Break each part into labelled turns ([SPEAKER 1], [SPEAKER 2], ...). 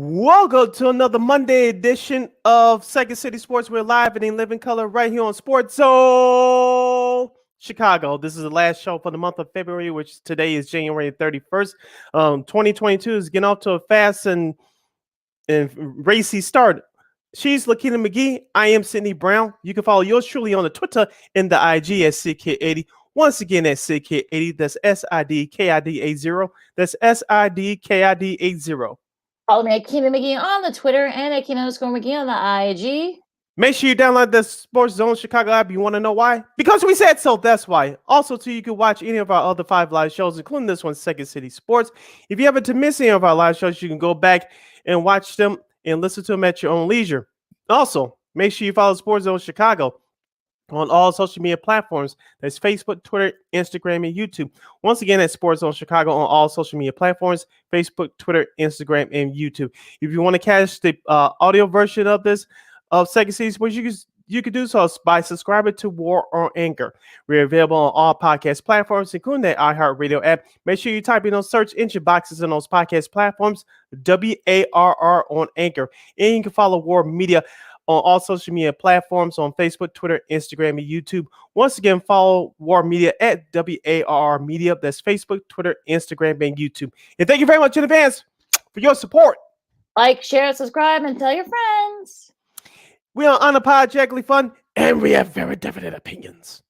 [SPEAKER 1] Welcome to another Monday edition of Second City Sports. We're live and in living color right here on Sports Zone Chicago. This is the last show for the month of February, which today is January 31st. 2022 is getting off to a fast and racy start. She's Lakeena McGee. I am Sydney Brown. You can follow yours truly on the Twitter and the IG at SidKid80. Once again, at SidKid80. That's SIDKID80. That's SIDKID80.
[SPEAKER 2] Follow me at Keenan McGee on the Twitter and at Keenan_McGee on the IG.
[SPEAKER 1] Make sure you download the Sports Zone Chicago app. You want to know why? Because we said so. That's why. Also, too, you can watch any of our other 5 live shows, including this one, Second City Sports. If you happen to miss any of our live shows, you can go back and watch them and listen to them at your own leisure. Also, make sure you follow Sports Zone Chicago on all social media platforms. That's Facebook, Twitter, Instagram, and YouTube. Once again, at Sports Zone Chicago on all social media platforms, Facebook, Twitter, Instagram, and YouTube. If you want to catch the audio version of this, of Second City Sports, you can do so by subscribing to War on Anchor. We're available on all podcast platforms, including the iHeartRadio app. Make sure you type in those search engine boxes in those podcast platforms, WARR on Anchor. And you can follow War Media on all social media platforms on Facebook, Twitter, Instagram, and YouTube. Once again, follow War Media at WARR Media. That's Facebook, Twitter, Instagram, and YouTube. And thank you very much in advance for your support.
[SPEAKER 2] Like, share, subscribe, and tell your friends.
[SPEAKER 1] We are unapologetically fun, and we have very definite opinions.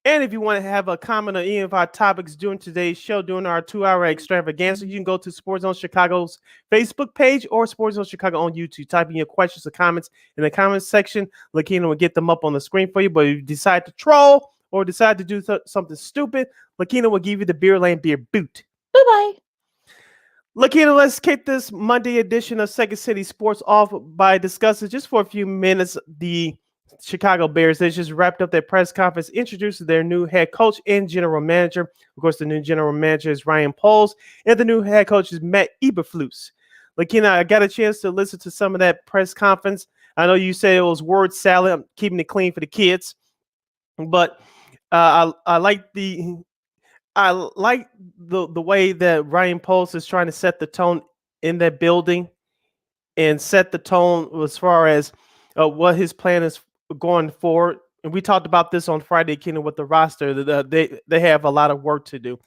[SPEAKER 1] And if you want to have a comment on any of our topics during today's show, during our 2-hour extravaganza, you can go to Sports Zone Chicago's Facebook page or Sports Zone Chicago on YouTube. Type in your questions or comments in the comments section. Lakeena will get them up on the screen for you. But if you decide to troll or decide to do something stupid, Lakeena will give you the Beer Lane Beer boot.
[SPEAKER 2] Bye-bye.
[SPEAKER 1] Lakeena, let's kick this Monday edition of Second City Sports off by discussing just for a few minutes the Chicago Bears. They just wrapped up their press conference, introduced their new head coach and general manager. Of course, the new general manager is Ryan Poles, and the new head coach is Matt Eberflus. Lakeena, I got a chance to listen to some of that press conference. I know you said it was word salad. I'm keeping it clean for the kids, but I like the way that Ryan Poles is trying to set the tone in that building and set the tone as far as what his plan is going forward. And we talked about this on Friday, Kenan, with the roster. They have a lot of work to do.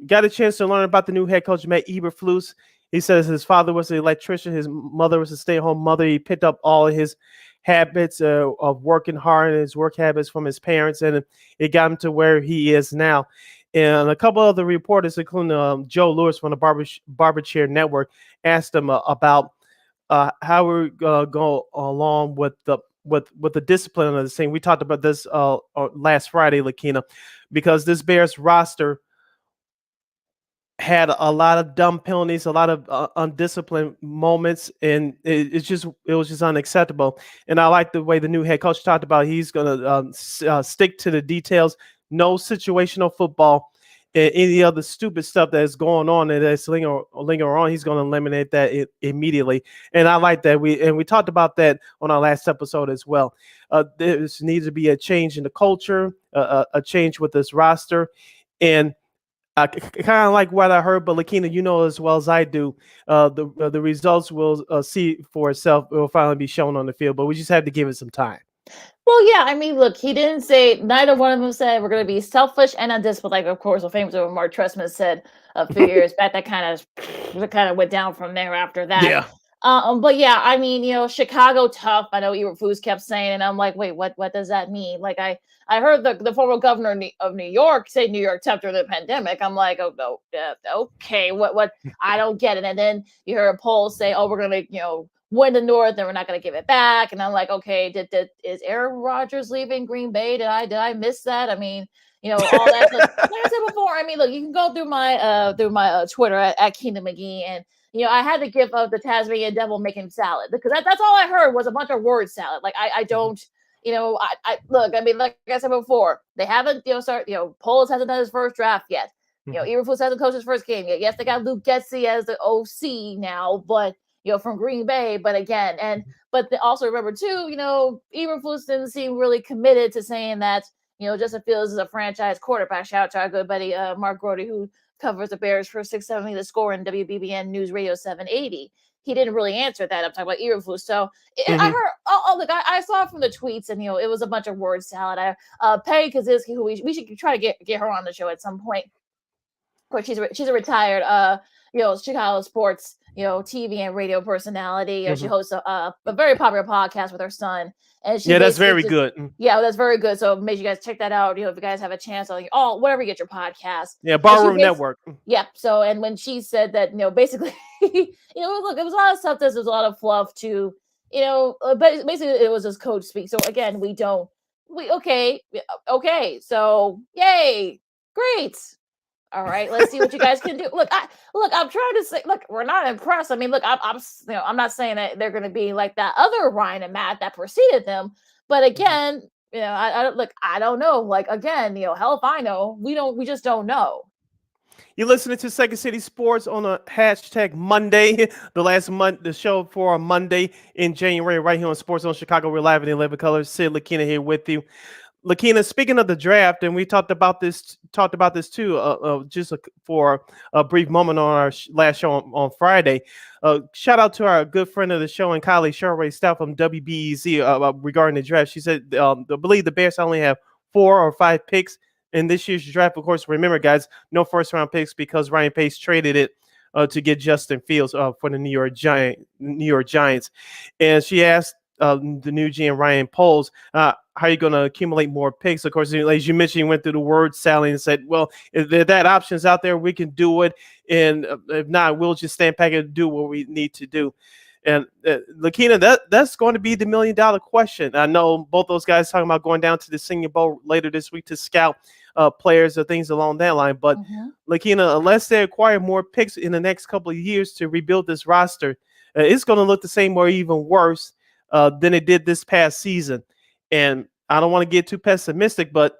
[SPEAKER 1] Got a chance to learn about the new head coach, Matt Eberflus. He says his father was an electrician. His mother was a stay-at-home mother. He picked up all of his habits of working hard and his work habits from his parents, and it got him to where he is now. And a couple of the reporters, including Joe Lewis from the Barber Chair Network, asked him about how we're going to go along with the discipline of the team. We talked about this last Friday, Lakeena, because this Bears roster had a lot of dumb penalties, a lot of undisciplined moments, and it was just unacceptable. And I like the way the new head coach talked about he's going to stick to the details, no situational football, and any other stupid stuff that's going on and that's linger on. He's going to eliminate that immediately. And I like that. We talked about that on our last episode as well. There needs to be a change in the culture, a change with this roster, and I kind of like what I heard, but Lakeena, you know as well as I do, the results will see for itself. It will finally be shown on the field, but we just have to give it some time.
[SPEAKER 2] Well, yeah, I mean, look, he didn't say, neither one of them said we're going to be selfish and undisciplined. Like, of course, the famous what Mark Trestman said a few years back. That kind of went down from there after that.
[SPEAKER 1] Yeah.
[SPEAKER 2] But yeah, I mean, Chicago tough. I know Eberflus kept saying, and I'm like, wait, what does that mean? Like, I heard the former governor of New York say New York tough during the pandemic. I'm like, oh no, okay, what? I don't get it. And then you heard Poles say, oh, we're gonna, win the North, and we're not gonna give it back. And I'm like, okay, is Aaron Rodgers leaving Green Bay? Did I miss that? I mean, all that. Like I said before, I mean, look, you can go through my Twitter at Keenan McGee, and I had to give the Tasmanian devil making salad, because that's all I heard was a bunch of word salad. Like I don't, I look, I mean, like I said before, they haven't, Poles hasn't done his first draft yet. Eberflus hasn't coached his first game yet. Yes, they got Luke Getsy as the OC now, but from Green Bay. But again, but also remember too, Eberflus didn't seem really committed to saying that, Justin Fields is a franchise quarterback. Shout out to our good buddy Mark Grody, who covers the Bears for 670 The Score and WBBN News Radio 780. he didn't really answer that. I'm talking about Eberflus. So I heard, look, I saw it from the tweets, and it was a bunch of word salad. Peggy Kaczynski, who we should try to get her on the show at some point. Of course, she's a retired Chicago sports TV and radio personality. She hosts a very popular podcast with her son, and she
[SPEAKER 1] that's very good.
[SPEAKER 2] Yeah, that's very good. So make sure you guys check that out. If you guys have a chance, whatever you get your podcast.
[SPEAKER 1] Yeah, Barroom Network.
[SPEAKER 2] Yeah. So, and when she said that, basically, look, it was a lot of stuff. There's a lot of fluff too. But basically, it was just coach speak. So again, okay. So yay, great. All right, let's see what you guys can do. Look, I'm trying to say, look, we're not impressed. I mean, look, I'm not saying that they're going to be like that other Ryan and Matt that preceded them, but again, I don't know. Like again, hell if I know. We just don't know.
[SPEAKER 1] You're listening to Second City Sports on a hashtag Monday, the last month, the show for a Monday in January, right here on Sports on Chicago. We're live in 11 colors. Sid, Lakeena here with you. Lakeena, speaking of the draft, and we talked about this too, just for a brief moment on our last show on Friday. Shout out to our good friend of the show and colleague Sherway Stout from WBEZ regarding the draft. She said, I believe the Bears only have 4 or 5 picks in this year's draft. Of course, remember, guys, no first round picks because Ryan Pace traded it to get Justin Fields for the New York Giants. And she asked the new GM Ryan Poles, how are you going to accumulate more picks? Of course, as you mentioned, you went through the word salad and said, well, if that option's out there, we can do it. And if not, we'll just stand back and do what we need to do. And Lakeena, that's going to be the $1 million question. I know both those guys talking about going down to the Senior Bowl later this week to scout players or things along that line. But Lakeena, unless they acquire more picks in the next couple of years to rebuild this roster, it's going to look the same or even worse than it did this past season. And I don't want to get too pessimistic, but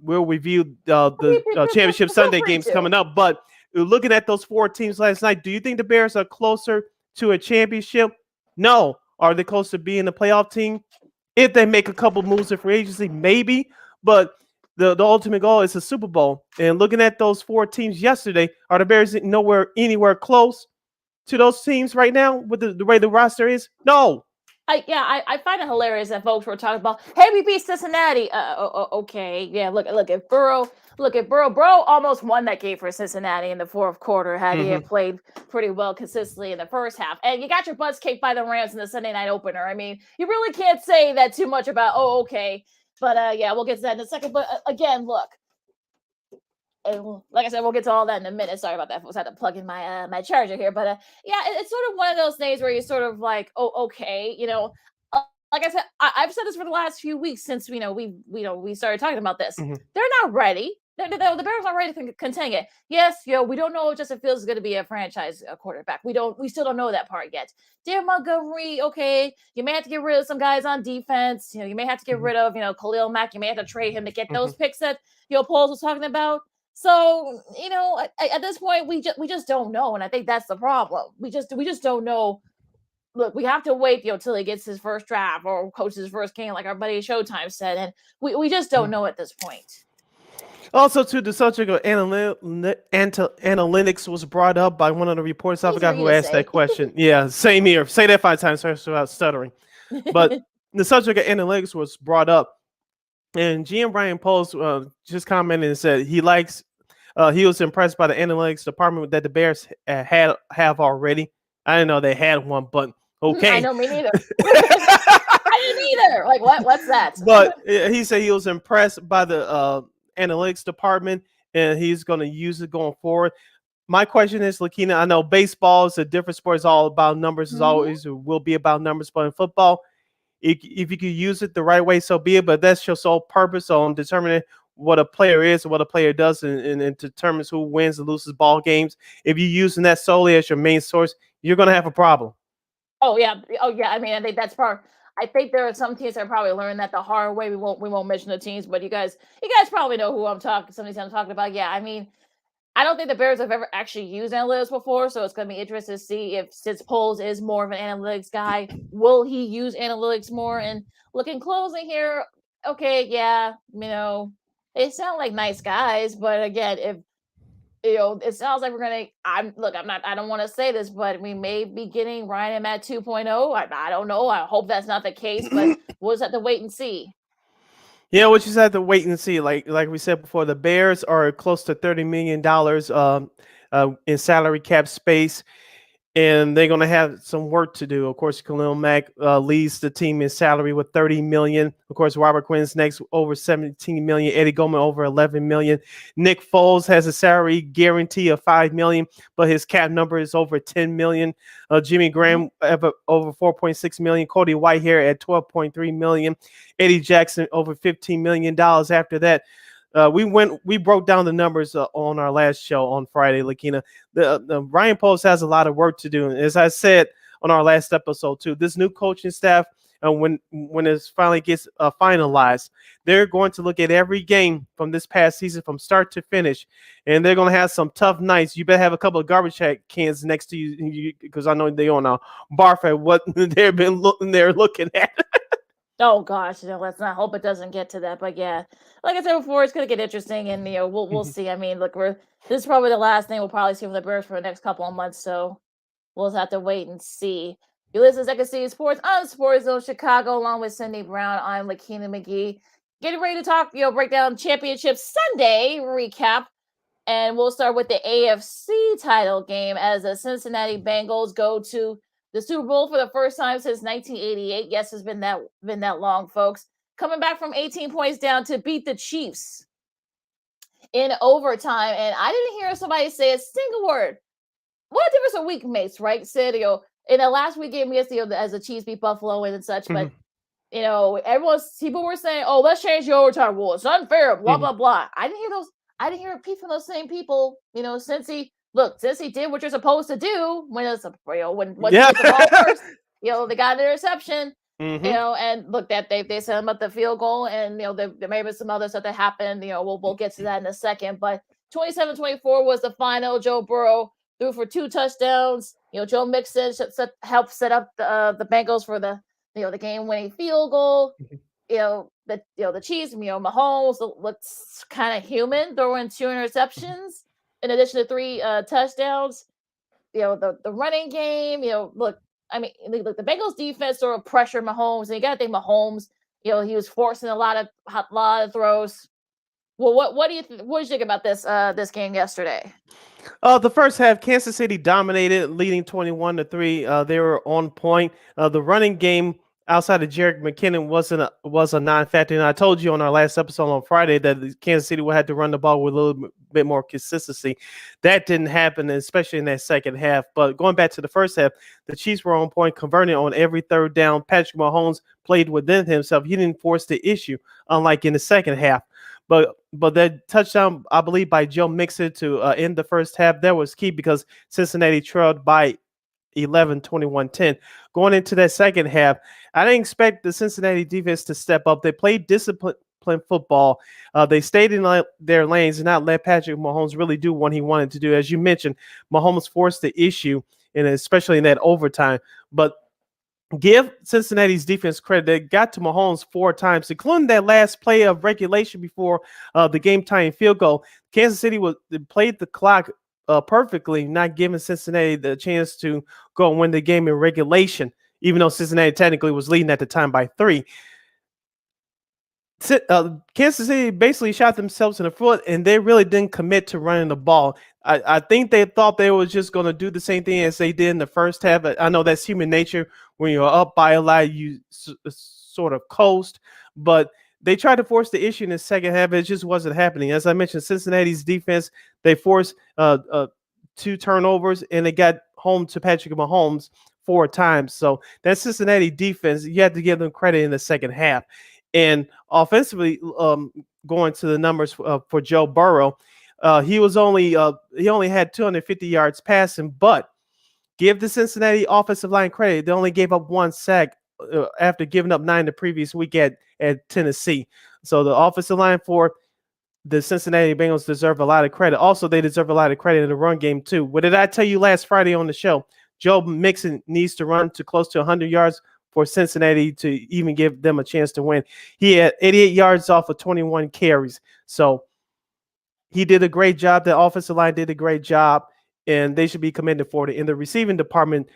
[SPEAKER 1] we'll review the Championship Sunday games coming up. But looking at those 4 teams last night, do you think the Bears are closer to a championship? No. Are they close to being a playoff team? If they make a couple moves in free agency, maybe. But the ultimate goal is a Super Bowl. And looking at those 4 teams yesterday, are the Bears anywhere close to those teams right now with the way the roster is? No.
[SPEAKER 2] I find it hilarious that folks were talking about, hey, we beat Cincinnati. Okay, yeah. Look at Burrow. Burrow almost won that game for Cincinnati in the fourth quarter. Had he had played pretty well consistently in the first half, and you got your butts kicked by the Rams in the Sunday night opener. I mean, you really can't say that too much about. Oh, okay, but yeah, we'll get to that in a second. But again, look. And like I said, we'll get to all that in a minute. Sorry about that. I had to plug in my my charger here, but yeah, it's sort of one of those things where you're sort of like, oh, okay, like I said, I've said this for the last few weeks since we started talking about this. They're not ready. The Bears aren't ready to contend yet. Yes, we don't know if Justin Fields is going to be a franchise quarterback. We still don't know that part yet. David Montgomery, okay, you may have to get rid of some guys on defense. You may have to get rid of Khalil Mack. You may have to trade him to get those picks that Pauls was talking about. So, at this point, we just don't know. And I think that's the problem. We just don't know. Look, we have to wait, till he gets his first draft or coaches his first game, like our buddy Showtime said. And we just don't know at this point.
[SPEAKER 1] Also, to the subject of analytics was brought up by one of the reporters. I forgot who asked that question. Yeah, same here. Say that 5 times first without stuttering. But the subject of analytics was brought up. And GM Ryan Poles just commented and said he was impressed by the analytics department that the Bears have already. I didn't know they had one, but okay.
[SPEAKER 2] I know, me neither. I didn't either. Like, what's that?
[SPEAKER 1] But he said he was impressed by the analytics department, and he's going to use it going forward. My question is, Lakeena, I know baseball is a different sport. It's all about numbers. It's always will be about numbers, but in football, if you could use it the right way, so be it. But that's your sole purpose on determining what a player is and what a player does and determines who wins and loses ball games. If you're using that solely as your main source, you're going to have a problem.
[SPEAKER 2] Oh, yeah. I mean, I think that's part. I think there are some teams that probably learned that the hard way. We won't mention the teams, but you guys probably know who I'm talking. Some of these I'm talking about. Yeah, I mean, I don't think the Bears have ever actually used analytics before, so it's going to be interesting to see if since Poles is more of an analytics guy, will he use analytics more? And look, in closing here, okay, yeah, they sound like nice guys, but again, it sounds like we're gonna. I don't want to say this, but we may be getting Ryan and Matt 2.0. I don't know. I hope that's not the case, but we'll just have to wait and see.
[SPEAKER 1] Yeah, we just have to wait and see. Like we said before, the Bears are close to $30 million in salary cap space, and they're going to have some work to do. Of course, Khalil Mack leads the team in salary with 30 million. Of course, Robert Quinn's next over 17 million. Eddie Goldman over 11 million. Nick Foles has a salary guarantee of 5 million, but his cap number is over 10 million. Jimmy Graham over 4.6 million. Cody Whitehair at 12.3 million. Eddie Jackson over $15 million. After that, we broke down the numbers on our last show on Friday, Lakeena. The Ryan Post has a lot of work to do. And as I said on our last episode too, this new coaching staff, when it finally gets finalized, they're going to look at every game from this past season from start to finish, and they're going to have some tough nights. You better have a couple of garbage cans next to you, because I know they on a barf at what they're looking at.
[SPEAKER 2] Oh gosh, let's not hope it doesn't get to that. But yeah, like I said before, it's gonna get interesting, and we'll see. I mean, look, this is probably the last thing we'll probably see from the Bears for the next couple of months, so we'll just have to wait and see. You listen to Second City Sports on Sports Zone Chicago, along with Cindy Brown. I'm Lakeena McGee, getting ready to talk. Break down Championship Sunday recap, and we'll start with the AFC title game as the Cincinnati Bengals go to the Super Bowl for the first time since 1988. Yes, it's been that long, folks. Coming back from 18 points down to beat the Chiefs in overtime. And I didn't hear somebody say a single word. What a difference a week makes, right, Sid? In the last week game, yes, as the Chiefs beat Buffalo and such, but people were saying, "Oh, let's change the overtime rule. It's unfair." Blah blah blah. I didn't hear a peep from those same people. Since he did what you're supposed to do when it's when you get the ball first, they got an interception. And look, that they set him up the field goal, and there may be some other stuff that happened. We'll get to that in a second. But 27-24 was the final. Joe Burrow threw for 2 touchdowns. Joe Mixon helped set up the Bengals for the game-winning field goal. The Chiefs, Mahomes looks kind of human, throwing 2 interceptions in addition to 3 touchdowns. The running game, look, the Bengals defense sort of pressured Mahomes, and you got to think Mahomes, he was forcing a lot of throws. Well, what do you think about this game yesterday?
[SPEAKER 1] The first half, Kansas City dominated, leading 21-3. They were on point. The running game outside of Jerick McKinnon was a non-factor. And I told you on our last episode on Friday that Kansas City would have to run the ball with a little bit more consistency. That didn't happen, especially in that second half. But going back to the first half, the Chiefs were on point, converting on every third down. Patrick Mahomes played within himself. He didn't force the issue, unlike in the second half. But that touchdown, I believe, by Joe Mixon to end the first half, that was key because Cincinnati trailed by 11, 21-10. Going into that second half, I didn't expect the Cincinnati defense to step up. They played disciplined football. They stayed in their lanes and not let Patrick Mahomes really do what he wanted to do. As you mentioned, Mahomes forced the issue, and especially in that overtime. But give Cincinnati's defense credit. They got to Mahomes 4 times, including that last play of regulation before the game-tying field goal. Kansas City played the clock perfectly, not giving Cincinnati the chance to go and win the game in regulation, even though Cincinnati technically was leading at the time by 3. Kansas City basically shot themselves in the foot, and they really didn't commit to running the ball. I think they thought they were just going to do the same thing as they did in the first half. I know that's human nature. When you're up by a lot, you sort of coast. But they tried to force the issue in the second half. It just wasn't happening. As I mentioned, Cincinnati's defense, they forced 2 turnovers, and they got home to Patrick Mahomes 4 times. So that Cincinnati defense, you have to give them credit in the second half. And offensively, going to the numbers for Joe Burrow, he only had 250 yards passing, but give the Cincinnati offensive line credit. They only gave up 1 sack after giving up 9 the previous week at Tennessee. So the offensive line for the Cincinnati Bengals deserve a lot of credit. Also, they deserve a lot of credit in the run game too. What did I tell you last Friday on the show? Joe Mixon needs to run to close to 100 yards for Cincinnati to even give them a chance to win. He had 88 yards off of 21 carries. So He did a great job. The offensive line did a great job, and they should be commended for it. In the receiving department,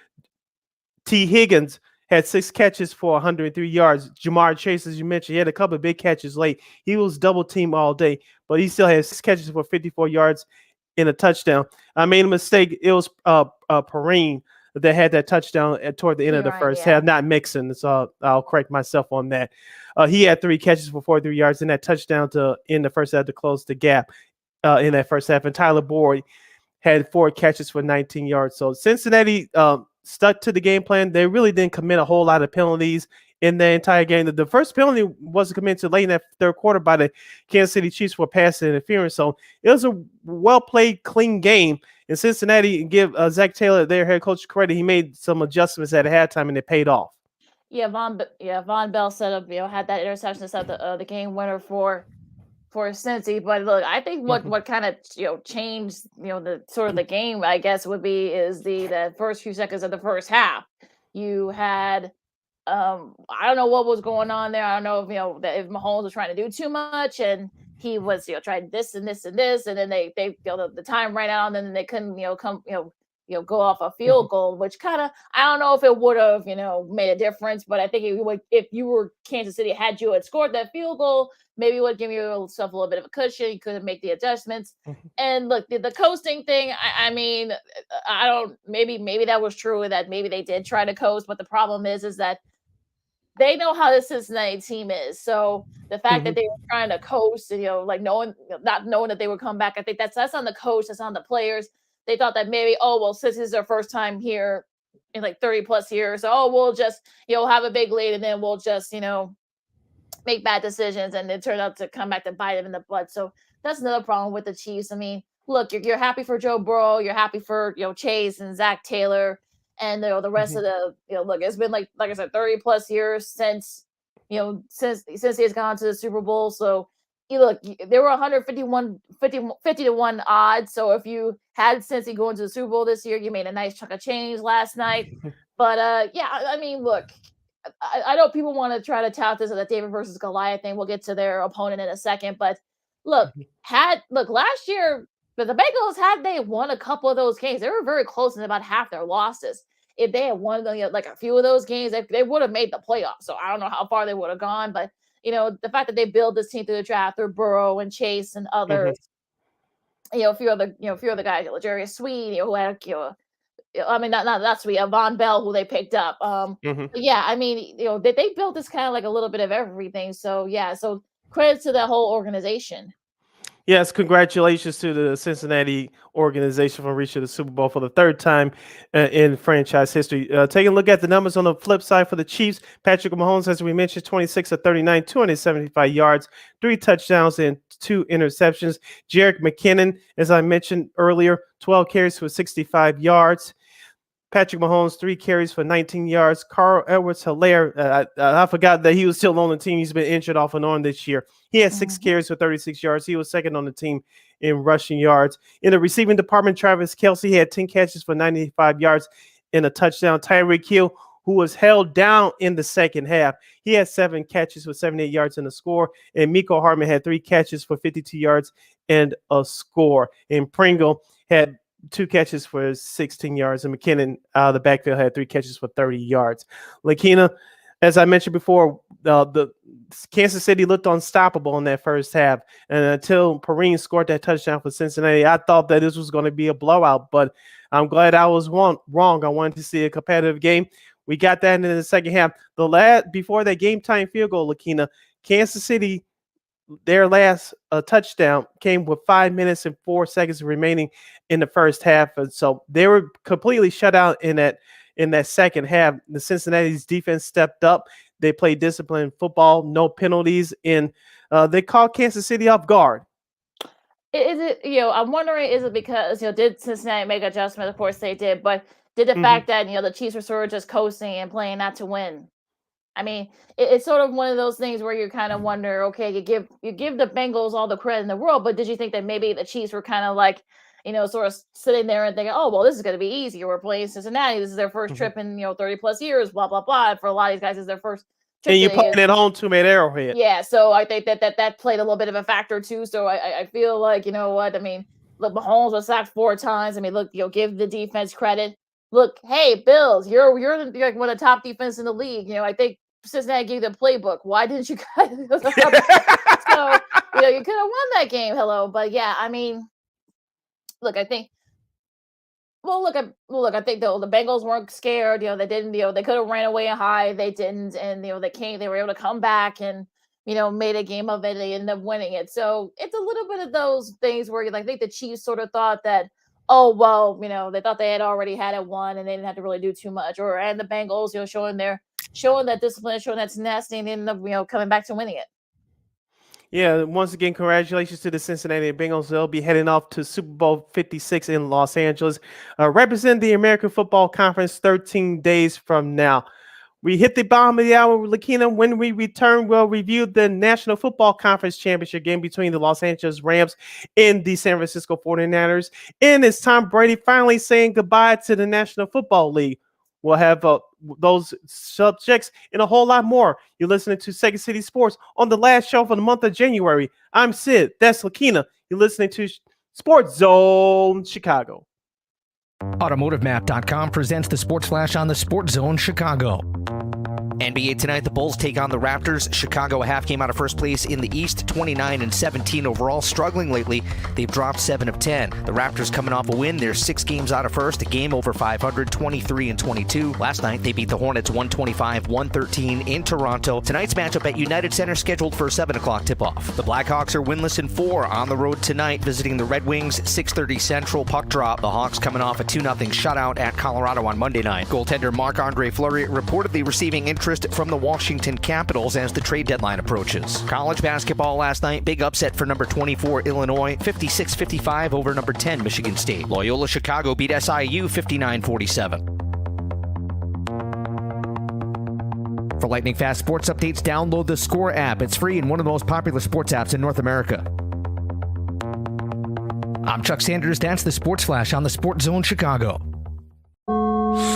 [SPEAKER 1] T. Higgins had 6 catches for 103 yards. Jamar Chase, as you mentioned, he had a couple of big catches late. He was double teamed all day, but he still had 6 catches for 54 yards in a touchdown. I made a mistake. It was Perrine that had that touchdown toward the end of
[SPEAKER 2] You're
[SPEAKER 1] the
[SPEAKER 2] right,
[SPEAKER 1] first
[SPEAKER 2] yeah.
[SPEAKER 1] half, not Mixon. So I'll correct myself on that. He had 3 catches for 43 yards in that touchdown to end the first half to close the gap in that first half. And Tyler Boyd had 4 catches for 19 yards. So Cincinnati stuck to the game plan. They really didn't commit a whole lot of penalties in the entire game. The first penalty wasn't committed late in that third quarter by the Kansas City Chiefs for pass interference. So it was a well-played, clean game. And Cincinnati, give Zach Taylor, their head coach, credit. He made some adjustments at halftime, and it paid off.
[SPEAKER 2] Yeah, Von Bell set up, had that interception to set the game winner for Cincy. But look, I think what kind of changed the sort of the game, I guess, would be is the first few seconds of the first half. You had I don't know what was going on there. I don't know if that if Mahomes was trying to do too much and he was trying this and this and this, and then they the time ran out, and then they couldn't come go off a field goal, which kind of, I don't know if it would have made a difference, but I think it would, if you were Kansas City, had you had scored that field goal, maybe it would give yourself a little bit of a cushion. You could make the adjustments. And look, the coasting thing, I mean, I don't, maybe that was true, that maybe they did try to coast, but the problem is that they know how the Cincinnati team is. So the fact that they were trying to coast, and like not knowing that they would come back, I think that's on the coach, that's on the players. They thought that maybe, oh well, since this is their first time here in like 30 plus years, so we'll just have a big lead, and then we'll just make bad decisions, and it turned out to come back to bite them in the butt. So that's another problem with the Chiefs. I mean, look, you're happy for Joe Burrow, you're happy for Chase and Zach Taylor, and the rest of the look, it's been like I said, 30 plus years since since he has gone to the Super Bowl. So look, there were 50 to 1 odds. So if you had Cincy going to the Super Bowl this year, you made a nice chunk of change last night. But yeah, I mean, look, I know people want to try to tout this as a David versus Goliath thing. We'll get to their opponent in a second, but look, last year, but the Bengals, had they won a couple of those games, they were very close in about half their losses. If they had won like a few of those games, they would have made the playoffs. So I don't know how far they would have gone, but the fact that they build this team through the draft through Burrow and Chase and others, a few other guys, L'Jarius Sweet, who had I mean, not Sweet, Von Bell, who they picked up. But yeah, I mean, they built this kind of like a little bit of everything. So yeah, so credit to the whole organization.
[SPEAKER 1] Yes, congratulations to the Cincinnati organization for reaching the Super Bowl for the third time in franchise history. Taking a look at the numbers on the flip side for the Chiefs, Patrick Mahomes, as we mentioned, 26 of 39, 275 yards, 3 touchdowns, and 2 interceptions. Jerick McKinnon, as I mentioned earlier, 12 carries for 65 yards. Patrick Mahomes, 3 carries for 19 yards. Carl Edwards-Helaire, I forgot that he was still on the team. He's been injured off and on this year. He had 6 carries for 36 yards. He was second on the team in rushing yards. In the receiving department, Travis Kelce had 10 catches for 95 yards and a touchdown. Tyreek Hill, who was held down in the second half, he had 7 catches for 78 yards and a score. And Mecole Hardman had 3 catches for 52 yards and a score. And Pringle had 2 catches for 16 yards, and McKinnon out of the backfield had 3 catches for 30 yards. Lakeena, as I mentioned before, the Kansas City looked unstoppable in that first half, and until Perrine scored that touchdown for Cincinnati, I thought that this was going to be a blowout, but I'm glad I was wrong. I wanted to see a competitive game. We got that in the second half. Before that game time field goal, Lakeena, Kansas City, their last touchdown came with 5 minutes and 4 seconds remaining in the first half, and so they were completely shut out in that second half. The Cincinnati's defense stepped up. They played disciplined football, no penalties, and they caught Kansas City off guard.
[SPEAKER 2] Is it, I'm wondering, is it because, did Cincinnati make adjustments? Of course they did, but did the fact that, the Chiefs were sort of just coasting and playing not to win? I mean, it's sort of one of those things where you kind of wonder, okay, you give the Bengals all the credit in the world, but did you think that maybe the Chiefs were kind of like, sort of sitting there and thinking, oh, well, this is going to be easy. We're playing Cincinnati. This is their first trip in, 30 plus years, blah, blah, blah. For a lot of these guys, it's their first
[SPEAKER 1] And you playing at home too at Arrowhead.
[SPEAKER 2] Yeah, so I think that played a little bit of a factor too. So I feel like, you know what, I mean, look, Mahomes was sacked 4 times. I mean, look, give the defense credit. Look, hey, Bills, you're like one of the top defense in the league. You know, I think Cincinnati gave you the playbook. Why didn't you guys? So you could have won that game. Hello, but yeah, I mean, look, I think. Well, look, I think the Bengals weren't scared. They didn't. They could have ran away and high. They didn't, and they were able to come back and made a game of it. They ended up winning it. So it's a little bit of those things where I think the Chiefs sort of thought that, oh well, they thought they had already had it won and they didn't have to really do too much. And the Bengals, showing that discipline, showing that tenacity, and ended up coming back to winning it.
[SPEAKER 1] Yeah, once again, congratulations to the Cincinnati Bengals. They'll be heading off to Super Bowl 56 in Los Angeles, represent the American Football Conference 13 days from now. We hit the bottom of the hour with Lakeena. When we return, we'll review the National Football Conference Championship game between the Los Angeles Rams and the San Francisco 49ers. And it's Tom Brady finally saying goodbye to the National Football League. We'll have those subjects and a whole lot more. You're listening to Second City Sports on the last show for the month of January. I'm Sid. That's Lakeena. You're listening to Sports Zone Chicago.
[SPEAKER 3] AutomotiveMap.com presents the Sports Flash on the Sports Zone Chicago. NBA tonight, the Bulls take on the Raptors. Chicago a half game out of first place in the East, 29-17 overall. Struggling lately, they've dropped 7 of 10. The Raptors coming off a win. They're 6 games out of first, a game over 500, 23-22. Last night, they beat the Hornets 125-113 in Toronto. Tonight's matchup at United Center scheduled for a 7 o'clock tip-off. The Blackhawks are winless in 4 on the road tonight, visiting the Red Wings, 6:30 Central puck drop. The Hawks coming off a 2-0 shutout at Colorado on Monday night. Goaltender Marc-Andre Fleury reportedly receiving interest from the Washington Capitals as the trade deadline approaches. College basketball last night, big upset for number 24 Illinois, 56-55 over number 10 Michigan State. Loyola Chicago beat SIU 59-47. For lightning fast sports updates, download the Score app. It's free and one of the most popular sports apps in North America. I'm Chuck Sanders. That's the Sports Flash on the Sports Zone Chicago.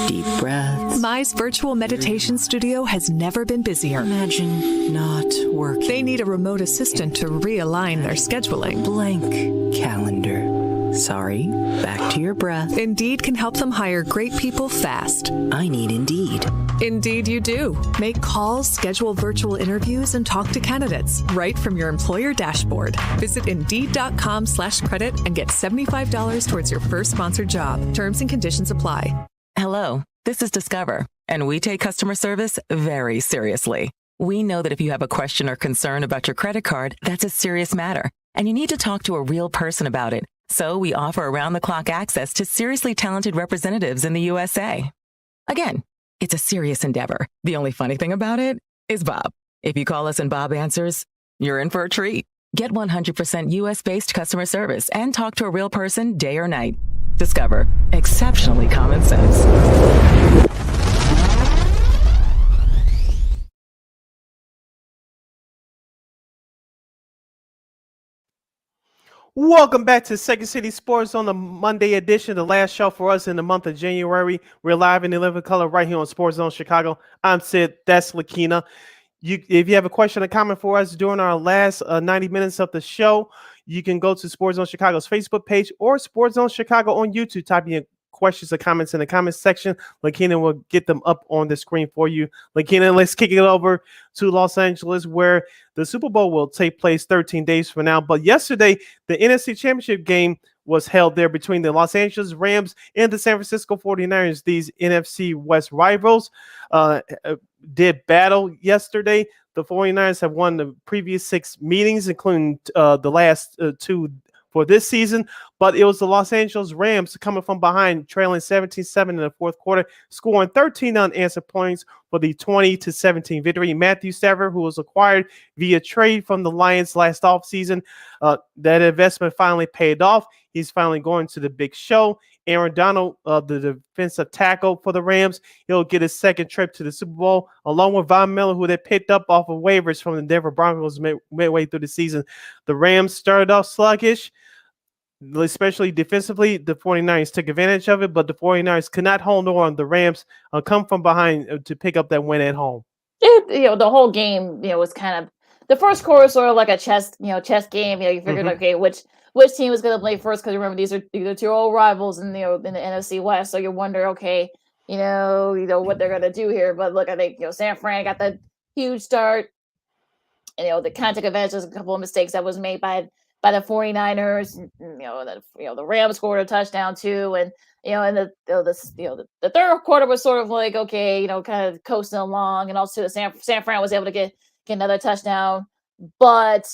[SPEAKER 4] Deep breaths.
[SPEAKER 5] Mi's virtual meditation studio has never been busier.
[SPEAKER 4] Imagine not working.
[SPEAKER 5] They need a remote assistant to realign their scheduling.
[SPEAKER 4] Blank calendar. Sorry, back to your breath.
[SPEAKER 5] Indeed can help them hire great people fast.
[SPEAKER 4] I need Indeed.
[SPEAKER 5] Indeed you do. Make calls, schedule virtual interviews, and talk to candidates right from your employer dashboard. Visit Indeed.com/credit and get $75 towards your first sponsored job. Terms and conditions apply.
[SPEAKER 6] Hello, this is Discover, and we take customer service very seriously. We know that if you have a question or concern about your credit card, that's a serious matter, and you need to talk to a real person about it. So we offer around-the-clock access to seriously talented representatives in the USA. Again, it's a serious endeavor. The only funny thing about it is Bob. If you call us and Bob answers, you're in for a treat. Get 100% US-based customer service and talk to a real person day or night. Discover. Exceptionally common sense.
[SPEAKER 1] Welcome back to Second City Sports on the Monday edition, the last show for us in the month of January. We're live in the living color right here on Sports Zone Chicago. I'm Sid. That's Lakeena. If you have a question or comment for us during our last 90 minutes of the show, you can go to Sports Zone Chicago's Facebook page or Sports Zone Chicago on YouTube. Type in questions or comments in the comments section. Lakeena will get them up on the screen for you. Lakeena, let's kick it over to Los Angeles, where the Super Bowl will take place 13 days from now. But yesterday, the NFC Championship game was held there between the Los Angeles Rams and the San Francisco 49ers. These NFC West rivals did battle yesterday. The 49ers have won the previous 6 meetings, including the last 2 for this season, but it was the Los Angeles Rams coming from behind, trailing 17-7 in the fourth quarter, scoring 13 unanswered points for the 20-17 victory. Matthew Stafford, who was acquired via trade from the Lions last offseason, that investment finally paid off. He's finally going to the big show. Aaron Donald, the defensive tackle for the Rams, he'll get his second trip to the Super Bowl, along with Von Miller, who they picked up off of waivers from the Denver Broncos midway through the season. The Rams started off sluggish, especially defensively. The 49ers took advantage of it, but the 49ers could not hold on. The Rams come from behind to pick up that win at home.
[SPEAKER 2] like the whole game was kind of the first quarter sort of like a chess game. You figured okay which team was going to play first, because remember these are two old rivals in the NFC West, so you wonder okay what they're going to do here. But look, I think San Fran got the huge start. And, they kind of took advantage of a couple of mistakes that was made by the 49ers. The Rams scored a touchdown too, and the third quarter was sort of like okay, kind of coasting along, and also San Fran was able to get another touchdown, but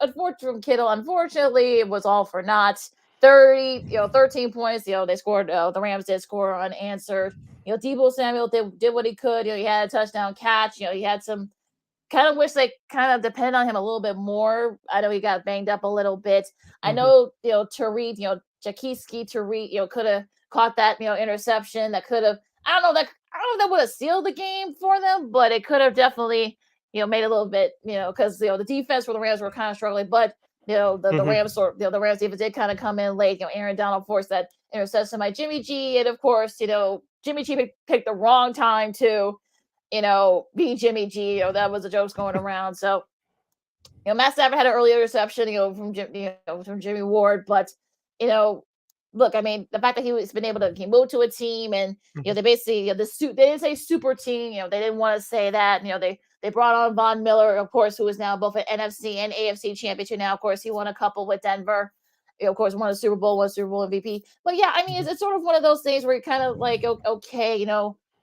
[SPEAKER 2] unfortunately from Kittle, unfortunately it was all for naught. 13 points. They scored. The Rams did score unanswered. Deebo Samuel did what he could. He had a touchdown catch. He had some. Kind of wish they kind of depend on him a little bit more. I know he got banged up a little bit. I know, Tariq, Jaquiski Tariq, could have caught that, interception that could have, I don't know if that would have sealed the game for them, but it could have definitely, made a little bit, because, the defense for the Rams were kind of struggling, but, the Rams the Rams defense did kind of come in late. Aaron Donald forced that interception by Jimmy G. And of course, Jimmy G picked the wrong time to, be Jimmy G. That was the jokes going around. So, Matt Stafford had an early interception, from Jimmy Ward. But, look, I mean, the fact that he's been able to move to a team, and they basically they didn't say super team. They didn't want to say that. They brought on Von Miller, of course, who is now both an NFC and AFC championship. Now, of course, he won a couple with Denver. Of course, won a Super Bowl, won Super Bowl MVP. But yeah, I mean, it's sort of one of those things where you're kind of like, okay,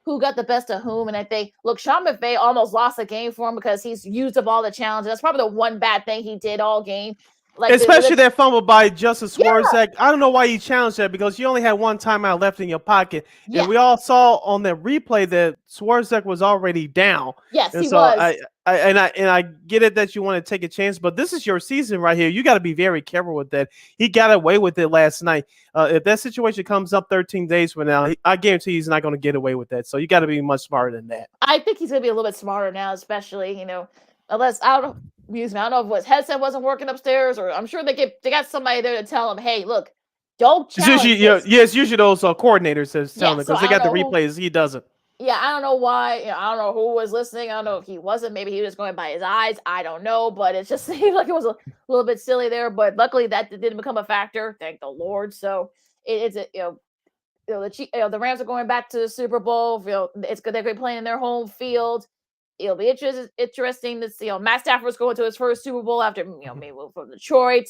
[SPEAKER 2] who got the best of whom. And I think, look, Sean McVay almost lost the game for him because he's used up all the challenges. That's probably the one bad thing he did all game. Like
[SPEAKER 1] especially that fumble by Justice Swarzak. I don't know why you challenged that, because you only had one timeout left in your pocket. Yeah. And we all saw on the replay that Swarzak was already down.
[SPEAKER 2] Yes,
[SPEAKER 1] and
[SPEAKER 2] he
[SPEAKER 1] so
[SPEAKER 2] was.
[SPEAKER 1] I get it that you want to take a chance, but this is your season right here. You got to be very careful with that. He got away with it last night. If that situation comes up 13 days from now, I guarantee he's not going to get away with that. So you got to be much smarter than that.
[SPEAKER 2] I think he's going to be a little bit smarter now, especially, unless I don't know if his headset wasn't working upstairs, or I'm sure they got somebody there to tell him, hey, look, don't challenge this.
[SPEAKER 1] It's usually those coordinators that's telling him, because they got the replays. He doesn't.
[SPEAKER 2] Yeah, I don't know why. I don't know who was listening. I don't know if he wasn't. Maybe he was going by his eyes. I don't know, but it just seemed like it was a little bit silly there. But luckily, that didn't become a factor. Thank the Lord. So it's the Rams are going back to the Super Bowl. It's good they're going to be playing in their home field. It'll be interesting to see. Matt Stafford's going to his first Super Bowl after maybe from Detroit.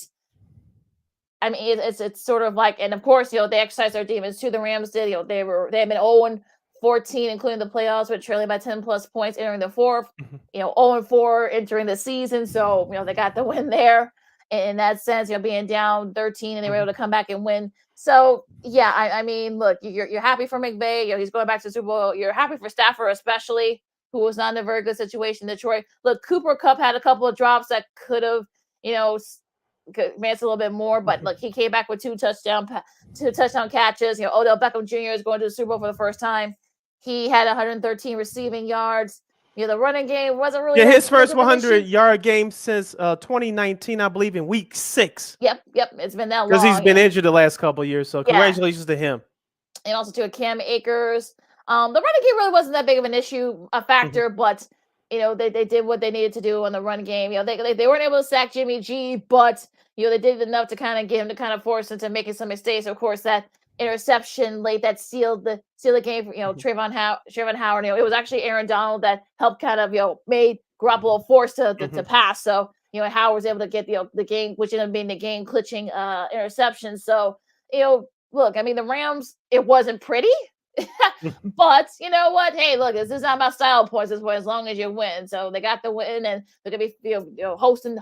[SPEAKER 2] I mean, it's sort of like, and of course, they exercised their demons too. The Rams did. They had been 0-14, including the playoffs, but trailing by 10 plus points entering the fourth. 0-4 entering the season. So they got the win there. In that sense, being down 13, and they were able to come back and win. So yeah, I mean, look, you're happy for McVay. He's going back to the Super Bowl. You're happy for Stafford, especially, who was not in a very good situation in Detroit. Look, Cooper Kupp had a couple of drops that could have, advanced a little bit more, but look, he came back with two touchdown catches. Odell Beckham Jr. is going to the Super Bowl for the first time. He had 113 receiving yards. The running game wasn't really
[SPEAKER 1] his first 100-yard game since 2019, I believe, in week 6.
[SPEAKER 2] Yep, it's been that long.
[SPEAKER 1] Because he's been injured the last couple of years, so congratulations to him.
[SPEAKER 2] And also to Cam Akers. The running game really wasn't that big of an issue, a factor, but they did what they needed to do on the run game. They weren't able to sack Jimmy G, but they did enough to kind of get him to kind of force him to making some mistakes. Of course, that interception late that sealed the game for Trayvon Howard. It was actually Aaron Donald that helped kind of made Garoppolo forced to pass. So Howard was able to get the game, which ended up being the game clinching interception. So look, I mean, the Rams, it wasn't pretty. But you know what? Hey, look, this is not about style points this way, as long as you win. So they got the win, and they're gonna be hosting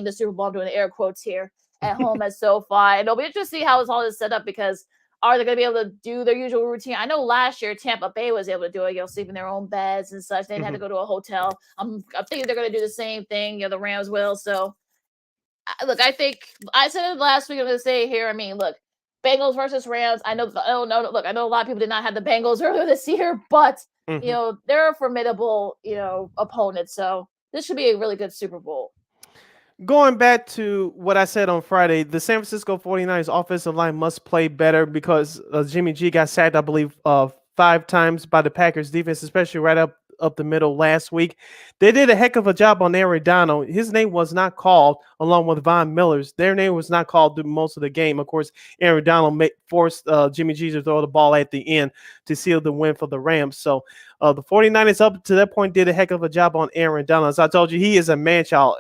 [SPEAKER 2] the Super Bowl. I'm doing the air quotes here at home at SoFi. And it'll be interesting to see how this all is set up, because are they gonna be able to do their usual routine? I know last year Tampa Bay was able to do it, sleep in their own beds and such. They didn't have to go to a hotel. I'm thinking they're gonna do the same thing. The Rams will. So look, I think I said it last week. I'm gonna say it here. I mean, look. Bengals versus Rams. I know. Look, I know a lot of people did not have the Bengals earlier this year, but they're a formidable opponent. So this should be a really good Super Bowl.
[SPEAKER 1] Going back to what I said on Friday, the San Francisco 49ers offensive line must play better, because Jimmy G got sacked, I believe, 5 times by the Packers defense, especially right up up the middle last week. They did a heck of a job on Aaron Donald. His name was not called, along with Von Miller's. Their name was not called through most of the game. Of course, Aaron Donald forced Jimmy G to throw the ball at the end to seal the win for the Rams. So the 49ers up to that point did a heck of a job on Aaron Donald. As I told you, he is a man-child.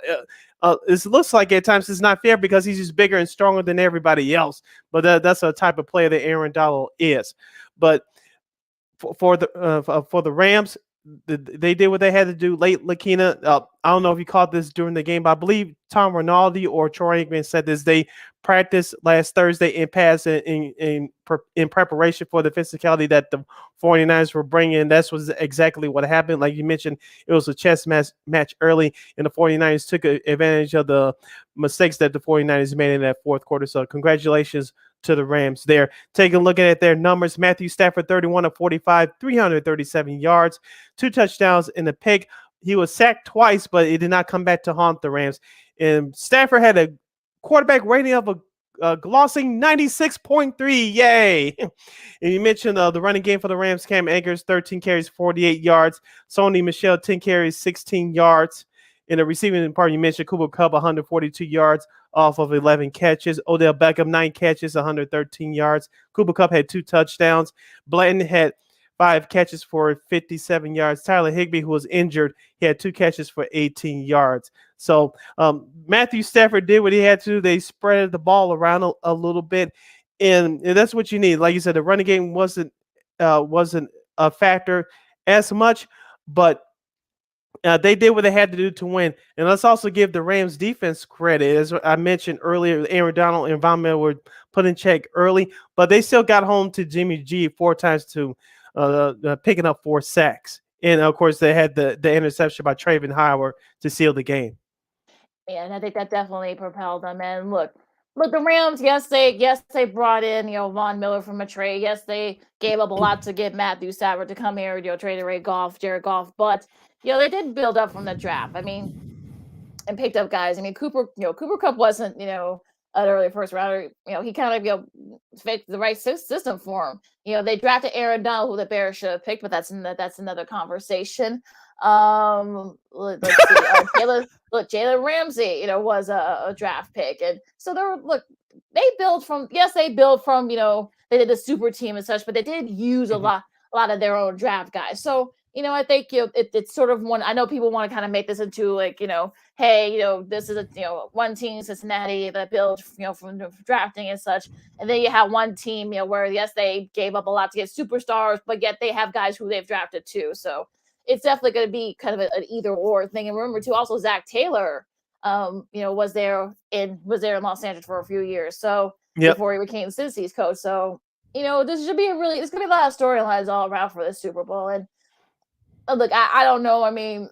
[SPEAKER 1] It looks like at times it's not fair because he's just bigger and stronger than everybody else. But that's a type of player that Aaron Donald is. But for the Rams, they did what they had to do late. Lakeena, I don't know if you caught this during the game, but I believe Tom Rinaldi or Troy Aikman said this. They practiced last Thursday in pass in preparation for the physicality that the 49ers were bringing. That was exactly what happened. Like you mentioned, it was a chess match early, and the 49ers took advantage of the mistakes that the 49ers made in that fourth quarter. So congratulations to the Rams there. Take a look at their numbers. Matthew Stafford, 31 of 45, 337 yards, 2 touchdowns in the pick. He was sacked twice, but it did not come back to haunt the Rams. And Stafford had a quarterback rating of a glossing 96.3. Yay. And you mentioned the running game for the Rams. Cam Akers, 13 carries, 48 yards. Sony Michel, 10 carries, 16 yards. In the receiving part, you mentioned Cooper Kupp, 142 yards off of 11 catches. Odell Beckham, 9 catches, 113 yards. Cooper Kupp had 2 touchdowns. Blanton had 5 catches for 57 yards. Tyler Higbee, who was injured, he had 2 catches for 18 yards. So Matthew Stafford did what he had to. They spread the ball around a little bit, and that's what you need. Like you said, the running game wasn't a factor as much, but they did what they had to do to win. And let's also give the Rams defense credit. As I mentioned earlier, Aaron Donald and Von Miller were put in check early, but they still got home to Jimmy G 4 times to picking up 4 sacks. And of course, they had the interception by Traven Howard to seal the game.
[SPEAKER 2] Yeah, and I think that definitely propelled them. And look, the Rams, yes, they brought in, Von Miller from a trade. Yes, they gave up a lot to get Matthew Stafford to come here, trade away Jared Goff. But, they did build up from the draft. I mean, and picked up guys. I mean, Cooper Kupp wasn't, an early first rounder. He kind of, fit the right system for him. They drafted Aaron Donald, who the Bears should have picked, but that's another conversation. Let's see. Jalen Ramsey, was a draft pick, and so they build from. They did the super team and such, but they did use a lot of their own draft guys. So I think it's sort of one. I know people want to kind of make this into like hey, this is a one team, Cincinnati, that built from drafting and such, and then you have one team where yes, they gave up a lot to get superstars, but yet they have guys who they've drafted too. So it's definitely going to be kind of an either or thing. And remember too, also Zach Taylor, was there in Los Angeles for a few years. So before he became Cincy's coach. So, this should be it's going to be a lot of storylines all around for this Super Bowl. And look, I don't know. I mean,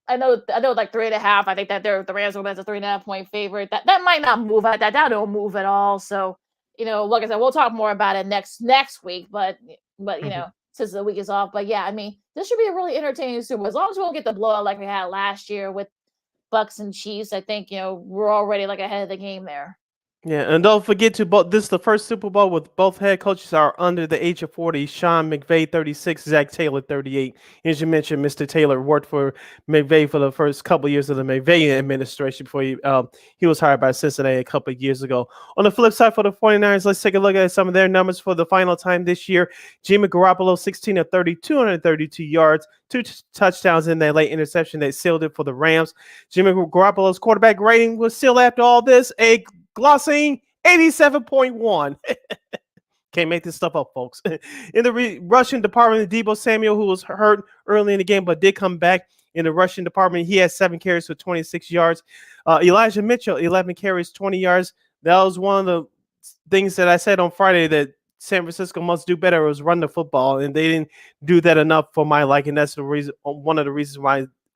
[SPEAKER 2] I know like 3.5. I think that the Rams will be a 3.5 point favorite. That might not move. That don't move at all. So, like I said, we'll talk more about it next week. But since the week is off. But yeah, I mean, this should be a really entertaining Super Bowl. As long as we don't get the blowout like we had last year with Bucks and Chiefs, I think, we're already like ahead of the game there.
[SPEAKER 1] Yeah, and don't forget this is the first Super Bowl with both head coaches are under the age of 40. Sean McVay, 36, Zach Taylor, 38. As you mentioned, Mr. Taylor worked for McVay for the first couple of years of the McVay administration before he was hired by Cincinnati a couple of years ago. On the flip side for the 49ers, let's take a look at some of their numbers for the final time this year. Jimmy Garoppolo, 16 of 30, 232 yards, 2 touchdowns in that late interception that sealed it for the Rams. Jimmy Garoppolo's quarterback rating was still, after all this, a glossing 87.1. Can't make this stuff up, folks. In the rushing department, Deebo Samuel, who was hurt early in the game but did come back in the rushing department, he had 7 carries for 26 yards. Elijah Mitchell, 11 carries, 20 yards. That was one of the things that I said on Friday that San Francisco must do better, was run the football, and they didn't do that enough for my liking. That's the reason, one of the reasons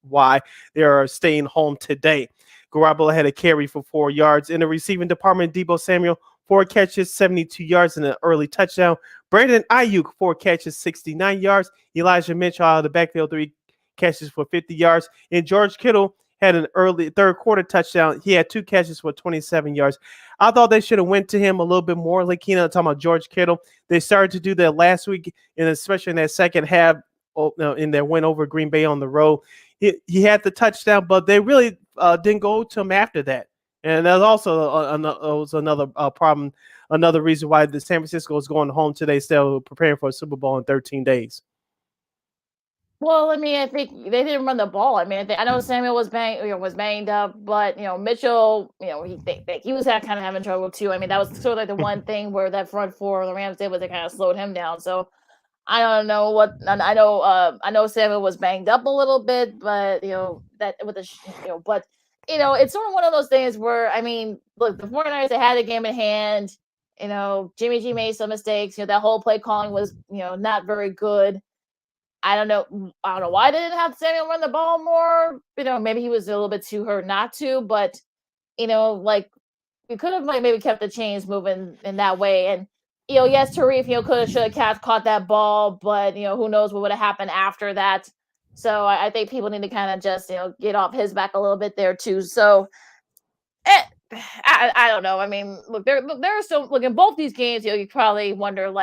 [SPEAKER 1] why they are staying home today. Garoppolo had a carry for 4 yards. In the receiving department, Deebo Samuel, 4 catches, 72 yards, and an early touchdown. Brandon Ayuk, 4 catches, 69 yards. Elijah Mitchell out of the backfield, 3 catches for 50 yards. And George Kittle had an early third quarter touchdown. He had 2 catches for 27 yards. I thought they should have went to him a little bit more. Lakeena, talking about George Kittle. They started to do that last week, and especially in that second half, in their win over Green Bay on the road. He had the touchdown, but they really didn't go to him after that. And there's also was another problem, another reason why the San Francisco is going home today, still preparing for a Super Bowl in 13 days.
[SPEAKER 2] Well, I mean, I think they didn't run the ball. I mean, I know Samuel was banged up, but Mitchell, he was kind of having trouble too. I mean, that was sort of like the one thing where that front four of the Rams did was they kind of slowed him down. So I don't know what. I know Samuel was banged up a little bit, but that with the but it's sort of one of those things where, I mean, look, the 49ers, they had the game in hand. Jimmy G made some mistakes. That whole play calling was not very good. I don't know why they didn't have Samuel run the ball more. Maybe he was a little bit too hurt not to, but like we could have maybe kept the chains moving in that way. And yes, Tariq, should have caught that ball, but who knows what would have happened after that. So I think people need to kind of just get off his back a little bit there too. So I don't know. I mean, look, there are still in both these games. You probably wonder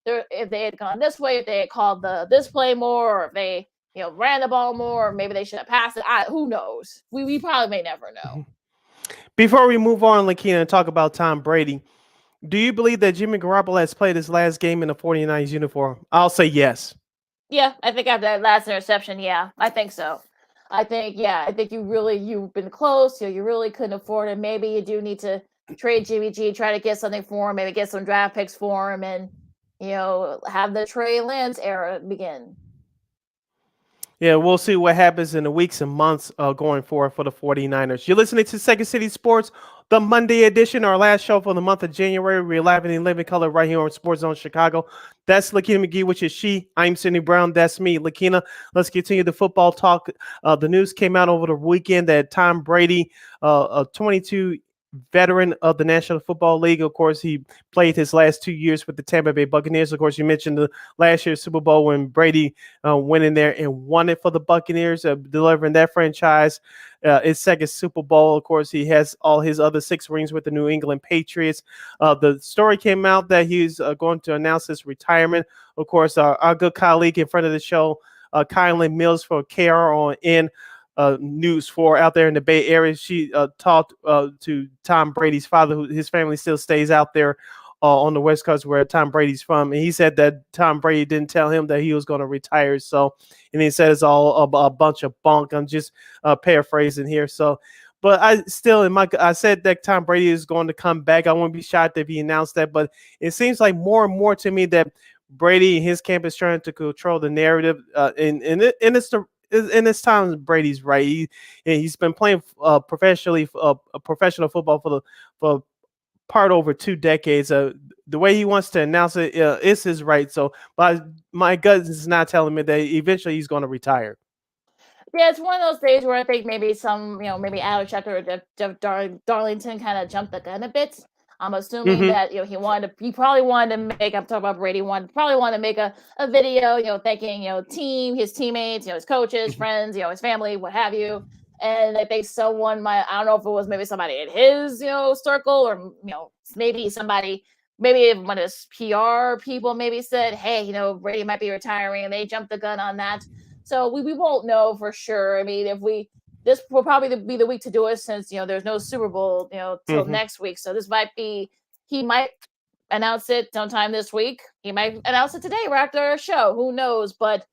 [SPEAKER 2] if they had gone this way, if they had called this play more, or if they ran the ball more, or maybe they should have passed it. Who knows? We probably may never know.
[SPEAKER 1] Before we move on, Lakeena, and talk about Tom Brady, do you believe that Jimmy Garoppolo has played his last game in the 49ers uniform? I'll say yes.
[SPEAKER 2] Yeah, I think after that last interception, yeah, I think so. I think you've been close. You really couldn't afford it. Maybe you do need to trade Jimmy G, try to get something for him, maybe get some draft picks for him, and have the Trey Lance era begin.
[SPEAKER 1] Yeah, we'll see what happens in the weeks and months going forward for the 49ers. You're listening to Second City Sports, the Monday edition, our last show for the month of January. We're live in living color right here on Sports Zone Chicago. That's Lakeena McGee, which is she. I'm Cindy Brown. That's me. Lakeena, let's continue the football talk. The news came out over the weekend that Tom Brady, a 22 veteran of the National Football League. Of course, he played his last 2 years with the Tampa Bay Buccaneers. Of course, you mentioned the last year's Super Bowl when Brady went in there and won it for the Buccaneers, delivering that franchise his second Super Bowl. Of course, he has all his other 6 rings with the New England Patriots. The story came out that he's going to announce his retirement. Of course, our good colleague in front of the show, Kylan Mills for KRON News 4 out there in the Bay Area. She talked to Tom Brady's father, who his family still stays out there on the West Coast where Tom Brady's from. And he said that Tom Brady didn't tell him that he was going to retire. So, and he said it's all a bunch of bunk. I'm just paraphrasing here. So, but I said that Tom Brady is going to come back. I wouldn't be shocked if he announced that, but it seems like more and more to me that Brady and his camp is trying to control the narrative. And in this time, Brady's right. He's been playing professional football for part over 2 decades. The way he wants to announce it is his right. So, but my gut is not telling me that eventually he's going to retire.
[SPEAKER 2] Yeah, it's one of those days where I think maybe maybe Adam Schefter or Jeff Darlington kind of jumped the gun a bit. I'm assuming that he probably wanted to make. I'm talking about Brady. Probably wanted to make a video, thanking team, his teammates, his coaches, friends, his family, what have you. And I think I don't know if it was maybe somebody in his circle or maybe one of his PR people maybe said, hey, Brady might be retiring, and they jumped the gun on that. So we won't know for sure. I mean, this will probably be the week to do it since, there's no Super Bowl, till next week. So this he might announce it sometime this week. He might announce it today right after our show. Who knows? But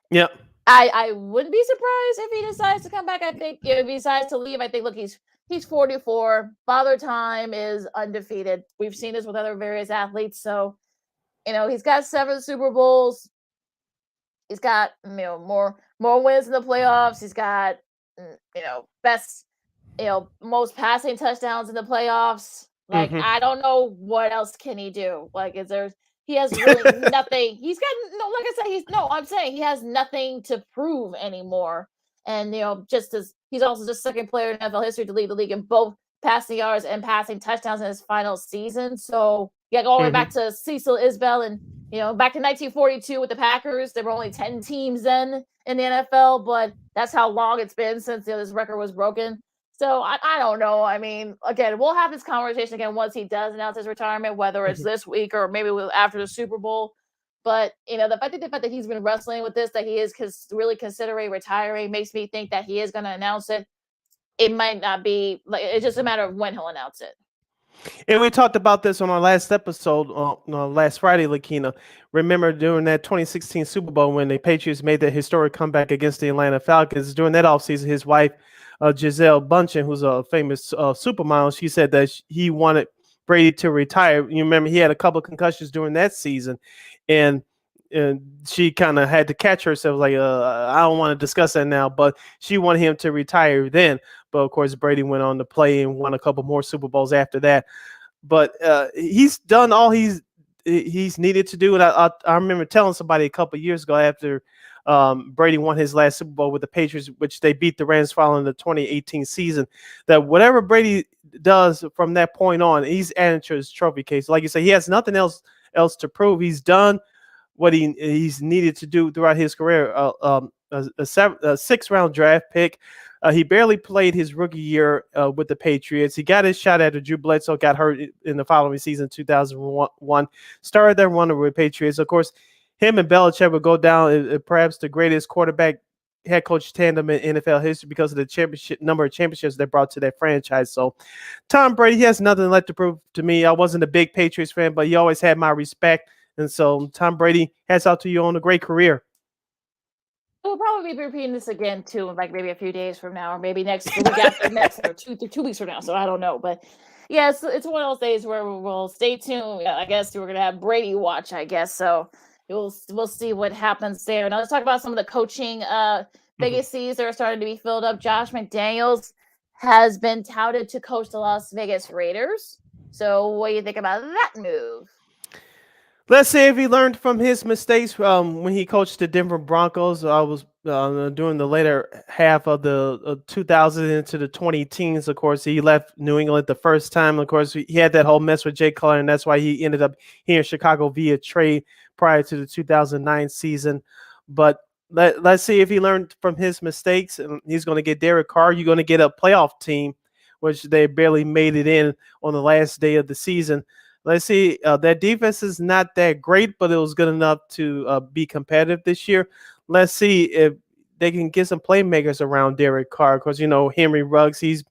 [SPEAKER 1] yeah,
[SPEAKER 2] I wouldn't be surprised if he decides to come back. I think if he decides to leave, I think, look, he's 44. Father Time is undefeated. We've seen this with other various athletes. So, he's got 7 Super Bowls. He's got, more wins in the playoffs. He's got, best, most passing touchdowns in the playoffs. Like, I don't know what else can he do. Like, he has really nothing. He's got I'm saying he has nothing to prove anymore. And, just as he's also the second player in NFL history to lead the league in both passing yards and passing touchdowns in his final season. So, going all the way back to Cecil Isbell and, back in 1942 with the Packers, there were only 10 teams then in the NFL, but that's how long it's been since this record was broken. So I don't know. I mean, again, we'll have this conversation again once he does announce his retirement, whether it's this week or maybe after the Super Bowl. But the fact that he's been wrestling with this, that he is really considering retiring, makes me think that he is going to announce it. It might not be like it's just a matter of when he'll announce it.
[SPEAKER 1] And we talked about this on our last episode, last Friday, Lakeena. Remember during that 2016 Super Bowl when the Patriots made their historic comeback against the Atlanta Falcons? During that offseason, his wife, Giselle Bundchen, who's a famous supermodel, she said that he wanted Brady to retire. You remember he had a couple of concussions during that season, and she kind of had to catch herself, like, I don't want to discuss that now, but she wanted him to retire then. But of course, Brady went on to play and won a couple more Super Bowls after that. But he's done all he's needed to do. And I remember telling somebody a couple of years ago after Brady won his last Super Bowl with the Patriots, which they beat the Rams following the 2018 season, that whatever Brady does from that point on, he's adding to his trophy case. Like you say, he has nothing else to prove. He's done what he's needed to do throughout his career. A sixth-round draft pick. He barely played his rookie year with the Patriots. He got his shot after Drew Bledsoe got hurt in the following season, 2001. Started their run with Patriots. Of course, him and Belichick would go down perhaps the greatest quarterback head coach tandem in NFL history because of the number of championships they brought to that franchise. So Tom Brady, he has nothing left to prove to me. I wasn't a big Patriots fan, but he always had my respect. And so Tom Brady, hats out to you on a great career.
[SPEAKER 2] We'll probably be repeating this again too, like maybe a few days from now, or maybe the week after next, or 2 weeks from now. So I don't know, but yeah, it's one of those days where we'll stay tuned. I guess we're gonna have Brady watch, I guess. So we'll see what happens there. Now let's talk about some of the coaching vacancies that are starting to be filled up. Josh McDaniels has been touted to coach the Las Vegas Raiders. So what do you think about that move?
[SPEAKER 1] Let's see if he learned from his mistakes when he coached the Denver Broncos. I was during the later half of the 2000s into the 2010s. Of course, he left New England the first time. Of course, he had that whole mess with Jay Cutler, and that's why he ended up here in Chicago via trade prior to the 2009 season. But let's see if he learned from his mistakes. And he's going to get Derek Carr. You're going to get a playoff team, which they barely made it in on the last day of the season. Let's see. That defense is not that great, but it was good enough to be competitive this year. Let's see if they can get some playmakers around Derek Carr, because, Henry Ruggs, he's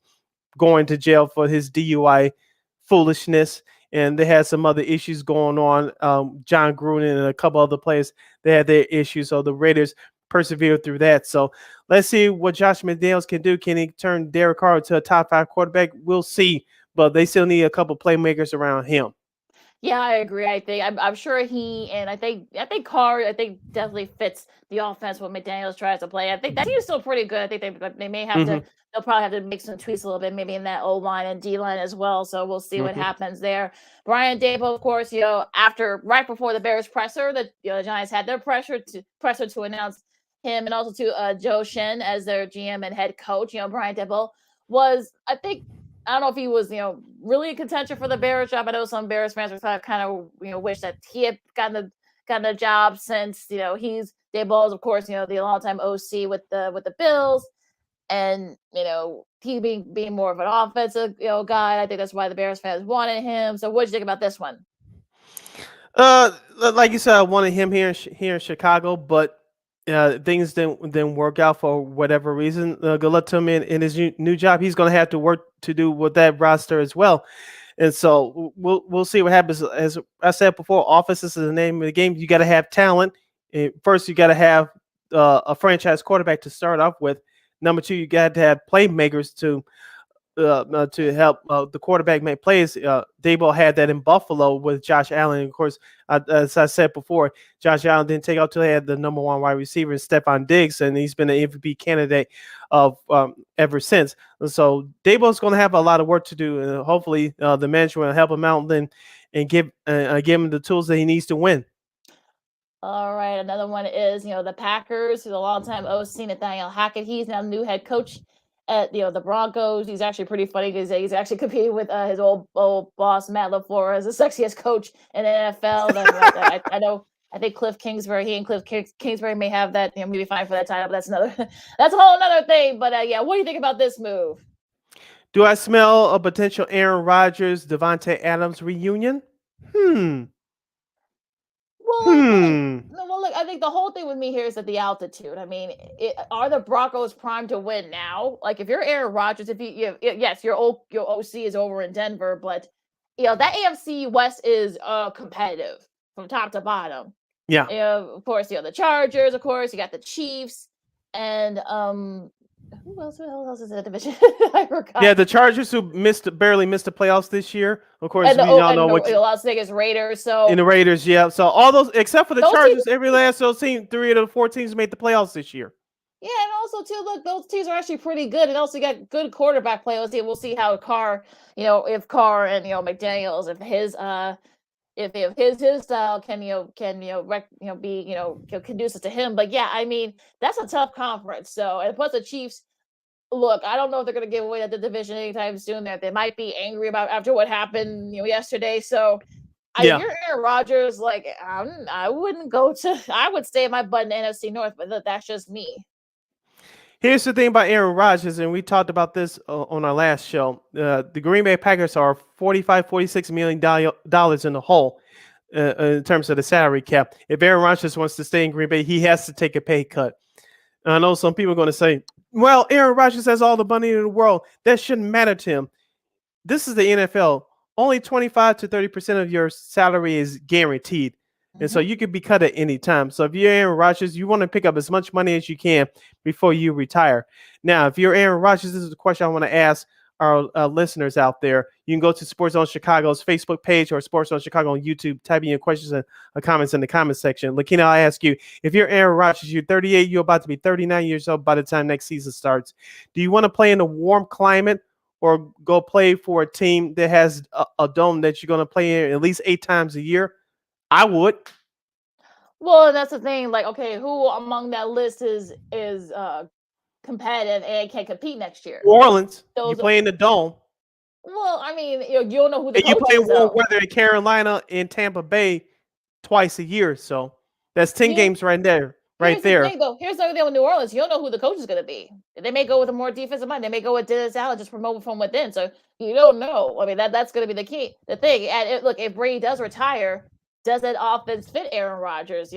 [SPEAKER 1] going to jail for his DUI foolishness, and they had some other issues going on. John Gruden and a couple other players, they had their issues, so the Raiders persevered through that. So let's see what Josh McDaniels can do. Can he turn Derek Carr into a top 5 quarterback? We'll see, but they still need a couple playmakers around him.
[SPEAKER 2] Yeah, I agree. I'm sure he and I think Carr definitely fits the offense what McDaniels tries to play. I think that team's still pretty good. I think they may have to they'll probably have to make some tweaks a little bit, maybe in that O line and D line as well. So we'll see what happens there. Brian Daboll, of course, right before the Bears presser, the Giants had their presser to announce him, and also to Joe Shin as their GM and head coach. Brian Daboll was, I don't know if he was, really a contention for the Bears job. I know some Bears fans were kind of, wish that he had gotten the job, since, he's Daboll is, of course, the longtime OC with the Bills, and he being more of an offensive guy. I think that's why the Bears fans wanted him. So what do you think about this one?
[SPEAKER 1] Like you said, I wanted him here in Chicago, but things didn't work out for whatever reason. Good luck to him in his new job. He's going to have to work to do with that roster as well, and so we'll see what happens. As I said before, offense is the name of the game. You got to have talent. First, you got to have a franchise quarterback to start off with. Number 2, you got to have playmakers to help the quarterback make plays. Daboll had that in Buffalo with Josh Allen. Of course, as I said before, Josh Allen didn't take out till they had the number 1 wide receiver, Stephon Diggs, and he's been an MVP candidate ever since. And so Daboll's going to have a lot of work to do, and hopefully the manager will help him out and give him the tools that he needs to win.
[SPEAKER 2] All right, another one is the Packers, who's a longtime OC, Nathaniel Hackett. He's now the new head coach at the Broncos. He's actually pretty funny because he's actually competing with his old boss Matt LaFleur as the sexiest coach in the NFL. I think Cliff Kingsbury, he and Cliff Kingsbury may have that, maybe fine for that title, but that's a whole another thing. But what do you think about this move?
[SPEAKER 1] Do I smell a potential Aaron Rodgers, Devontae Adams reunion?
[SPEAKER 2] Well, Well, look, I think the whole thing with me here is at the altitude. I mean, are the Broncos primed to win now? Like, if you're Aaron Rodgers, if yes, your OC is over in Denver, but that AFC West is competitive from top to bottom.
[SPEAKER 1] Yeah.
[SPEAKER 2] Of course, the Chargers. Of course, you got the Chiefs, and who else is in the division? I forgot.
[SPEAKER 1] Yeah, the Chargers who barely missed the playoffs this year. Of course,
[SPEAKER 2] And
[SPEAKER 1] we all know what
[SPEAKER 2] the Las Vegas Raiders. So
[SPEAKER 1] in the Raiders, yeah. So all those except for the
[SPEAKER 2] Those
[SPEAKER 1] Chargers,
[SPEAKER 2] teams-
[SPEAKER 1] every last those team, 3 of the 4 teams made the playoffs this year.
[SPEAKER 2] yeah, and also too, look, those teams are actually pretty good, and also got good quarterback play. We'll see how Carr, if Carr and McDaniels, if his style can be conducive to him. But yeah, I mean, that's a tough conference. So, and plus the Chiefs. Look, I don't know if they're going to give away the division anytime soon. They might be angry about after what happened, yesterday. So, if you're Aaron Rodgers, like I wouldn't go to. I would stay in my butt in the NFC North, but that's just me.
[SPEAKER 1] Here's the thing about Aaron Rodgers, and we talked about this on our last show. The Green Bay Packers are $46 million in the hole in terms of the salary cap. If Aaron Rodgers wants to stay in Green Bay, he has to take a pay cut. And I know some people are going to say, well, Aaron Rodgers has all the money in the world. That shouldn't matter to him. This is the NFL. Only 25 to 30% of your salary is guaranteed. And so you could be cut at any time. So if you're Aaron Rodgers, you want to pick up as much money as you can before you retire. Now, if you're Aaron Rodgers, this is the question I want to ask our listeners out there. You can go to Sports Zone Chicago's Facebook page or Sports Zone Chicago on YouTube. Type in your questions and comments in the comment section. Lakeena, I ask you, if you're Aaron Rodgers, you're 38, you're about to be 39 years old by the time next season starts. Do you want to play in a warm climate or go play for a team that has a dome that you're going to play in at least 8 times a year? I would.
[SPEAKER 2] Well, that's the thing. Like, okay, who among that list is competitive and can compete next year?
[SPEAKER 1] New Orleans. You play in the dome.
[SPEAKER 2] Well, I mean, you don't know who the
[SPEAKER 1] and you
[SPEAKER 2] coach
[SPEAKER 1] play
[SPEAKER 2] is,
[SPEAKER 1] warm weather in Carolina and Tampa Bay twice a year. So that's 10 games right there. Here's the thing,
[SPEAKER 2] though. Here's the other thing with New Orleans. You don't know who the coach is going to be. They may go with a more defensive mind. They may go with Dennis Allen, just promote from within. So you don't know. I mean, that's going to be the key. The thing. And look, if Brady does retire, does that offense fit Aaron Rodgers?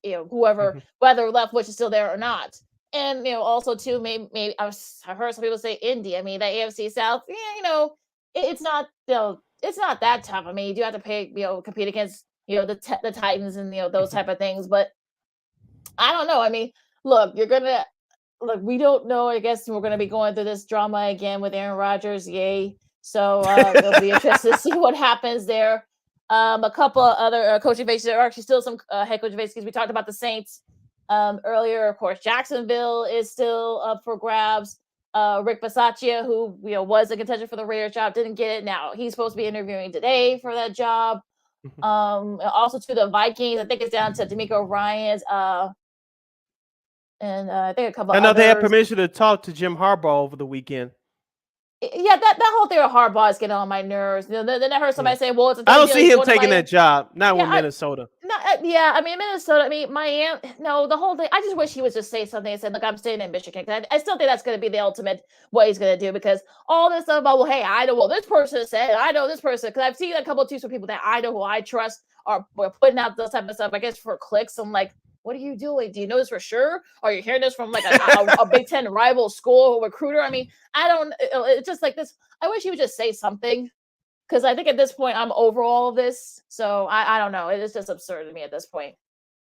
[SPEAKER 2] Whoever, whether Leftwich is still there or not. And also too, maybe I've heard some people say Indy. I mean, that AFC South. Yeah, it's not it's not that tough. I mean, you do have to compete against the Titans and those type of things, but I don't know. I mean, look, we don't know. I guess we're gonna be going through this drama again with Aaron Rodgers. Yay! So it'll be interesting to see what happens there. A couple of other coaching vacancies. There are actually still some head coaching vacancies. We talked about the Saints earlier. Of course, Jacksonville is still up for grabs. Rick Bisaccia, who was a contender for the Raiders job, didn't get it. Now he's supposed to be interviewing today for that job. Also to the Vikings, I think it's down to D'Amico Ryans. And I think a couple.
[SPEAKER 1] I know
[SPEAKER 2] others.
[SPEAKER 1] they had permission to talk to Jim Harbaugh over the weekend.
[SPEAKER 2] Yeah, that whole thing with Harbaugh is getting on my nerves. Then I heard somebody say, "Well, it's a
[SPEAKER 1] I don't see him taking that job. Not with Minnesota."
[SPEAKER 2] I mean Minnesota. I mean Miami. No, the whole thing. I just wish he would just say something and said, "Look, I'm staying in Michigan." I still think that's going to be the ultimate what he's going to do, because all this stuff about, well, hey, I know what this person said. I know this person, because I've seen a couple of tweets from people that I know who I trust are putting out those type of stuff. I guess for clicks. I'm like, what are you doing? Do you know this for sure? Are you hearing this from like a Big Ten rival school recruiter? I mean, I don't. It's just like this. I wish he would just say something, because I think at this point I'm over all of this. So I don't know. It's just absurd to me at this point.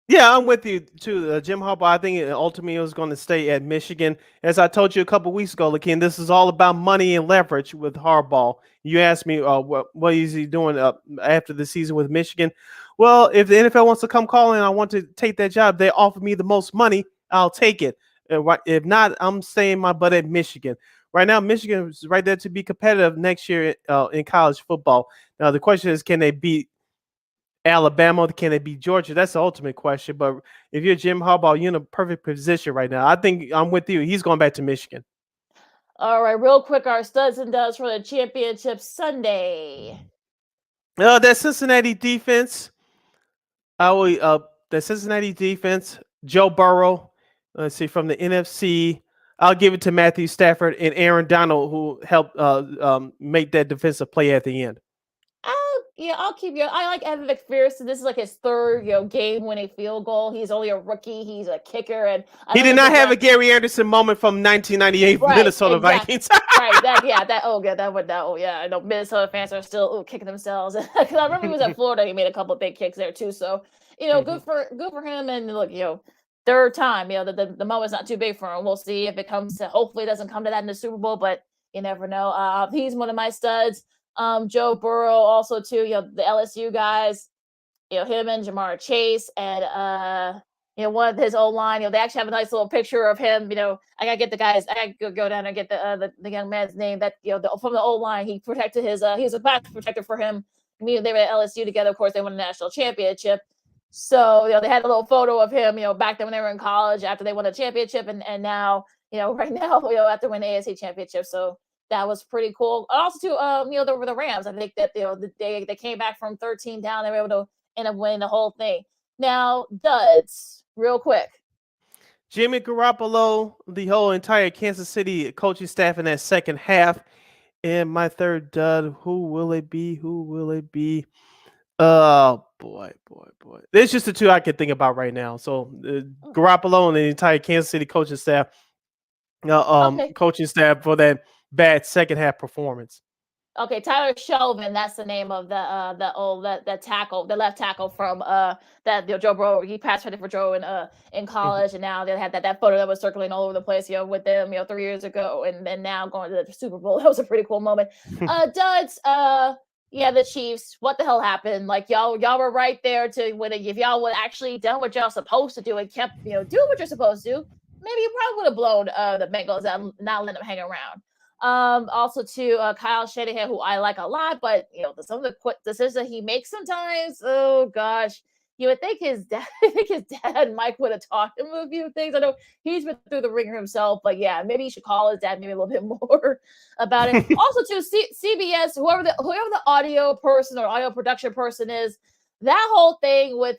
[SPEAKER 1] Yeah, I'm with you too. Jim Harbaugh, I think ultimately is going to stay at Michigan. As I told you a couple of weeks ago, Lakeena, this is all about money and leverage with Harbaugh. You asked me what is he doing after the season with Michigan. Well, if the NFL wants to come calling and I want to take that job, they offer me the most money, I'll take it. If not, I'm staying my butt at Michigan. Right now, Michigan is right there to be competitive next year in college football. Now, the question is, can they beat Alabama? Can they beat Georgia? That's the ultimate question. But if you're Jim Harbaugh, you're in a perfect position right now. I think I'm with you. He's going back to Michigan.
[SPEAKER 2] All right, real quick, our studs and duds for the championship Sunday.
[SPEAKER 1] That Cincinnati defense. Joe Burrow. Let's see, from the NFC. I'll give it to Matthew Stafford and Aaron Donald, who helped make that defensive play at the end.
[SPEAKER 2] I'll Yeah, I'll keep you. I like Evan McPherson. This is like his third, game-winning field goal. He's only a rookie. He's a kicker, and I
[SPEAKER 1] He
[SPEAKER 2] know
[SPEAKER 1] did
[SPEAKER 2] he's
[SPEAKER 1] not have a
[SPEAKER 2] like,
[SPEAKER 1] Gary Anderson moment from 1998
[SPEAKER 2] right,
[SPEAKER 1] Minnesota
[SPEAKER 2] exactly.
[SPEAKER 1] Vikings.
[SPEAKER 2] Right, I know Minnesota fans are still kicking themselves because I remember he was at Florida. He made a couple of big kicks there too. So
[SPEAKER 1] Mhm.
[SPEAKER 2] good for him. And look, third time, the moment's not too big for him. We'll see if it comes to. Hopefully, it doesn't come to that in the Super Bowl, but you never know. He's one of my studs. Joe Burrow also too. The LSU guys. Him and Jamar Chase and one of his old line. They actually have a nice little picture of him. I gotta get the guys. I gotta go down and get the young man's name. That from the old line, he protected his. He was a pass protector for him. They were at LSU together. Of course, they won a national championship. So they had a little photo of him. Back then when they were in college, after they won a championship, and now right now after winning the AFC championship. So that was pretty cool. Also, too, the Rams. I think that they came back from 13 down. They were able to end up winning the whole thing. Now, duds, real quick.
[SPEAKER 1] Jimmy Garoppolo, the whole entire Kansas City coaching staff in that second half. And my third dud, who will it be? Oh, boy. There's just the two I can think about right now. So, Garoppolo and the entire Kansas City coaching staff for that bad second half performance.
[SPEAKER 2] Okay, Tyler Shelvin, that's the name of the tackle, the left tackle from that Joe Burrow. He passed for Joe in college, and now they had that photo that was circulating all over the place, with them, 3 years ago, and then now going to the Super Bowl. That was a pretty cool moment. Duds, the Chiefs. What the hell happened? Like y'all were right there to win it. If y'all would actually done what y'all supposed to do and kept doing what you're supposed to do, maybe you probably would have blown the Bengals and not let them hang around. Also to Kyle Shanahan, who I like a lot, but some of the quick decisions that he makes sometimes, oh gosh, you would think his dad Mike would have taught him a few things. I know he's been through the ringer himself, but yeah, maybe he should call his dad maybe a little bit more about it. Also to CBS, whoever the audio person or audio production person is, that whole thing with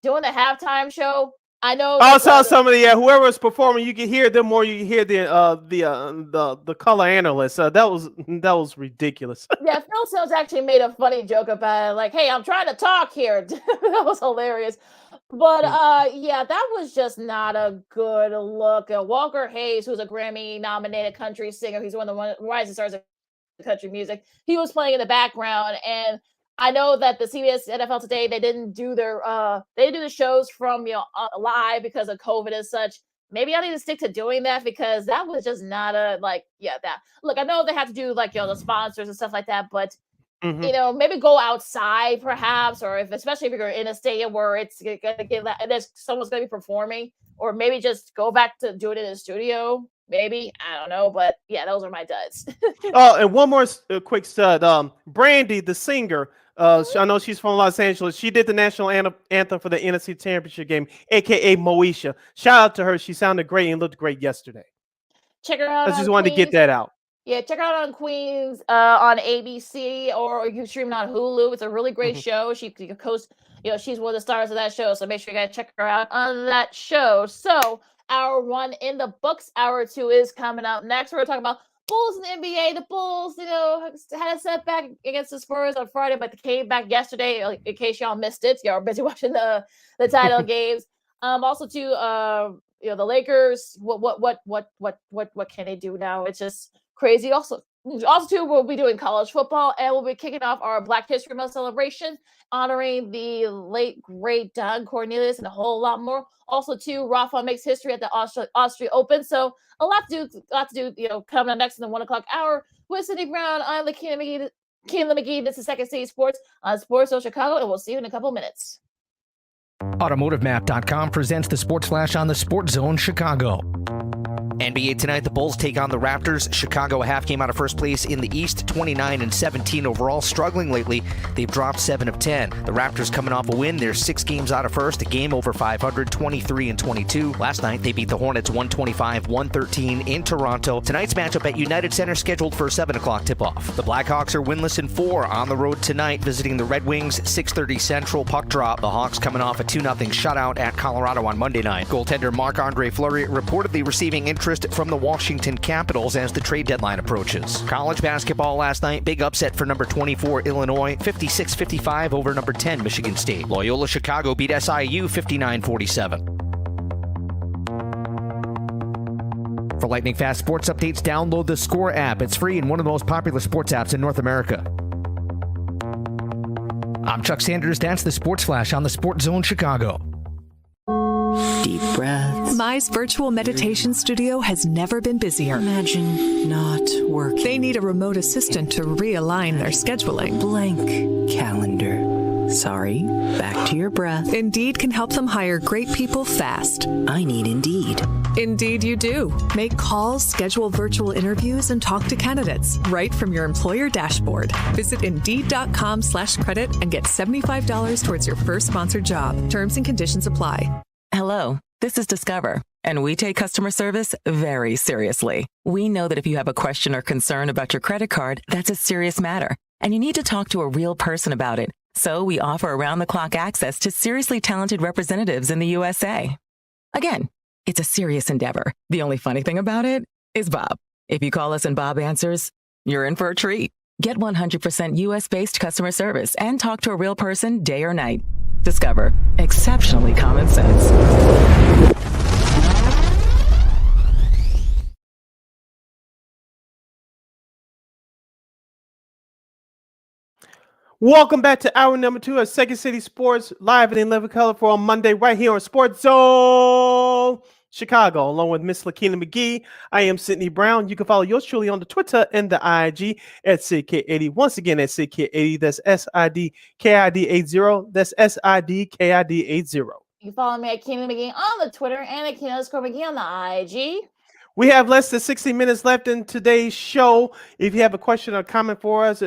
[SPEAKER 2] doing the halftime show. I know.
[SPEAKER 1] I saw some of whoever was performing. You can hear them more. You can hear the color analyst. That was ridiculous.
[SPEAKER 2] Yeah, Phil Sims actually made a funny joke about it, like, "Hey, I'm trying to talk here." That was hilarious. But that was just not a good look. Walker Hayes, who's a Grammy-nominated country singer, he's one of the rising stars of country music. He was playing in the background, and I know that the CBS NFL Today, they didn't do the shows from live because of COVID and such. Maybe I need to stick to doing that because that was just not that. Look, I know they have to do the sponsors and stuff like that, but maybe go outside perhaps, or especially if you're in a stadium where it's gonna get there's someone's gonna be performing, or maybe just go back to doing it in the studio. Maybe, I don't know, but yeah, those are my duds.
[SPEAKER 1] Oh, and one more quick stud. Brandy, the singer. I know she's from Los Angeles. She did the national anthem for the NFC Championship game, aka Moesha. Shout out to her. She sounded great and looked great yesterday.
[SPEAKER 2] Check her out.
[SPEAKER 1] I just wanted to get that out.
[SPEAKER 2] Yeah, check her out on Queens on ABC, or you can stream it on Hulu. It's a really great show. She hosts, she's one of the stars of that show. So make sure you guys check her out on that show. So hour 1 in the books. Hour 2 is coming up next. We're going to talk about Bulls in the NBA. The Bulls, had a setback against the Spurs on Friday, but they came back yesterday. In case y'all missed it, y'all are busy watching the title games. Also, too, the Lakers. What can they do now? It's just crazy. Also, too, we'll be doing college football, and we'll be kicking off our Black History Month celebration, honoring the late great Don Cornelius, and a whole lot more. Also, too, Rafa makes history at the Austria Open. So a lot to do. Coming up next in the 1 o'clock hour with Cindy Brown. I'm Lakeena McGee. This is Second City Sports on Sports Zone Chicago, and we'll see you in a couple minutes.
[SPEAKER 3] AutomotiveMap.com presents the Sports Flash on the Sports Zone Chicago. NBA tonight, the Bulls take on the Raptors. Chicago, a half game out of first place in the East, 29-17 overall, struggling lately. They've dropped 7 of 10. The Raptors coming off a win. They're 6 games out of first, a game over 500, 23-22. Last night, they beat the Hornets 125-113 in Toronto. Tonight's matchup at United Center scheduled for a 7 o'clock tip-off. The Blackhawks are winless in 4 on the road tonight, visiting the Red Wings, 6:30 Central puck drop. The Hawks coming off a 2-0 shutout at Colorado on Monday night. Goaltender Marc-Andre Fleury reportedly receiving interest interest from the Washington Capitals as the trade deadline approaches. College basketball last night, big upset for number 24 Illinois, 56-55 over number 10 Michigan State. Loyola Chicago beat SIU 59-47. For lightning fast sports updates, download the Score app. It's free and one of the most popular sports apps in North America. I'm Chuck Sanders. That's the Sports Flash on the Sports Zone Chicago.
[SPEAKER 4] Deep breaths.
[SPEAKER 5] Mize virtual meditation studio has never been busier.
[SPEAKER 4] Imagine not working.
[SPEAKER 5] They need a remote assistant to realign their scheduling.
[SPEAKER 4] Blank calendar. Sorry, back to your breath.
[SPEAKER 5] Indeed can help them hire great people fast.
[SPEAKER 4] I need Indeed.
[SPEAKER 5] Indeed you do. Make calls, schedule virtual interviews, and talk to candidates right from your employer dashboard. Visit Indeed.com/credit and get $75 towards your first sponsored job. Terms and conditions apply.
[SPEAKER 6] Hello, this is Discover, and we take customer service very seriously. We know that if you have a question or concern about your credit card, that's a serious matter, and you need to talk to a real person about it. So we offer around-the-clock access to seriously talented representatives in the USA. Again, it's a serious endeavor. The only funny thing about it is Bob. If you call us and Bob answers, you're in for a treat. Get 100% US-based customer service and talk to a real person day or night. Discover. Exceptionally common sense.
[SPEAKER 1] Welcome back to hour number 2 of Second City Sports, live in 11 color for on Monday, right here on Sports Zone Chicago, along with Miss Lakeena McGee. I am Sydney Brown. You can follow yours truly on the Twitter and the IG at SidKid80. Once again, at SidKid80. That's SIDKID80. That's SIDKID80.
[SPEAKER 2] You can follow me at Keena McGee on the Twitter and at Keena_McGee on the IG.
[SPEAKER 1] We have less than 60 minutes left in today's show. If you have a question or comment for us,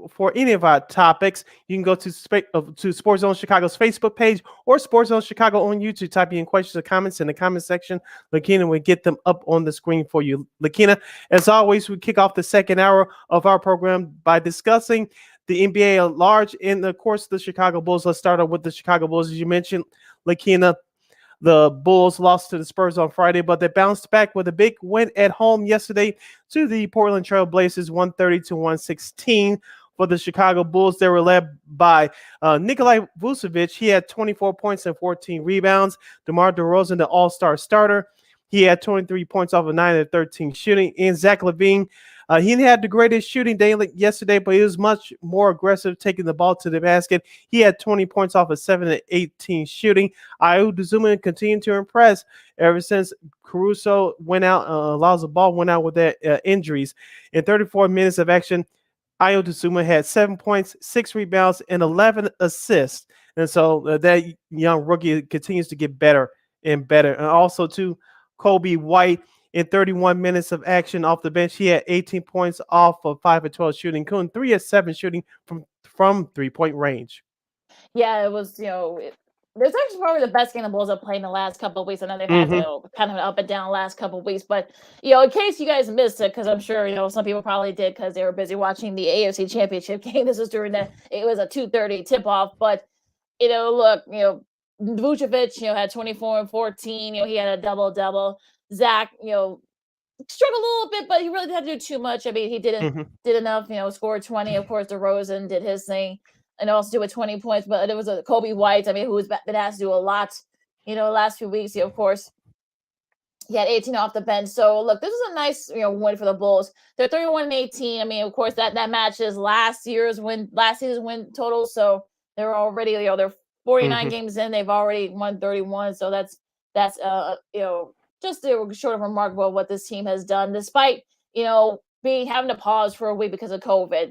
[SPEAKER 1] for any of our topics, you can go to Sports Zone Chicago's Facebook page or Sports Zone Chicago on YouTube. Type in questions or comments in the comment section. Lakeena will get them up on the screen for you. Lakeena, as always, we kick off the second hour of our program by discussing the NBA at large and, of course, the Chicago Bulls. Let's start off with the Chicago Bulls. As you mentioned, Lakeena, the Bulls lost to the Spurs on Friday, but they bounced back with a big win at home yesterday to the Portland Trail Blazers, 130-116. For the Chicago Bulls, they were led by Nikolai Vucevic. He had 24 points and 14 rebounds. DeMar DeRozan, the all-star starter, he had 23 points off of 9 of 13 shooting. And Zach LaVine, he had the greatest shooting day yesterday, but he was much more aggressive taking the ball to the basket. He had 20 points off of 7 of 18 shooting. Ayo Dosunmu continued to impress ever since Caruso went out. Lonzo Ball went out with their injuries. In 34 minutes of action, Ayo Dosunmu had 7 points, 6 rebounds, and 11 assists. And so that young rookie continues to get better and better. And also, too, Kobe White, in 31 minutes of action off the bench, he had 18 points off of 5 of 12 shooting, including 3 of 7 shooting from three-point range.
[SPEAKER 2] Yeah, it was, this actually probably the best game the Bulls have played in the last couple of weeks. I know they've had kind of an up and down last couple of weeks, but, in case you guys missed it, because I'm sure, some people probably did because they were busy watching the AFC Championship game. This was during it was a 2:30 tip-off, but, look, Vucevic, had 24 and 14. He had a double-double. Zach, struggled a little bit, but he really didn't have to do too much. I mean, he did enough, scored 20. Of course, DeRozan did his thing and also do with 20 points, but it was a Kobe White, who's been asked to do a lot, the last few weeks. Of course, he had 18 off the bench. So, look, this is a nice, win for the Bulls. They're 31-18. Of course, that matches last season's win total. So they're already, they're 49 games in. They've already won 31. So that's just short of remarkable what this team has done, despite having to pause for a week because of COVID.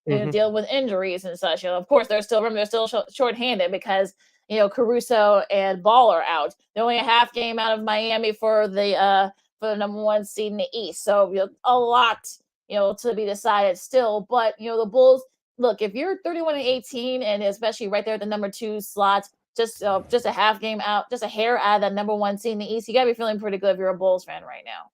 [SPEAKER 2] Dealing with injuries and such. Of course, they're still shorthanded because Caruso and Ball are out. They're only a half game out of Miami for the number 1 seed in the East. So a lot to be decided still. But the Bulls, look, if you're 31-18 and especially right there at the number 2 slot, just a half game out, just a hair out of that number 1 seed in the East, you got to be feeling pretty good if you're a Bulls fan right now.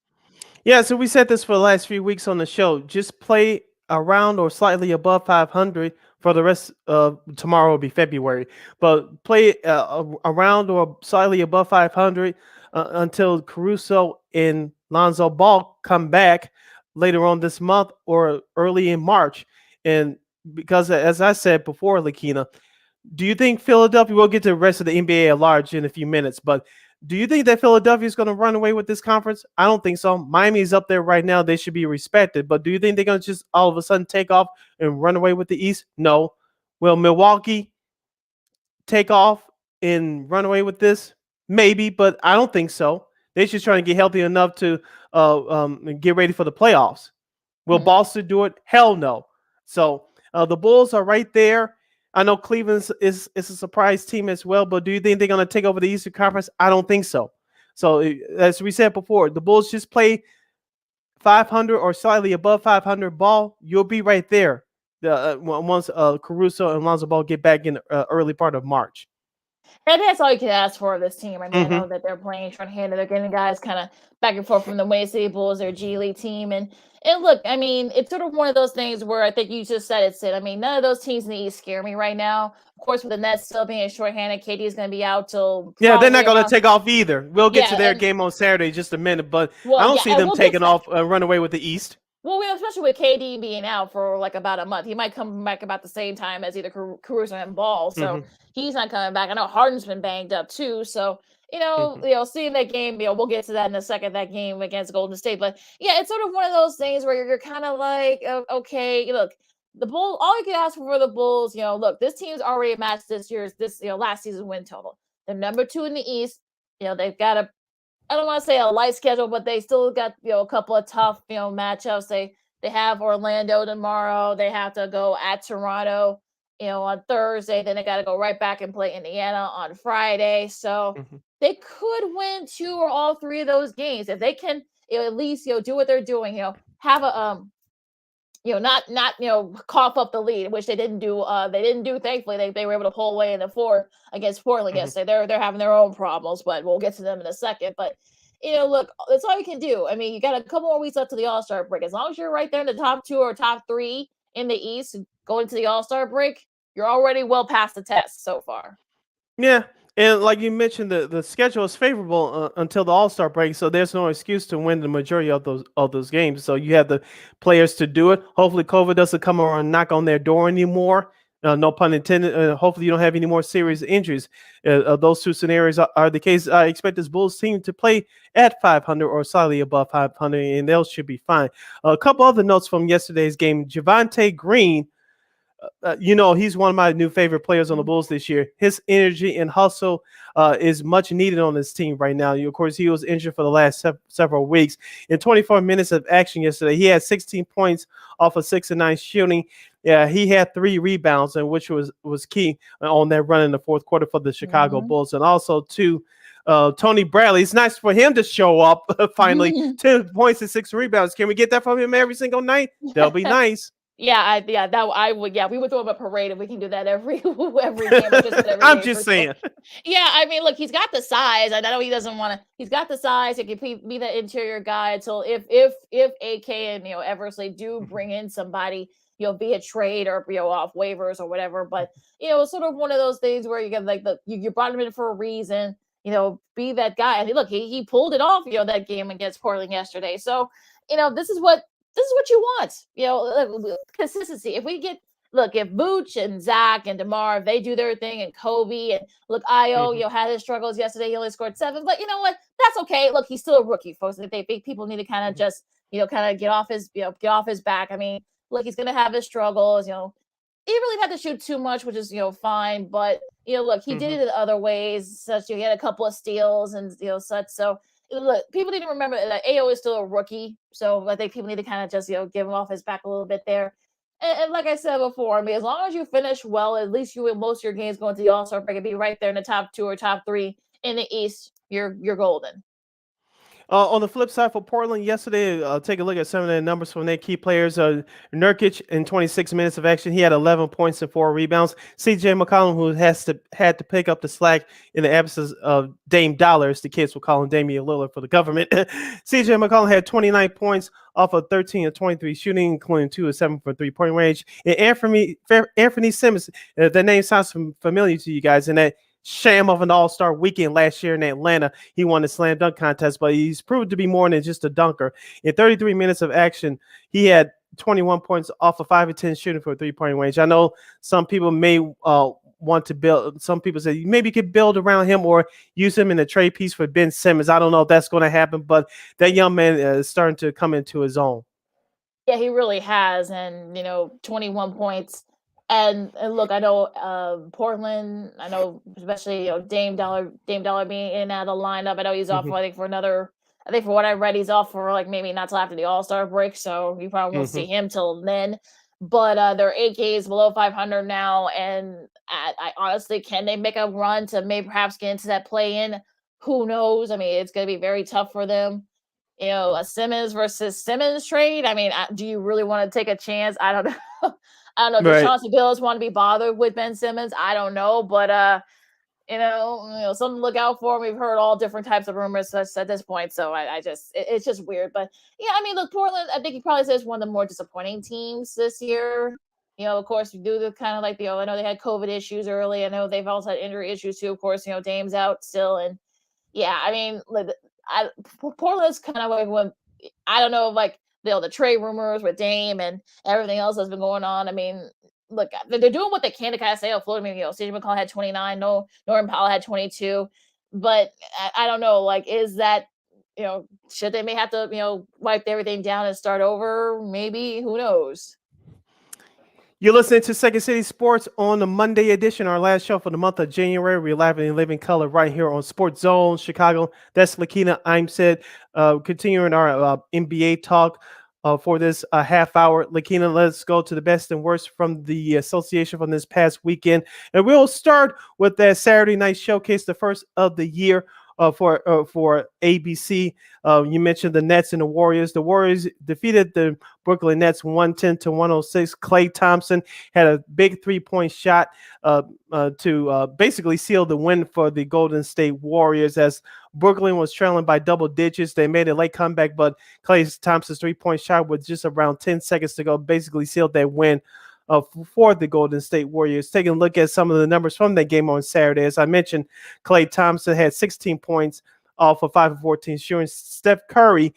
[SPEAKER 1] Yeah, so we said this for the last few weeks on the show. Just play around or slightly above 500 for the rest of tomorrow will be February. But play around or slightly above 500 until Caruso and Lonzo Ball come back later on this month or early in March. And because, as I said before, Lakeena, do you think Philadelphia will get to the rest of the NBA at large in a few minutes? But do you think that Philadelphia is going to run away with this conference? I don't think so. Miami is up there right now. They should be respected. But do you think they're going to just all of a sudden take off and run away with the East? No. Will Milwaukee take off and run away with this? Maybe, but I don't think so. They're just trying to get healthy enough to get ready for the playoffs. Will Boston do it? Hell no. So the Bulls are right there. I know Cleveland is a surprise team as well, but do you think they're going to take over the Eastern Conference? I don't think so. So as we said before, the Bulls just play 500 or slightly above 500 ball. You'll be right there once Caruso and Lonzo Ball get back in the early part of March.
[SPEAKER 2] And that's all you can ask for of this team. I mean, I know that they're playing short-handed. They're getting guys kind of back and forth from the Wayne City Bulls, their G League team. And look, I mean, it's sort of one of those things where I think you just said it, Sid. I mean, none of those teams in the East scare me right now. Of course, with the Nets still being short-handed, KD is going to be out till
[SPEAKER 1] they're not going to take off either. We'll get to their
[SPEAKER 2] and,
[SPEAKER 1] game on Saturday in just a minute, but I don't see them taking off run away with the East.
[SPEAKER 2] Well, especially with KD being out for like about a month, he might come back about the same time as either Caruso and Ball. So he's not coming back. I know Harden's been banged up too. So seeing that game, we'll get to that in a second. That game against Golden State, but yeah, it's sort of one of those things where you're kind of like, okay, look, the Bulls. All you can ask for the Bulls, look, this team's already matched this last season win total. They're number 2 in the East. They've got a. I don't want to say a light schedule, but they still got a couple of tough matchups. They have Orlando tomorrow. They have to go at Toronto on Thursday. Then they got to go right back and play Indiana on Friday. So they could win 2 or all 3 of those games if they can at least do what they're doing. Have a not cough up the lead, which they didn't do. Thankfully, they were able to pull away in the 4 against Portland yesterday. They're having their own problems, but we'll get to them in a second. But look, that's all you can do. I mean, you got a couple more weeks left to the All-Star break. As long as you're right there in the top 2 or top 3 in the East, going to the All-Star break, you're already well past the test so far.
[SPEAKER 1] Yeah. And like you mentioned, the schedule is favorable until the All-Star break, so there's no excuse to win the majority of those games. So you have the players to do it. Hopefully, COVID doesn't come around and knock on their door anymore. No pun intended. Hopefully, you don't have any more serious injuries. Those 2 scenarios are the case. I expect this Bulls team to play at 500 or slightly above 500, and they should be fine. A couple other notes from yesterday's game. Javonte Green. He's one of my new favorite players on the Bulls this year. His energy and hustle is much needed on this team right now. Of course, he was injured for the last several weeks. In 24 minutes of action yesterday, he had 16 points off of 6 of 9 shooting. Yeah, he had 3 rebounds, and which was key on that run in the fourth quarter for the Chicago Bulls. And also, too, Tony Bradley. It's nice for him to show up finally. 10 points and 6 rebounds. Can we get that from him every single night? That'll be nice.
[SPEAKER 2] Yeah, I would. Yeah, we would throw him a parade if we can do that every game.
[SPEAKER 1] I'm just saying.
[SPEAKER 2] Yeah, I mean, look, he's got the size. I know he doesn't want to. He's got the size. He can be the interior guy until if AK and Eversley do bring in somebody, via trade or off waivers or whatever. But it's sort of one of those things where you get like you brought him in for a reason. Be that guy. And look, he pulled it off. That game against Portland yesterday. So this is what you want, consistency. If if Vooch and Zach and DeMar, if they do their thing, and Kobe and look, Io, had his struggles yesterday. He only scored 7, but you know what? That's okay. Look, he's still a rookie, folks. They think people need to kind of just, kind of get off his back. I mean, look, he's going to have his struggles, He really had to shoot too much, which is, fine. But, look, he did it in other ways, such he had a couple of steals and, such. So, look, people need to remember that AO is still a rookie, so I think people need to kind of just give him off his back a little bit there. And like I said before, I mean, as long as you finish well, at least you win most of your games going to the All-Star break and be right there in the top 2 or top 3 in the East, you're golden.
[SPEAKER 1] On the flip side for Portland yesterday, take a look at some of the numbers from their key players. Nurkic in 26 minutes of action, he had 11 points and 4 rebounds. CJ McCollum, who had to pick up the slack in the absence of Dame Dollar, as the kids will call him Damian Lillard for the government. CJ McCollum had 29 points off of 13 of 23 shooting, including 2 of 7 from 3-point range. And Anthony Simmons, that name sounds familiar to you guys, and that sham of an all-star weekend last year in Atlanta. He won the slam dunk contest, but he's proved to be more than just a dunker. In 33 minutes of action, he had 21 points off of 5 of 10 shooting for a three-point range. I know some people may want to build. Some people say maybe you could build around him or use him in a trade piece for Ben Simmons. I don't know if that's going to happen, but that young man is starting to come into his own.
[SPEAKER 2] Yeah, he really has, and 21 points. And look, I know Portland. I know especially Dame Dollar being in and out of the lineup. I know he's off.
[SPEAKER 1] Mhm.
[SPEAKER 2] I think for another. I think for what I read, he's off for like maybe not till after the All-Star break, so you probably won't see him till then. But they're 8Ks below 500 now, and I honestly, can they make a run to maybe perhaps get into that play-in? Who knows? I mean, it's going to be very tough for them. A Simmons versus Simmons trade. I mean, do you really want to take a chance? I don't know. I don't know. Does
[SPEAKER 1] Right.
[SPEAKER 2] Chauncey Billups want to be bothered with Ben Simmons? I don't know, but something to look out for. We've heard all different types of rumors at this point, so it's just weird. But yeah, I mean, look, Portland. I think he probably says one of the more disappointing teams this year. Of course, we do the kind of like I know they had COVID issues early. I know they've also had injury issues too. Of course, Dame's out still, and yeah, I mean, like, Portland's kind of like when I don't know, like the trade rumors with Dame and everything else that's been going on. I mean, look, they're doing what they can to kind of stay afloat. I mean, CJ McCollum had 29, no, Norman Powell had 22, but I don't know, like, is that should they may have to wipe everything down and start over? Maybe, who knows?
[SPEAKER 1] You're listening to Second City Sports on the Monday edition, our last show for the month of January. We're live in living color right here on Sports Zone Chicago. That's Lakeena and Sid. Continuing our NBA talk for this half hour. Lakeena, let's go to the best and worst from the association from this past weekend. And we'll start with that Saturday night showcase, the first of the year for ABC. You mentioned the Nets and the Warriors. The Warriors defeated the Brooklyn Nets 110-106. Klay Thompson had a big 3-point shot to basically seal the win for the Golden State Warriors as Brooklyn was trailing by double digits. They made a late comeback, but Klay Thompson's 3-point shot with just around 10 seconds to go basically sealed that win for the Golden State Warriors. Taking a look at some of the numbers from that game on Saturday. As I mentioned, Klay Thompson had 16 points off of 5 of 14 shooting. Steph Curry,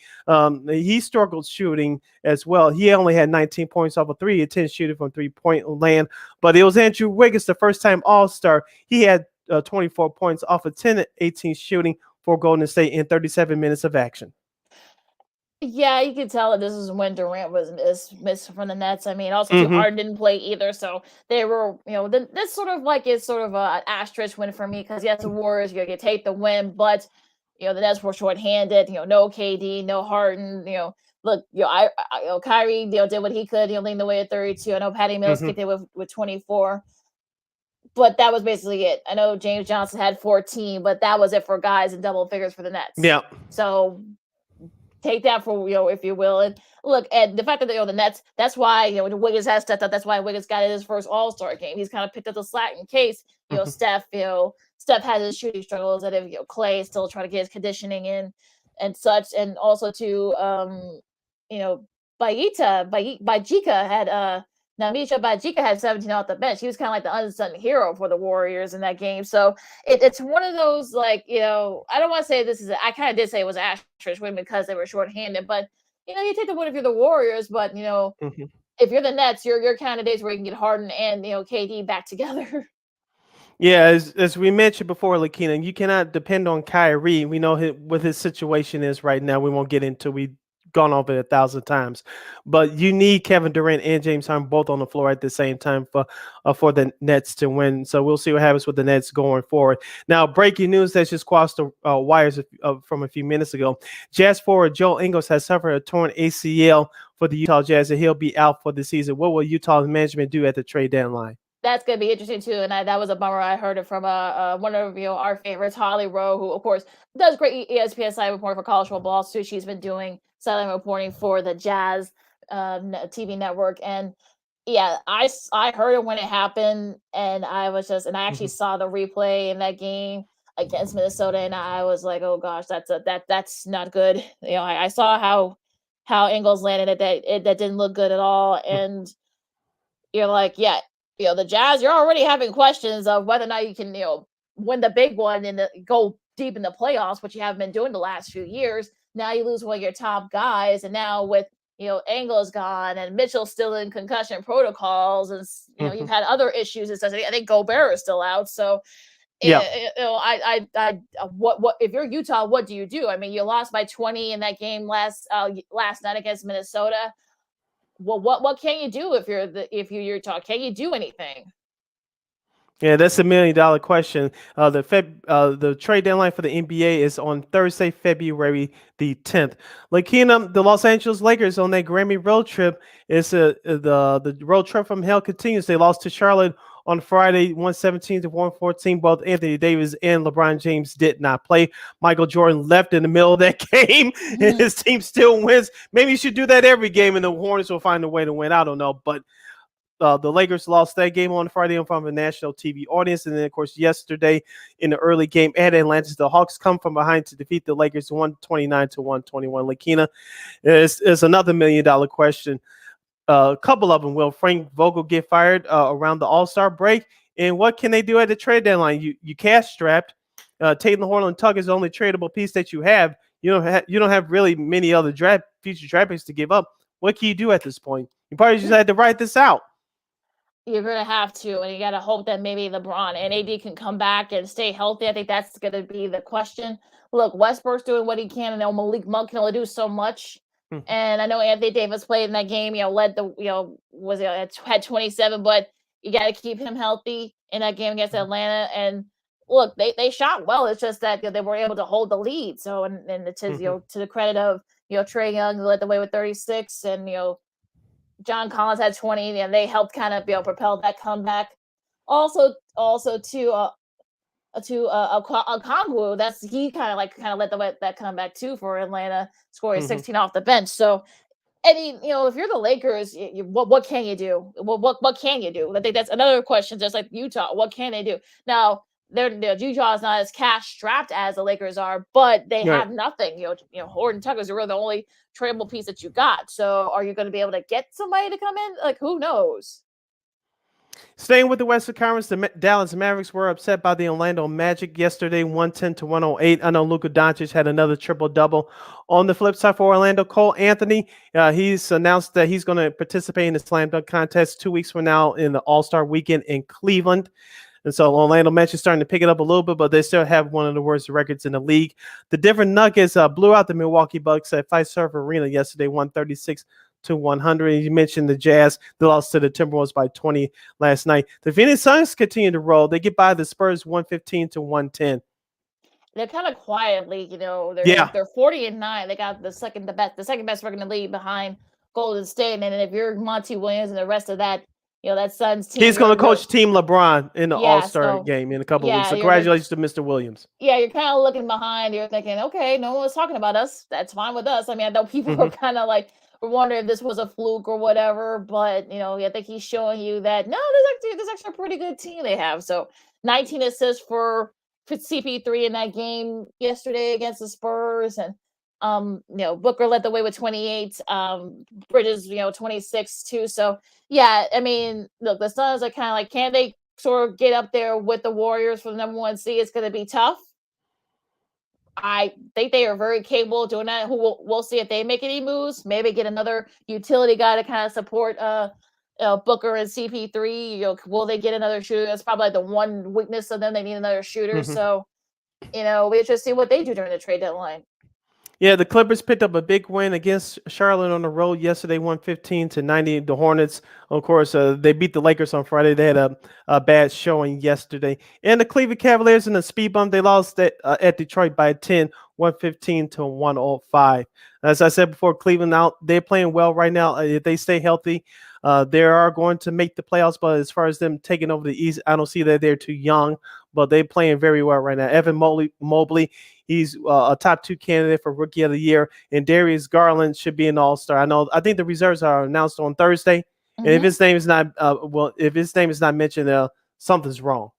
[SPEAKER 1] he struggled shooting as well. He only had 19 points off of 3 of 10 shooting from three-point land. But it was Andrew Wiggins, the first-time All-Star. He had 24 points off of 10 of 18 shooting for Golden State in 37 minutes of action.
[SPEAKER 2] Yeah, you could tell that this is when Durant was missed from the Nets. I mean, also too, Harden didn't play either, so they were, this sort of like is sort of an asterisk win for me because yes, the Warriors, you take the win, but the Nets were shorthanded. No KD, no Harden. Look, Kyrie, did what he could. Leading the way at 32. I know Patty Mills kicked it with 24. But that was basically it. I know James Johnson had 14, but that was it for guys in double figures for the Nets.
[SPEAKER 1] Yeah.
[SPEAKER 2] So take that for, if you will. And look, and the fact that, the Nets, that's why, Wiggins has stepped up. That's why Wiggins got in his first All-Star game. He's kind of picked up the slack in case, Steph has his shooting struggles, and if, Klay is still trying to get his conditioning in and such. And also to, Bajika had, Namisha Bajika had 17 off the bench. He was kind of like the unsung hero for the Warriors in that game. So it's one of those, like, I don't want to say this is, I kind of did say it was an asterisk win because they were shorthanded, but, you take the win if you're the Warriors, but, if you're the Nets, you're candidates where you can get Harden and, KD back together.
[SPEAKER 1] Yeah, as we mentioned before, Lakeena, you cannot depend on Kyrie. We know what his situation is right now. We won't get into We've gone over it 1,000 times, but you need Kevin Durant and James Harden both on the floor at the same time for the Nets to win. So we'll see what happens with the Nets going forward. Now, breaking news that just crossed the wires from a few minutes ago. Jazz forward Joe Ingles has suffered a torn ACL for the Utah Jazz, and he'll be out for the season. What will Utah management do at the trade deadline?
[SPEAKER 2] That's going to be interesting too, and that was a bummer. I heard it from one of our favorites, Holly Rowe, who of course does great ESPN side reporting for college football too. She's been doing sideline reporting for the Jazz TV network, and yeah, I heard it when it happened, and I actually saw the replay in that game against Minnesota, and I was like, oh gosh, that's not good. I saw how Ingles landed it, that didn't look good at all, and you're like, yeah. The Jazz, you're already having questions of whether or not you can, win the big one and go deep in the playoffs, which you haven't been doing the last few years. Now you lose one of your top guys, and now with Engel's gone and Mitchell's still in concussion protocols, and you've had other issues. I think Gobert is still out, so.
[SPEAKER 1] Yeah.
[SPEAKER 2] What if you're Utah? What do you do? I mean, you lost by 20 in that game last night against Minnesota. Well, what can you do if you're Utah? Can you do anything?
[SPEAKER 1] Yeah, that's $1 million question. The trade deadline for the NBA is on Thursday, February the 10th. Lakeena, the Los Angeles Lakers on their Grammy road trip the road trip from hell continues. They lost to Charlotte on Friday, 117-114. Both Anthony Davis and LeBron James did not play. Michael Jordan left in the middle of that game, and his team still wins. Maybe you should do that every game, and the Hornets will find a way to win. I don't know, but. The Lakers lost that game on Friday in front of a national TV audience. And then, of course, yesterday in the early game at Atlantis, the Hawks come from behind to defeat the Lakers 129-121. Lakeena is another $1 million question. A couple of them. Will Frank Vogel get fired around the All-Star break? And what can they do at the trade deadline? You cash strapped. Tatum Horton Tuck is the only tradable piece that you have. You don't have really many other future draft picks to give up. What can you do at this point? You probably just had to write this out.
[SPEAKER 2] You're going to have to, and you got to hope that maybe LeBron and AD can come back and stay healthy. I think that's going to be the question. Look, Westbrook's doing what he can, and Malik Monk can only do so much. And I know Anthony Davis played in that game, had 27, but you got to keep him healthy in that game against Atlanta. And look, they shot well. It's just that they were able to hold the lead. So, and it's to the credit of, Trae Young, who led the way with 36, and, John Collins had 20, and they helped kind of propel that comeback. Also to Okongwu, he kind of led the way that comeback too for Atlanta, scoring 16 off the bench. So, I mean, if you're the Lakers, what can you do? What can you do? I think that's another question. Just like Utah, what can they do? Now, Utah is not as cash strapped as the Lakers are, but they have nothing. Horton Tucker's really the only tradable piece that you got. So are you going to be able to get somebody to come in? Like, who knows?
[SPEAKER 1] Staying with the Western Conference, the Dallas Mavericks were upset by the Orlando Magic yesterday, 110-108. I know Luka Doncic had another triple-double. On the flip side for Orlando, Cole Anthony, he's announced that he's going to participate in the slam dunk contest 2 weeks from now in the All-Star weekend in Cleveland. And so Orlando Magic is starting to pick it up a little bit, but they still have one of the worst records in the league. The Denver Nuggets blew out the Milwaukee Bucks at Fiserv Arena yesterday, 136-100. You mentioned the Jazz. They lost to the Timberwolves by 20 last night. The Phoenix Suns continue to roll. They get by the Spurs 115-110.
[SPEAKER 2] They're kind of quietly, they're 40-9. They got the second best record in the league behind Golden State. And if you're Monty Williams and the rest of that, that Suns team.
[SPEAKER 1] He's going to coach Team LeBron in the All-Star game in a couple of weeks. So congratulations to Mr. Williams.
[SPEAKER 2] Yeah, you're kind of looking behind. You're thinking, okay, no one was talking about us. That's fine with us. I mean, I know people were kind of like, we're wondering if this was a fluke or whatever. But, I think he's showing you that, no, there's actually a pretty good team they have. So 19 assists for CP3 in that game yesterday against the Spurs. And, Booker led the way with 28. Bridges, 26 too. So, yeah, I mean, look, the Suns are kind of like, can they sort of get up there with the Warriors for the number 1 seed? It's going to be tough. I think they are very capable of doing that. We'll see if they make any moves. Maybe get another utility guy to kind of support Booker and CP3. Will they get another shooter? That's probably like the one weakness of them. They need another shooter. So, we just see what they do during the trade deadline.
[SPEAKER 1] Yeah, the Clippers picked up a big win against Charlotte on the road yesterday, 115-90. The Hornets, of course, they beat the Lakers on Friday. They had a bad showing yesterday. And the Cleveland Cavaliers in the speed bump, they lost at Detroit by 10, 115-105. As I said before, Cleveland out, they're playing well right now. If they stay healthy, they are going to make the playoffs. But as far as them taking over the East, I don't see that they're too young, but they're playing very well right now. Evan Mobley, he's a top 2 candidate for Rookie of the Year, and Darius Garland should be an All-Star. I think the reserves are announced on Thursday, and if his name is not mentioned, something's wrong.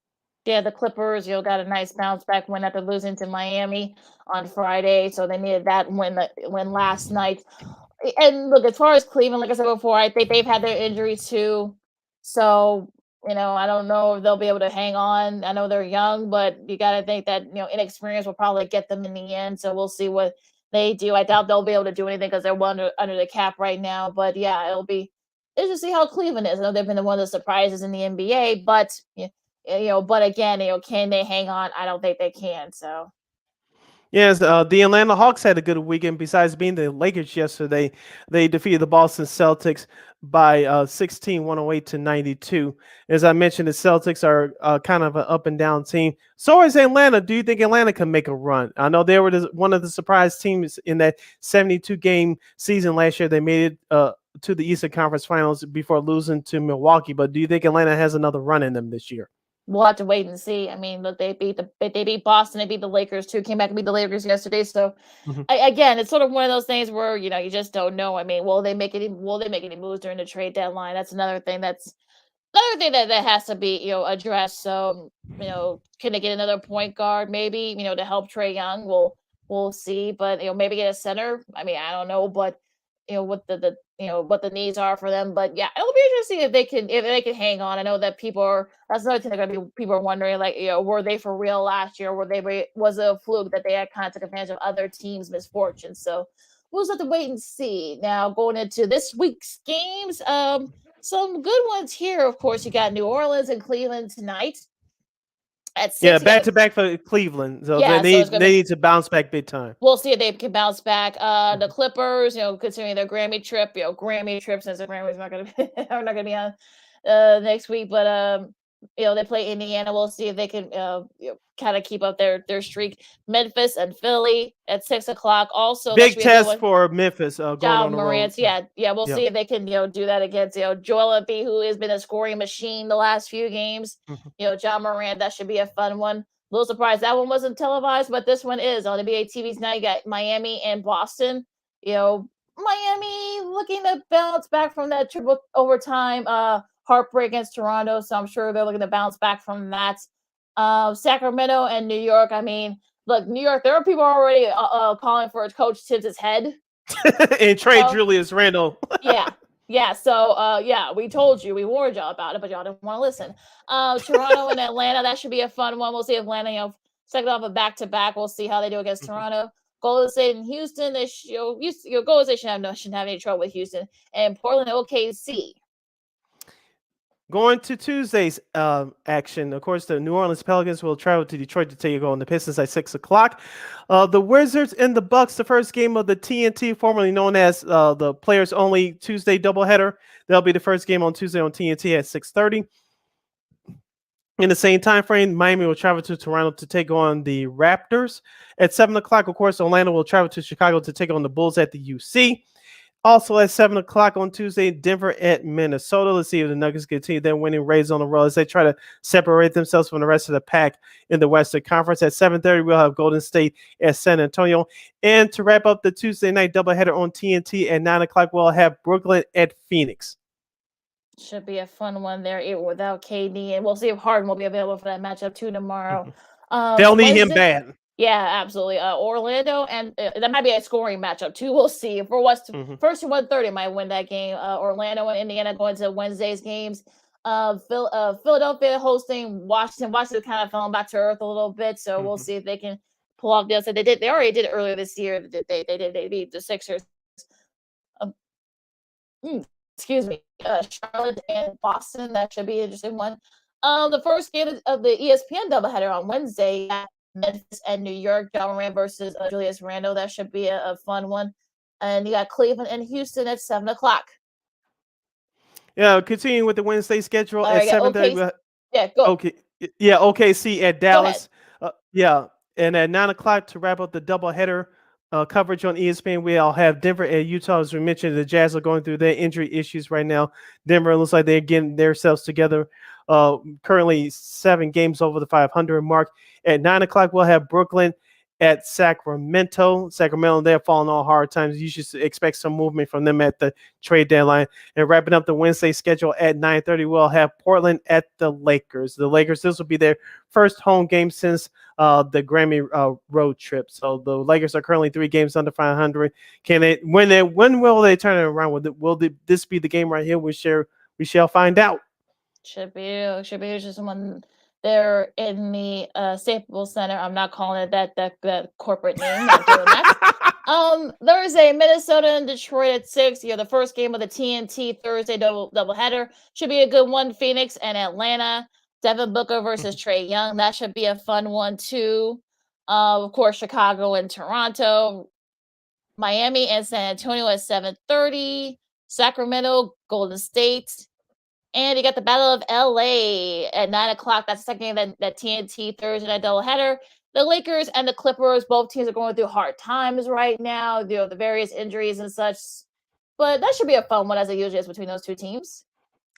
[SPEAKER 2] Yeah, the Clippers, got a nice bounce back win after losing to Miami on Friday, so they needed that win last night. And look, as far as Cleveland, like I said before, I think they've had their injuries too. So I don't know if they'll be able to hang on. I know they're young, but you got to think that inexperience will probably get them in the end. So we'll see what they do. I doubt they'll be able to do anything because they're under the cap right now. But yeah, it'll be interesting to see how Cleveland is. I know they've been one of the surprises in the NBA, but but again, can they hang on? I don't think they can. So.
[SPEAKER 1] Yes, the Atlanta Hawks had a good weekend. Besides being the Lakers yesterday, they defeated the Boston Celtics by 16, 108-92. As I mentioned, the Celtics are kind of an up and down team. So is Atlanta. Do you think Atlanta can make a run? I know they were one of the surprise teams in that 72-game season last year. They made it to the Eastern Conference Finals before losing to Milwaukee. But do you think Atlanta has another run in them this year?
[SPEAKER 2] We'll have to wait and see. I mean, look, they beat Boston, they beat the Lakers too. Came back and beat the Lakers yesterday. So
[SPEAKER 1] Mhm.
[SPEAKER 2] again, it's sort of one of those things where you just don't know. I mean, will they make any moves during the trade deadline? That's another thing. That has to be addressed. So can they get another point guard maybe to help Trae Young? We'll see. But maybe get a center. I mean, I don't know, but what what the needs are for them. But yeah, it'll be interesting if they can hang on. I know that that's another thing people are wondering, like, were they for real last year? Was it a fluke that they had kind of took advantage of other teams' misfortune? So we'll just have to wait and see. Now going into this week's games, some good ones here. Of course, you got New Orleans and Cleveland tonight at 6.
[SPEAKER 1] Yeah, back to back for Cleveland. So
[SPEAKER 2] Yeah,
[SPEAKER 1] they
[SPEAKER 2] so
[SPEAKER 1] need to bounce back big time.
[SPEAKER 2] we'll see if they can bounce back. The Clippers, considering their Grammy trip, since the Grammys not gonna be are not gonna be on next week, but they play Indiana. We'll see if they can kind of keep up their streak. Memphis and Philly at 6:00. Also,
[SPEAKER 1] Big test for Memphis going on the road.
[SPEAKER 2] Yeah, we'll see if they can do that against Joel Embiid, who has been a scoring machine the last few games. John Morant, that should be a fun one. A little surprised that one wasn't televised, but this one is on NBA TV tonight. You got Miami and Boston. Miami looking to bounce back from that triple overtime heartbreak against Toronto, so I'm sure they're looking to bounce back from that. Sacramento and New York. I mean, look, New York. There are people already calling for Coach Tibbs' head
[SPEAKER 1] and trade Julius Randle.
[SPEAKER 2] Yeah. So, we told you, we warned y'all about it, but y'all didn't want to listen. Toronto and Atlanta, that should be a fun one. We'll see if Atlanta, second off a back-to-back. We'll see how they do against Toronto. Golden State and Houston, Golden State shouldn't have any trouble with Houston. And Portland, OKC.
[SPEAKER 1] Going to Tuesday's action, of course, the New Orleans Pelicans will travel to Detroit to take on the Pistons at 6:00. The Wizards and the Bucks, the first game of the TNT, formerly known as the Players Only Tuesday doubleheader. That'll be the first game on Tuesday on TNT at 6:30. In the same time frame, Miami will travel to Toronto to take on the Raptors. At 7:00, of course, Orlando will travel to Chicago to take on the Bulls at the UC. Also at 7:00 on Tuesday, Denver at Minnesota. Let's see if the Nuggets continue their winning ways on the road as they try to separate themselves from the rest of the pack in the Western Conference. At 7:30, we'll have Golden State at San Antonio. And to wrap up the Tuesday night doubleheader on TNT at 9:00, we'll have Brooklyn at Phoenix.
[SPEAKER 2] Should be a fun one there without KD. And we'll see if Harden will be available for that matchup too tomorrow.
[SPEAKER 1] They'll need him bad.
[SPEAKER 2] Yeah, absolutely. Orlando, and that might be a scoring matchup too. We'll see. For what's first to 130 might win that game. Orlando and Indiana going to Wednesday's games. Philadelphia hosting Washington. Washington kind of falling back to earth a little bit, so we'll see if they can pull off this. They already did it earlier this year. They beat the Sixers. Excuse me. Charlotte and Boston. That should be an interesting one. The first game of the ESPN doubleheader on Wednesday. Memphis and New York, John Morant versus Julius Randle. That should be a fun one. And you got Cleveland and Houston at 7:00.
[SPEAKER 1] Yeah, continuing with the Wednesday schedule at 7:30.
[SPEAKER 2] Go.
[SPEAKER 1] Okay. Yeah, OKC at Dallas. And at 9:00 to wrap up the doubleheader coverage on ESPN, we'll have Denver and Utah. As we mentioned, the Jazz are going through their injury issues right now. Denver looks like they're getting themselves together. Currently 7 games over the 500 mark. At 9:00, we'll have Brooklyn at Sacramento. Sacramento, they're falling on hard times. You should expect some movement from them at the trade deadline. And wrapping up the Wednesday schedule at 9:30, we'll have Portland at the Lakers. The Lakers, this will be their first home game since the Grammy road trip. So the Lakers are currently 3 games under 500. When will they turn it around? Will this be the game right here? We shall find out.
[SPEAKER 2] Should be just someone there in the Staples Center. I'm not calling it that corporate name. Not doing that. Thursday, Minnesota and Detroit at 6. The first game of the TNT Thursday doubleheader should be a good one. Phoenix and Atlanta. Devin Booker versus Trae Young. That should be a fun one too. Of course, Chicago and Toronto. Miami and San Antonio at 7:30. Sacramento, Golden State. And you got the Battle of LA at 9 o'clock. That's the second game that TNT Thursday night doubleheader. The Lakers and the Clippers, both teams are going through hard times right now, the various injuries and such. But that should be a fun one, as it usually is between those two teams.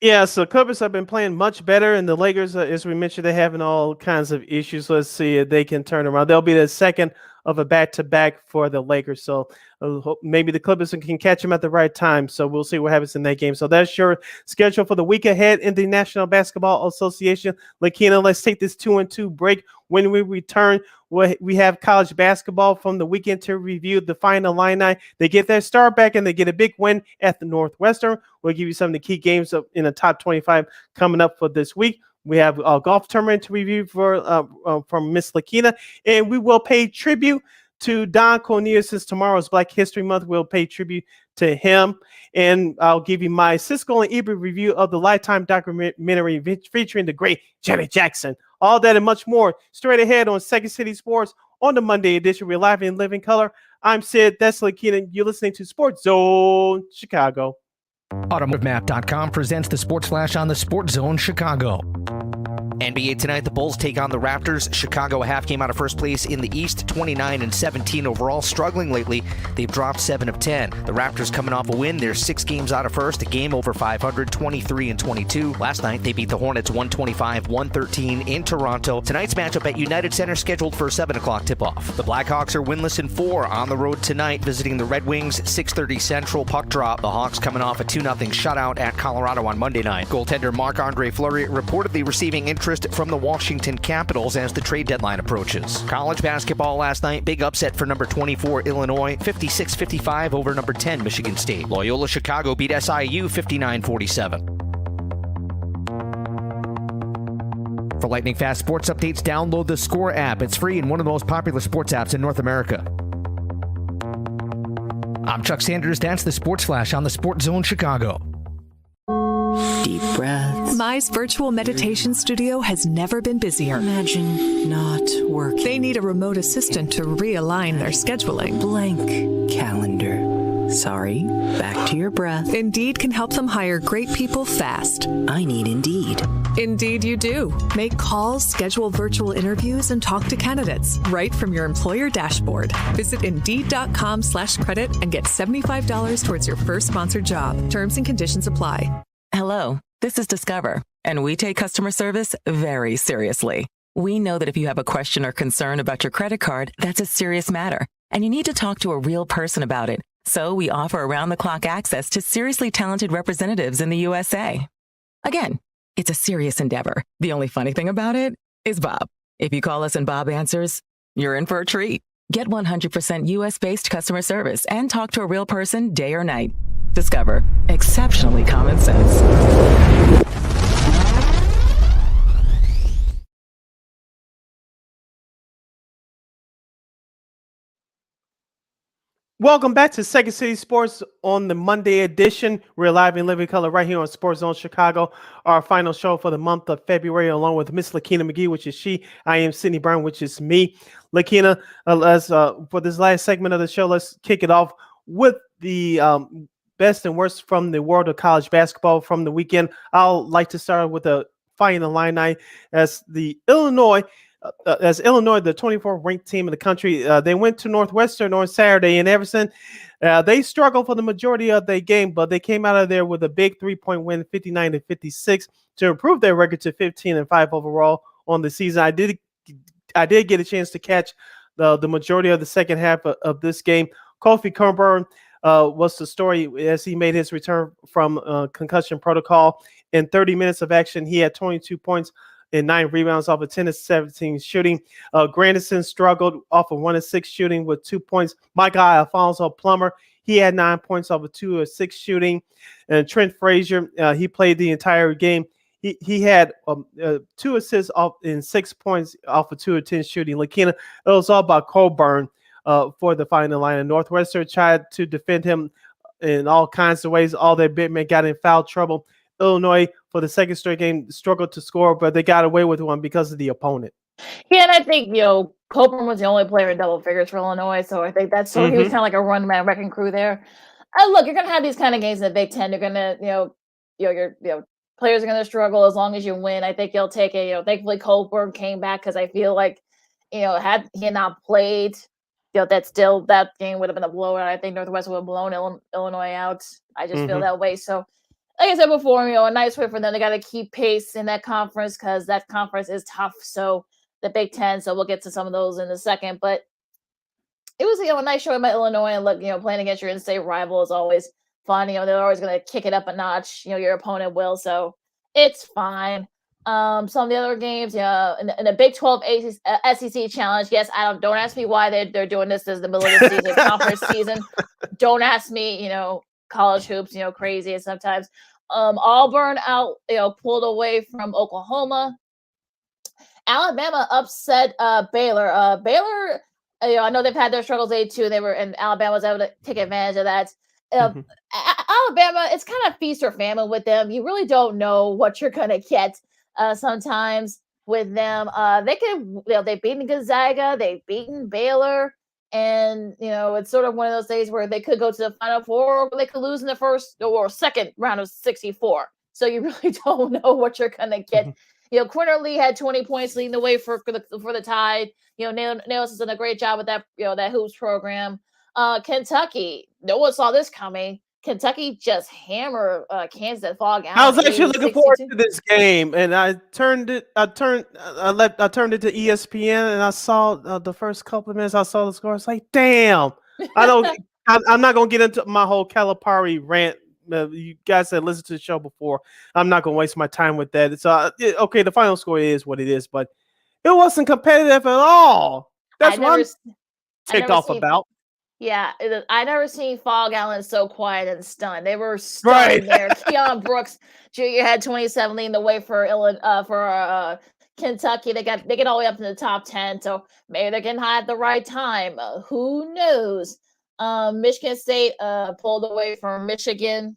[SPEAKER 1] Yeah, so Clippers have been playing much better, and the Lakers, as we mentioned, they're having all kinds of issues. Let's see if they can turn around. They'll be the second of a back-to-back for the Lakers, so maybe the Clippers can catch them at the right time. So we'll see what happens in that game. So that's your schedule for the week ahead in the National Basketball Association. Lakeena, let's take this 2-2 break. When we return, we have college basketball from the weekend to review the final Illini. They get their start back and they get a big win at the Northwestern. We'll give you some of the key games in the top 25 coming up for this week. We have a golf tournament to review from Miss Lakeena, and we will pay tribute to Don Cornelius since tomorrow's Black History Month. We'll pay tribute to him, and I'll give you my Siskel and Ebert review of the Lifetime documentary featuring the great Janet Jackson. All that and much more straight ahead on Second City Sports on the Monday edition. We're live in living color. I'm Sid. That's Lakeena. You're listening to Sports Zone Chicago.
[SPEAKER 3] AutomotiveMap.com presents the Sports Flash on the Sports Zone Chicago. NBA tonight, the Bulls take on the Raptors. Chicago, a half game out of first place in the East, 29-17 overall. Struggling lately, they've dropped 7 of 10. The Raptors coming off a win. They're 6 games out of first, a game over 500, 23-22. Last night, they beat the Hornets 125-113 in Toronto. Tonight's matchup at United Center scheduled for a 7 o'clock tip-off. The Blackhawks are winless in 4 on the road tonight, visiting the Red Wings, 6:30 Central puck drop. The Hawks coming off a 2-0 shutout at Colorado on Monday night. Goaltender Marc-Andre Fleury reportedly receiving interest from the Washington Capitals as the trade deadline approaches. College basketball last night, big upset for number 24 Illinois, 56-55 over number 10 Michigan State. Loyola Chicago beat SIU 59-47. For lightning fast sports updates, download the Score app. It's free and one of the most popular sports apps in North America. I'm Chuck Sanders. That's the Sports Flash on the Sports Zone Chicago.
[SPEAKER 4] Deep breaths.
[SPEAKER 5] Mi's virtual meditation studio has never been busier.
[SPEAKER 4] Imagine not working.
[SPEAKER 5] They need a remote assistant to realign their scheduling.
[SPEAKER 4] Blank calendar. Sorry, back to your breath.
[SPEAKER 5] Indeed can help them hire great people fast.
[SPEAKER 4] I need Indeed.
[SPEAKER 5] Indeed you do. Make calls, schedule virtual interviews, and talk to candidates right from your employer dashboard. Visit Indeed.com/credit and get $75 towards your first sponsored job. Terms and conditions apply.
[SPEAKER 6] Hello, this is Discover, and we take customer service very seriously. We know that if you have a question or concern about your credit card, that's a serious matter, and you need to talk to a real person about it. So we offer around-the-clock access to seriously talented representatives in the USA. Again, it's a serious endeavor. The only funny thing about it is Bob. If you call us and Bob answers, you're in for a treat. Get 100% US-based customer service and talk to a real person day or night. Discover. Exceptionally common sense.
[SPEAKER 1] Welcome back to Second City Sports on the Monday edition. We're live in living color right here on Sports Zone Chicago. Our final show for the month of February, along with Miss Lakeena McGee, which is she. I am Sydney Brown, which is me. Lakeena, for this last segment of the show, let's kick it off with the best and worst from the world of college basketball from the weekend. I'll like to start with the Fighting Illini as Illinois, the 24th ranked team in the country. They went to Northwestern on Saturday in Everson. They struggled for the majority of their game, but they came out of there with a big 3-point win, 59-56, to improve their record to 15-5 overall on the season. I did get a chance to catch the majority of the second half of this game. Kofi Cockburn was the story as he made his return from concussion protocol. In 30 minutes of action, he had 22 points and 9 rebounds off of 10 of 17 shooting. Grandison struggled off of 1 of 6 shooting with 2 points. My guy, Alfonso Plummer, he had 9 points off of 2 of 6 shooting. And Trent Frazier, he played the entire game. He had 2 assists off in 6 points off of 2 of 10 shooting. Lakeena, it was all about Coburn for the final line. And Northwestern tried to defend him in all kinds of ways. All their big men got in foul trouble. Illinois, for the second straight game, struggled to score, but they got away with one because of the opponent.
[SPEAKER 2] Yeah, and I think Coburn was the only player in double figures for Illinois, so I think that's he was kind of like a run man wrecking crew there. Look, you're gonna have these kind of games in the Big Ten. You're gonna your players are gonna struggle as long as you win. I think you'll take it. Thankfully Coburn came back because I feel like had he not played, that game would have been a blowout. I think Northwestern would have blown Illinois out. I just feel that way. So, like I said before, a nice way for them. They got to keep pace in that conference because that conference is tough. So the Big Ten. So we'll get to some of those in a second. But it was a nice showing by Illinois. And look, playing against your in-state rival is always fun. They're always going to kick it up a notch. Your opponent will. So it's fine. Some of the other games, in the Big 12 SEC Challenge. Yes, don't ask me why they're doing this as the middle of the season, conference season. Don't ask me, college hoops, crazy and sometimes. Auburn pulled away from Oklahoma. Alabama upset Baylor. Baylor, I know they've had their struggles too. And Alabama was able to take advantage of that. Alabama, it's kind of feast or famine with them. You really don't know what you're gonna get sometimes with them. They've beaten Gonzaga, they've beaten Baylor, and it's sort of one of those days where they could go to the Final Four, or they could lose in the first or second round of 64. So you really don't know what you're gonna get. Quinter Lee had 20 points leading the way for the Tide. Nails has done a great job with that that hoops program. Kentucky, no one saw this coming. Kentucky just hammered Kansas at Fog Allen.
[SPEAKER 1] I was actually looking forward to this game, and I turned it to ESPN, and I saw the first couple of minutes. I saw the score. It's like, damn! I'm not gonna get into my whole Calipari rant. You guys have listened to the show before. I'm not gonna waste my time with that. It's okay. The final score is what it is, but it wasn't competitive at all. That's what I'm ticked off about.
[SPEAKER 2] Yeah, I never seen Fog Allen so quiet and stunned. They were stunned there. Keon Brooks Jr. had 27 leading the way for Kentucky. They get all the way up to the top 10, so maybe they're getting high at the right time. Who knows? Michigan State pulled away from Michigan.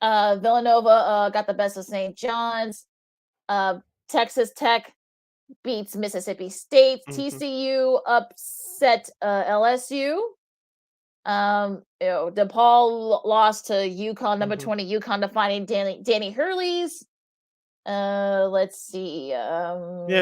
[SPEAKER 2] Villanova got the best of St. John's. Texas Tech beats Mississippi State. TCU upset LSU. DePaul lost to UConn, number 20 UConn, defining Danny Hurley's. Let's see.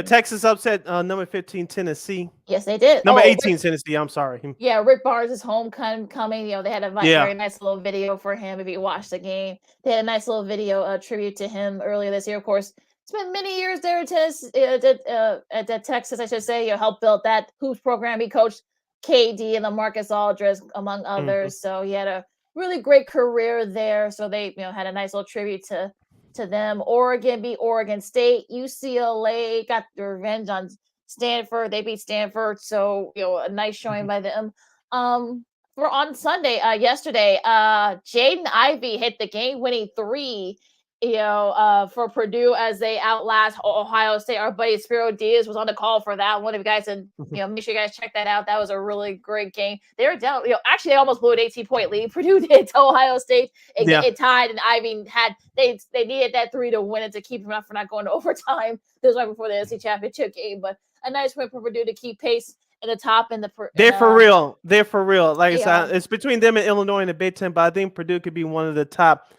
[SPEAKER 1] Texas upset number 15 Tennessee.
[SPEAKER 2] Yes, they did.
[SPEAKER 1] Number 18 Tennessee. I'm sorry.
[SPEAKER 2] Yeah, Rick Barnes' homecoming. They had a very nice little video for him. If you watched the game, they had a nice little video tribute to him earlier this year. Of course, spent many years there at Texas, I should say. Helped build that hoops program. He coached KD and LaMarcus Aldridge, among others. So he had a really great career there. So they had a nice little tribute to them. Oregon beat Oregon State. UCLA got the revenge on Stanford. They beat Stanford. So a nice showing by them. For on Sunday, yesterday, Jaden Ivey hit the game-winning three. For Purdue as they outlast Ohio State. Our buddy Spiro Diaz was on the call for that one. If you guys and make sure you guys check that out. That was a really great game. They were down. Actually, they almost blew an 18-point lead. Purdue did to Ohio State. It tied, and Ivy had they needed that three to win it to keep them up for not going to overtime. This was right before the SEC championship game, but a nice win for Purdue to keep pace in the top. They're
[SPEAKER 1] for real. They're for real. Like I said, it's between them and Illinois in the Big Ten, but I think Purdue could be one of the top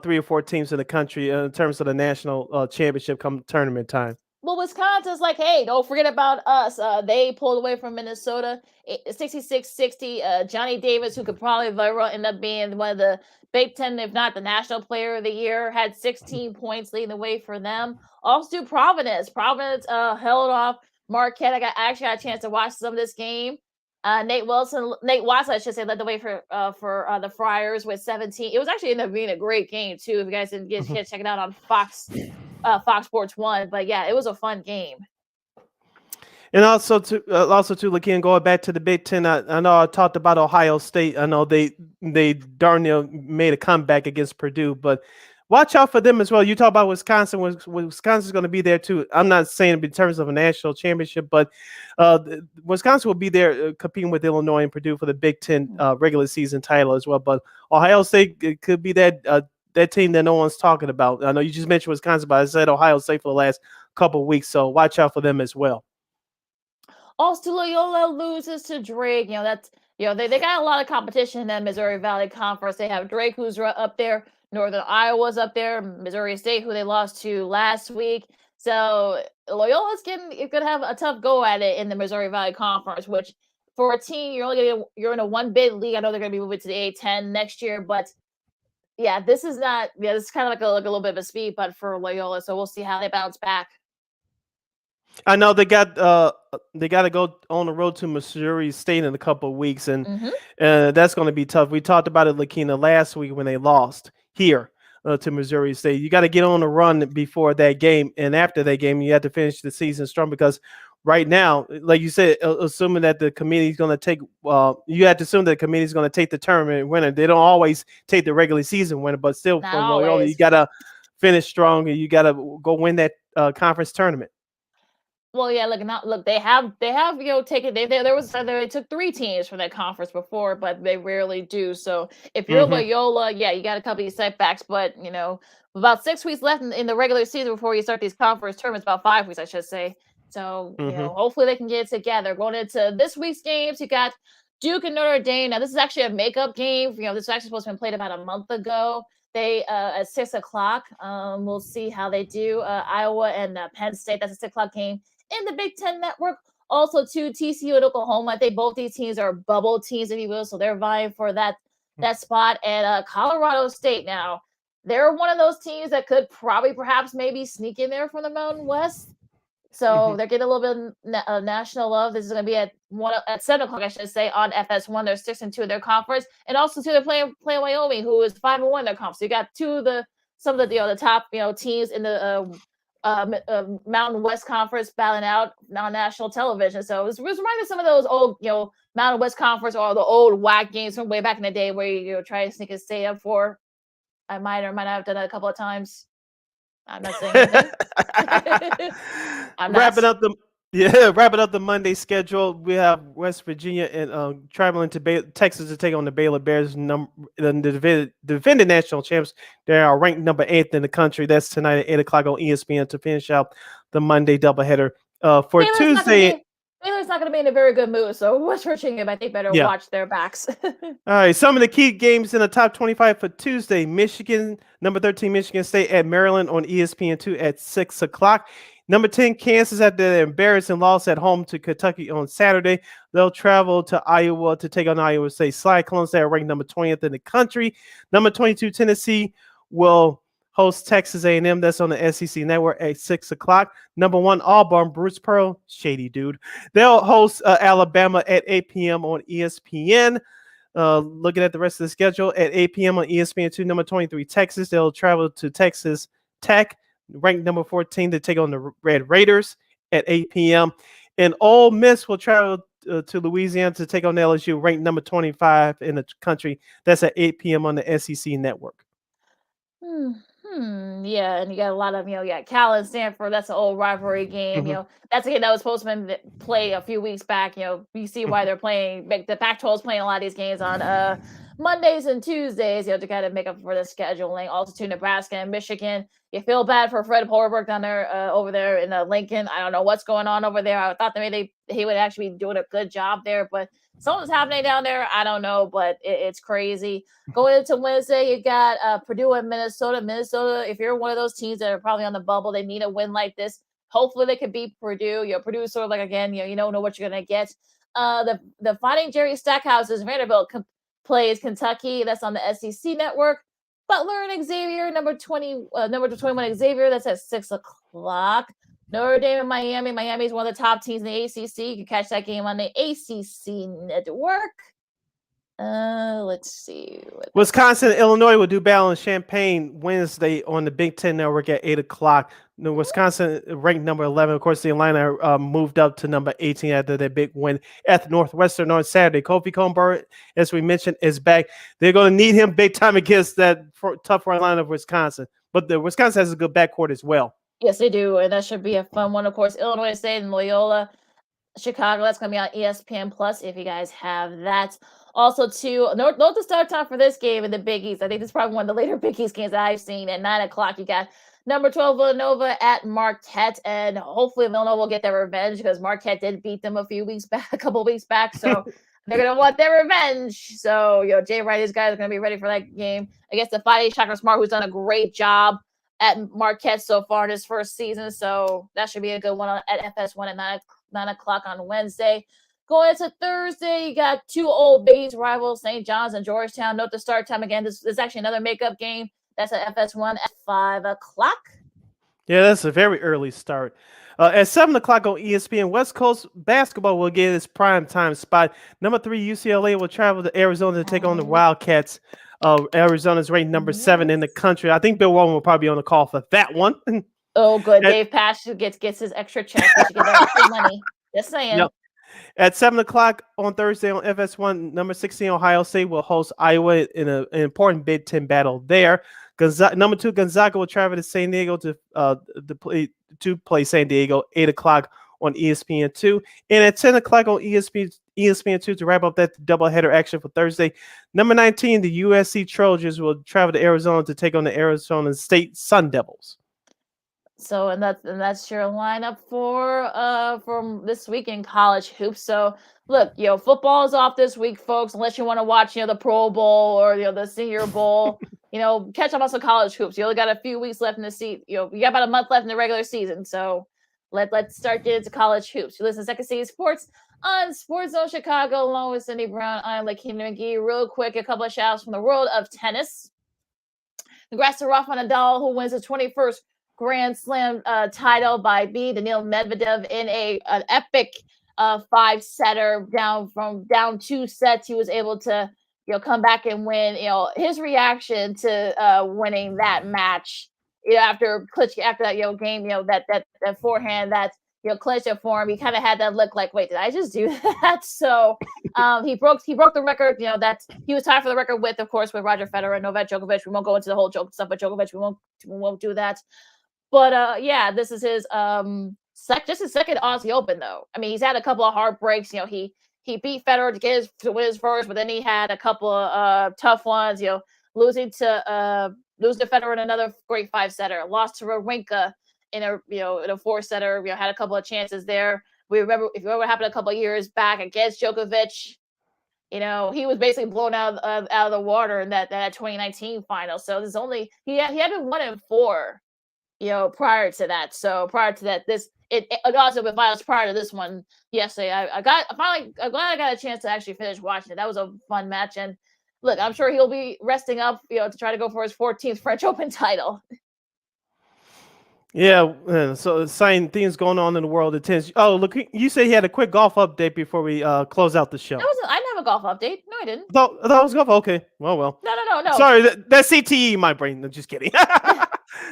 [SPEAKER 1] 3 or 4 teams in the country in terms of the national championship come tournament time.
[SPEAKER 2] Well, Wisconsin's like, hey, don't forget about us. They pulled away from Minnesota, 66-60. Johnny Davis, who could probably very well end up being one of the Big Ten, if not the National Player of the Year, had 16 points leading the way for them. Also, Providence. Providence held off Marquette. I actually got a chance to watch some of this game. Nate Watson, I should say, led the way for the Friars with 17. It was actually ended up being a great game too. If you guys didn't get check it out on Fox Sports 1, but yeah, it was a fun game.
[SPEAKER 1] And also to Lakeena, going back to the Big Ten, I know I talked about Ohio State. I know they darn near made a comeback against Purdue, but watch out for them as well. You talk about Wisconsin. Wisconsin's going to be there too. I'm not saying in terms of a national championship, but Wisconsin will be there competing with Illinois and Purdue for the Big Ten regular season title as well. But Ohio State, it could be that team that no one's talking about. I know you just mentioned Wisconsin, but I said Ohio State for the last couple of weeks, so watch out for them as well.
[SPEAKER 2] Also, Loyola loses to Drake. That's they got a lot of competition in that Missouri Valley Conference. They have Drake, who's up there. Northern Iowa's up there. Missouri State, who they lost to last week. So Loyola's gonna have a tough go at it in the Missouri Valley Conference. Which for a team, you're in a one bid league. I know they're gonna be moving to the A10 next year, but yeah, this is not. Yeah, this is kind of like a little bit of a speed bump for Loyola. So we'll see how they bounce back.
[SPEAKER 1] I know they got to go on the road to Missouri State in a couple of weeks, and that's going to be tough. We talked about it, Lakeena, last week when they lost here to Missouri State. You got to get on the run before that game, and after that game, you have to finish the season strong because right now, like you said, assuming that the committee is going to take, you have to assume that the committee is going to take the tournament winner. They don't always take the regular season winner, but still, for Loyola, you got to finish strong, and you got to go win that conference tournament.
[SPEAKER 2] Well, yeah, look, they have taken they took 3 teams from that conference before, but they rarely do. So if you're Loyola, yeah, you got a couple of setbacks, but about 6 weeks left in the regular season before you start these conference tournaments, about 5 weeks, I should say. So hopefully they can get it together. Going into this week's games, you got Duke and Notre Dame. Now this is actually a makeup game. This was actually supposed to be played about a month ago. They at 6:00. We'll see how they do. Iowa and Penn State. That's a 6:00 game. In the Big Ten Network, also too, TCU and Oklahoma. I think both these teams are bubble teams, if you will, so they're vying for that spot. And Colorado State now, they're one of those teams that could perhaps maybe sneak in there from the Mountain West. So they're getting a little bit of national love. This is going to be at 7:00, I should say, on FS1. They're 6-2 in their conference, and also too, they're playing Wyoming, who is 5-1 in their conference. So you got some of the top teams in the Mountain West Conference battling out on national television. So it was reminding some of those old, Mountain West Conference or the old WAC games from way back in the day where you try to sneak and stay up for. I might or might not have done that a couple of times. I'm not saying anything.
[SPEAKER 1] Wrapping up the Monday schedule. We have West Virginia and traveling to Texas to take on the Baylor Bears, the defending national champs. They are ranked number 8th in the country. That's tonight at 8:00 on ESPN to finish out the Monday doubleheader. For Tuesday,
[SPEAKER 2] Baylor's not going to be in a very good mood, so West Virginia, I think, better watch their backs.
[SPEAKER 1] All right, some of the key games in the top 25 for Tuesday. Michigan, number 13, Michigan State at Maryland on ESPN2 at 6:00. Number 10, Kansas at the embarrassing loss at home to Kentucky on Saturday. They'll travel to Iowa to take on Iowa State Cyclones. They are ranked number 20th in the country. Number 22, Tennessee will host Texas A&M. That's on the SEC Network at 6:00. Number 1, Auburn, Bruce Pearl, shady dude. They'll host Alabama at 8 p.m. on ESPN. Looking at the rest of the schedule, at 8 p.m. on ESPN2, number 23, Texas. They'll travel to Texas Tech, ranked number 14, to take on the Red Raiders at 8 p.m. And Ole Miss will travel to Louisiana to take on LSU, ranked number 25 in the country. That's at 8 p.m. on the SEC Network.
[SPEAKER 2] Yeah, and you got a lot of, Cal and Stanford. That's an old rivalry game. That's a game that was supposed to play a few weeks back. You see why they're playing. The Pac-12 is playing a lot of these games on Mondays and Tuesdays, to kind of make up for the scheduling. Also to Nebraska and Michigan. You feel bad for Fred Hoiberg down there, over there in Lincoln. I don't know what's going on over there. I thought that maybe he would actually be doing a good job there, but something's happening down there. I don't know, but it's crazy. Going into Wednesday, you got Purdue and Minnesota. Minnesota, if you're one of those teams that are probably on the bubble, they need a win like this. Hopefully they can beat Purdue. Purdue is sort of like, again, you don't know what you're going to get. The Fighting Jerry Stackhouse's Vanderbilt plays Kentucky. That's on the SEC Network. Butler and Xavier, number 21 Xavier. That's at 6:00. Notre Dame and Miami. Miami is one of the top teams in the ACC. You can catch that game on the ACC Network. Let's see.
[SPEAKER 1] Wisconsin and Illinois will do battle in Champaign Wednesday on the Big Ten Network at 8:00. Wisconsin ranked number 11. Of course, the Illini moved up to number 18 after their big win at Northwestern on Saturday. Kofi Cockburn, as we mentioned, is back. They're going to need him big time against that tough front line of Wisconsin. But the Wisconsin has a good backcourt as well.
[SPEAKER 2] Yes, they do, and that should be a fun one. Of course, Illinois State and Loyola Chicago. That's going to be on ESPN Plus if you guys have that. Also, too, note the start time for this game in the Big East. I think this is probably one of the later Big East games that I've seen. At 9 o'clock, you got number 12 Villanova at Marquette, and hopefully Villanova will get their revenge because Marquette did beat them a couple weeks back. So they're going to want their revenge. So, Jay Wright, these guys are going to be ready for that game against the Fighting Shaka Smart, who's done a great job at Marquette so far in his first season. So that should be a good one at FS1 at 9 o'clock on Wednesday. Going into Thursday, you got two old Big East rivals, St. John's and Georgetown. Note the start time again. This is actually another makeup game. That's at FS1 at 5 o'clock.
[SPEAKER 1] Yeah, that's a very early start. At 7 o'clock on ESPN, West Coast basketball will get its prime time spot. Number 3, UCLA will travel to Arizona to take on the Wildcats. Arizona's ranked number 7 in the country. I think Bill Walton will probably be on the call for that one.
[SPEAKER 2] Oh, good. Dave Pasch gets his extra check. He should get that extra money. Just saying. Yep.
[SPEAKER 1] At 7 o'clock on Thursday on FS1, number 16 Ohio State will host Iowa in an important Big Ten battle there. Number 2 Gonzaga will travel to San Diego to play San Diego. 8 o'clock on ESPN2, and at 10 o'clock on ESPN2 to wrap up that doubleheader action for Thursday. Number 19, the USC Trojans will travel to Arizona to take on the Arizona State Sun Devils.
[SPEAKER 2] So, and that's your lineup for this week in college hoops. So, look, football is off this week, folks. Unless you want to watch, the Pro Bowl or the Senior Bowl, catch up on some college hoops. You only got a few weeks left in the season. You got about a month left in the regular season. So, let's start getting into college hoops. You listen to Second City Sports on Sports Zone Chicago, along with Cindy Brown. I'm Lakeena McGee. Real quick, a couple of shout-outs from the world of tennis. Congrats to Rafa Nadal, who wins his 21st Grand Slam title by beating Daniil Medvedev in an epic 5-setter down 2 sets. He was able to come back and win. His reaction to winning that match after that game, that forehand that clinched it for him. He kind of had that look like, wait, did I just do that? So he broke the record. That he was tied for the record with Roger Federer and Novak Djokovic. We won't go into the whole stuff with Djokovic. We won't do that. But this is his his second Aussie Open though. I mean, he's had a couple of heartbreaks. He beat Federer to win his first, but then he had a couple of tough ones. Losing to Federer in another great 5-setter. Lost to Wawrinka in a 4-setter. Had a couple of chances there. We remember what happened a couple of years back against Djokovic. He was basically blown out of the water in that 2019 final. So there's only he had been 1-4. Prior to that. So prior to that, it also been finals prior to this one yesterday. I'm glad I got a chance to actually finish watching it. That was a fun match. And look, I'm sure he'll be resting up, to try to go for his 14th French Open title.
[SPEAKER 1] Yeah, so exciting things going on in the world of tennis. Oh, look, you said he had a quick golf update before we close out the show.
[SPEAKER 2] I didn't have a golf update. No, I didn't.
[SPEAKER 1] I thought it was golf. Okay, well.
[SPEAKER 2] No.
[SPEAKER 1] Sorry, that's CTE, my brain. I'm just kidding.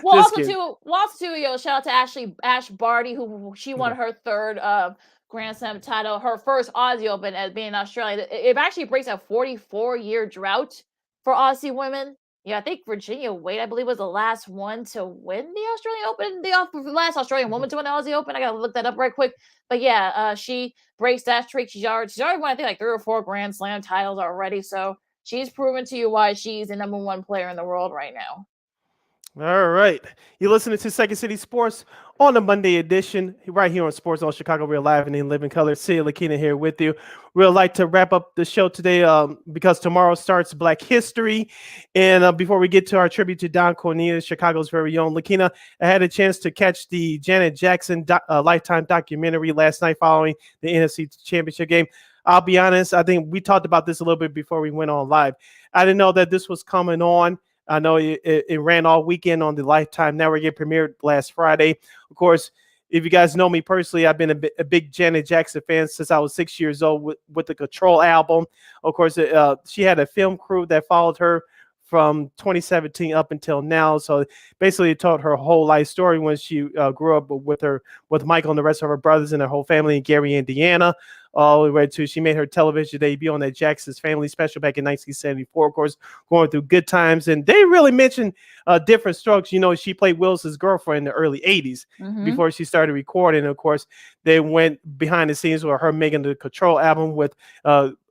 [SPEAKER 2] Well, also too, shout out to Ash Barty, who she won her 3rd Grand Slam title, her first Aussie Open as being in Australia. It actually breaks a 44-year drought for Aussie women. I think Virginia Wade, I believe, was the last one to win the Australian Open. The last Australian woman to win the Aussie Open. I gotta look that up right quick. But she breaks that streak. She's already won, I think, like 3 or 4 Grand Slam titles already. So she's proven to you why she's the number 1 player in the world right now.
[SPEAKER 1] All right. You're listening to Second City Sports on the Monday edition, right here on Sports Zone Chicago. We're live and in living color. Sid Lakeena here with you. We'd like to wrap up the show today because tomorrow starts Black History. And before we get to our tribute to Don Cornelius, Chicago's very own, Lakeena, I had a chance to catch the Janet Jackson Lifetime documentary last night following the NFC Championship game. I'll be honest, I think we talked about this a little bit before we went on live. I didn't know that this was coming on. I know it ran all weekend on the Lifetime Network. It premiered last Friday. Of course, if you guys know me personally, I've been a big Janet Jackson fan since I was 6 years old with the Control album. Of course, she had a film crew that followed her from 2017 up until now. So basically it told her whole life story when she grew up with Michael and the rest of her brothers and her whole family in Gary, Indiana. all the way to she made her television debut on that Jackson's Family special back in 1974. Of course, going through good times, and they really mentioned different strokes. You know, she played Willis's girlfriend in the early 80s before she started recording. And of course, they went behind the scenes with her making the Control album with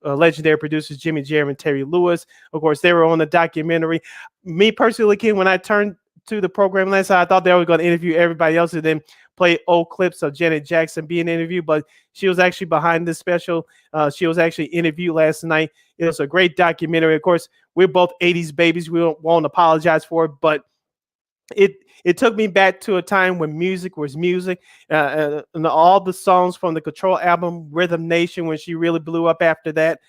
[SPEAKER 1] legendary producers Jimmy Jam and Terry Lewis. Of course, they were on the documentary. Me personally, Ken, when I turned to the program last night, I thought they were going to interview everybody else and then play old clips of Janet Jackson being interviewed, but she was actually behind this special. She was actually interviewed last night. It was a great documentary. Of course, we're both 80s babies. We won't apologize for it, but it took me back to a time when music was music, and all the songs from the Control album, Rhythm Nation, when she really blew up after that.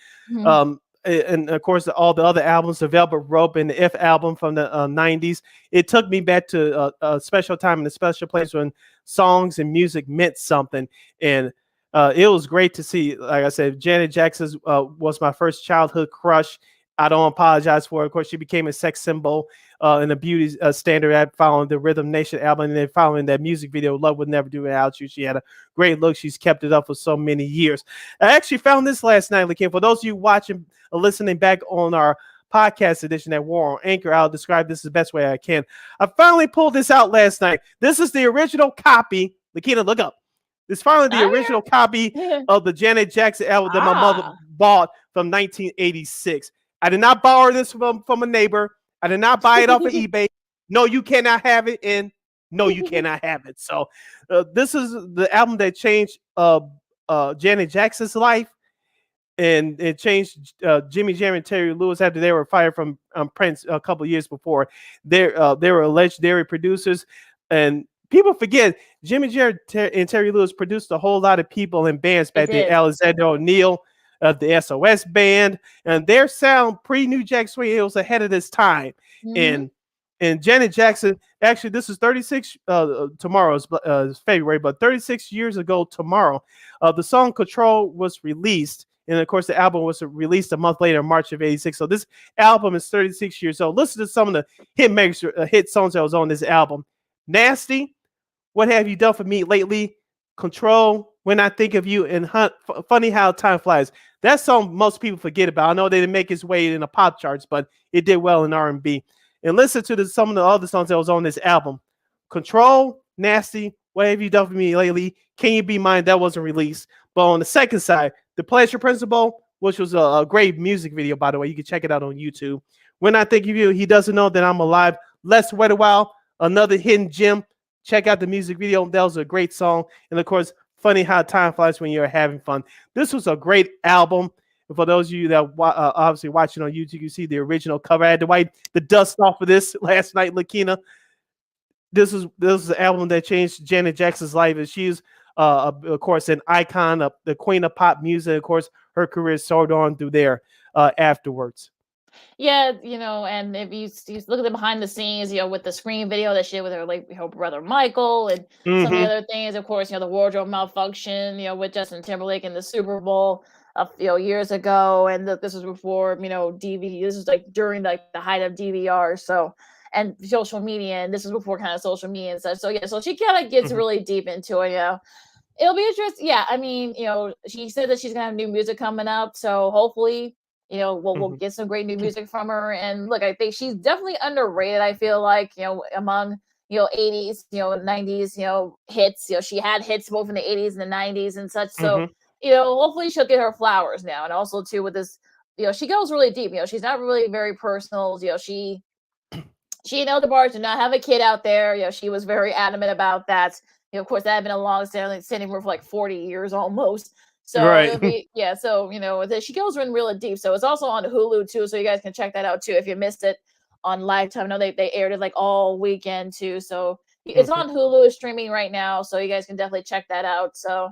[SPEAKER 1] And of course, all the other albums, the Velvet Rope and the If album from the 90s. It took me back to a special time and a special place when songs and music meant something. And it was great to see. Like I said, Janet Jackson was my first childhood crush. I don't apologize for it. Of course, she became a sex symbol and a beauty standard following the Rhythm Nation album, and then following that music video, Love Would Never Do Without You. She had a great look. She's kept it up for so many years. I actually found this last night, Lakeena. For those of you watching or listening back on our podcast edition at War on Anchor, I'll describe this the best way I can. I finally pulled this out last night. This is the original copy. Lakeena, look up. It's finally the original copy of the Janet Jackson album that my mother bought from 1986. I did not borrow this from a neighbor. I did not buy it off of eBay. No, you cannot have it. And no, you cannot have it. So this is the album that changed Janet Jackson's life. And it changed Jimmy Jam and Terry Lewis after they were fired from Prince a couple of years before. They were legendary producers. And people forget Jimmy Jam and Terry Lewis produced a whole lot of people and bands back then. Alexander O'Neal, the SOS band, and their sound pre-New Jack Swing, it was ahead of this time. And Janet Jackson, actually, this is 36. Tomorrow is February, but 36 years ago tomorrow, the song "Control" was released, and of course, the album was released a month later, March of '86. So this album is 36 years old. Listen to some of the hit songs that was on this album: "Nasty," "What Have You Done for Me Lately," "Control," "When I Think of You," and "Funny How Time Flies." That song most people forget about. I know they didn't make its way in the pop charts, but it did well in R&B. And listen to some of the other songs that was on this album: "Control," "Nasty," "What Have You Done for Me Lately," "Can You Be Mine?" That wasn't released. But on the second side, "The Pleasure Principle," which was a great music video, by the way. You can check it out on YouTube. "When I Think of You," "He Doesn't Know That I'm Alive," "Let's Wait a While," another hidden gem. Check out the music video. That was a great song. And of course, "Funny How Time Flies When You're Having Fun." This was a great album. And for those of you that obviously watching on YouTube, you see the original cover. I had to wipe the dust off of this last night, Lakeena. This is the album that changed Janet Jackson's life, and she's of course an icon of the queen of pop music. Of course, her career soared on through there afterwards.
[SPEAKER 2] Yeah, and if you look at the behind the scenes, with the screen video that she did with her brother Michael and some of the other things, of course, the wardrobe malfunction, with Justin Timberlake in the Super Bowl, years ago, and this was before, DVD. This was like during the height of DVR, so and social media, and this is before kind of social media and such. So yeah, so she kind of gets really deep into it. It'll be interesting. Yeah, I mean, she said that she's gonna have new music coming up, so hopefully. We'll get some great new music from her. And look, I think she's definitely underrated. I feel like, among, 80s, 90s, hits, she had hits both in the 80s and the 90s and such. So, hopefully she'll get her flowers now. And also too, with this, she goes really deep, she's not really very personal. She and Elder Barge did not have a kid out there. She was very adamant about that. Of course, that had been a long-standing for like 40 years almost. So
[SPEAKER 1] right.
[SPEAKER 2] She goes in really deep. So it's also on Hulu too. So you guys can check that out too if you missed it on Lifetime. I know they aired it like all weekend too. So it's on Hulu, it's streaming right now. So you guys can definitely check that out. So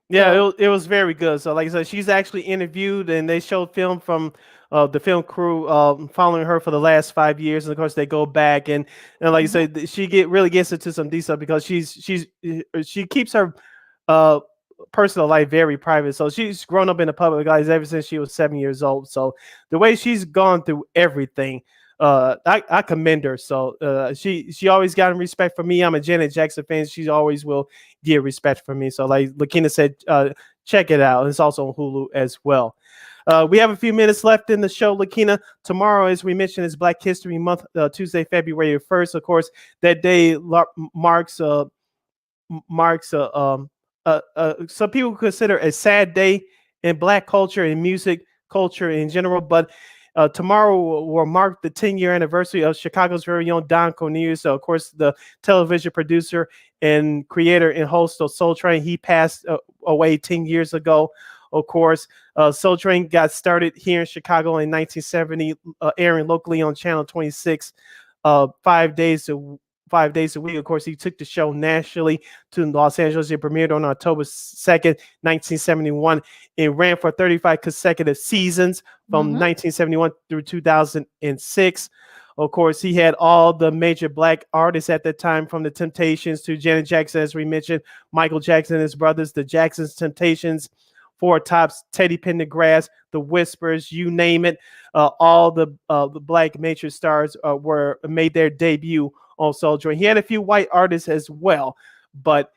[SPEAKER 1] yeah, it was very good. So like I said, she's actually interviewed, and they showed film from the film crew following her for the last 5 years. And of course, they go back and like you said, she really gets into some deep stuff because she keeps her personal life very private. So she's grown up in the public eyes ever since she was 7 years old. So the way she's gone through everything, I commend her. So she always gotten respect for me. I'm a Janet Jackson fan. She always will get respect from me. So like Lakeena said, check it out. It's also on Hulu as well. We have a few minutes left in the show, Lakeena. Tomorrow, as we mentioned, is Black History Month, Tuesday, February 1st. Of course, that day marks some people consider a sad day in Black culture and music culture in general. But tomorrow will mark the 10-year anniversary of Chicago's very own Don Cornelius. So, of course, the television producer and creator and host of Soul Train. He passed away 10 years ago. Of course, Soul Train got started here in Chicago in 1970, airing locally on Channel 26, 5 days a week. Of course, he took the show nationally to Los Angeles. It premiered on October 2nd, 1971. It ran for 35 consecutive seasons from 1971 through 2006. Of course, he had all the major Black artists at that time, from the Temptations to Janet Jackson, as we mentioned, Michael Jackson and his brothers, the Jacksons, Temptations, Four Tops, Teddy Pendergrass, the Whispers, you name it. All the Black major stars made their debut on Soul Train. He had a few white artists as well, but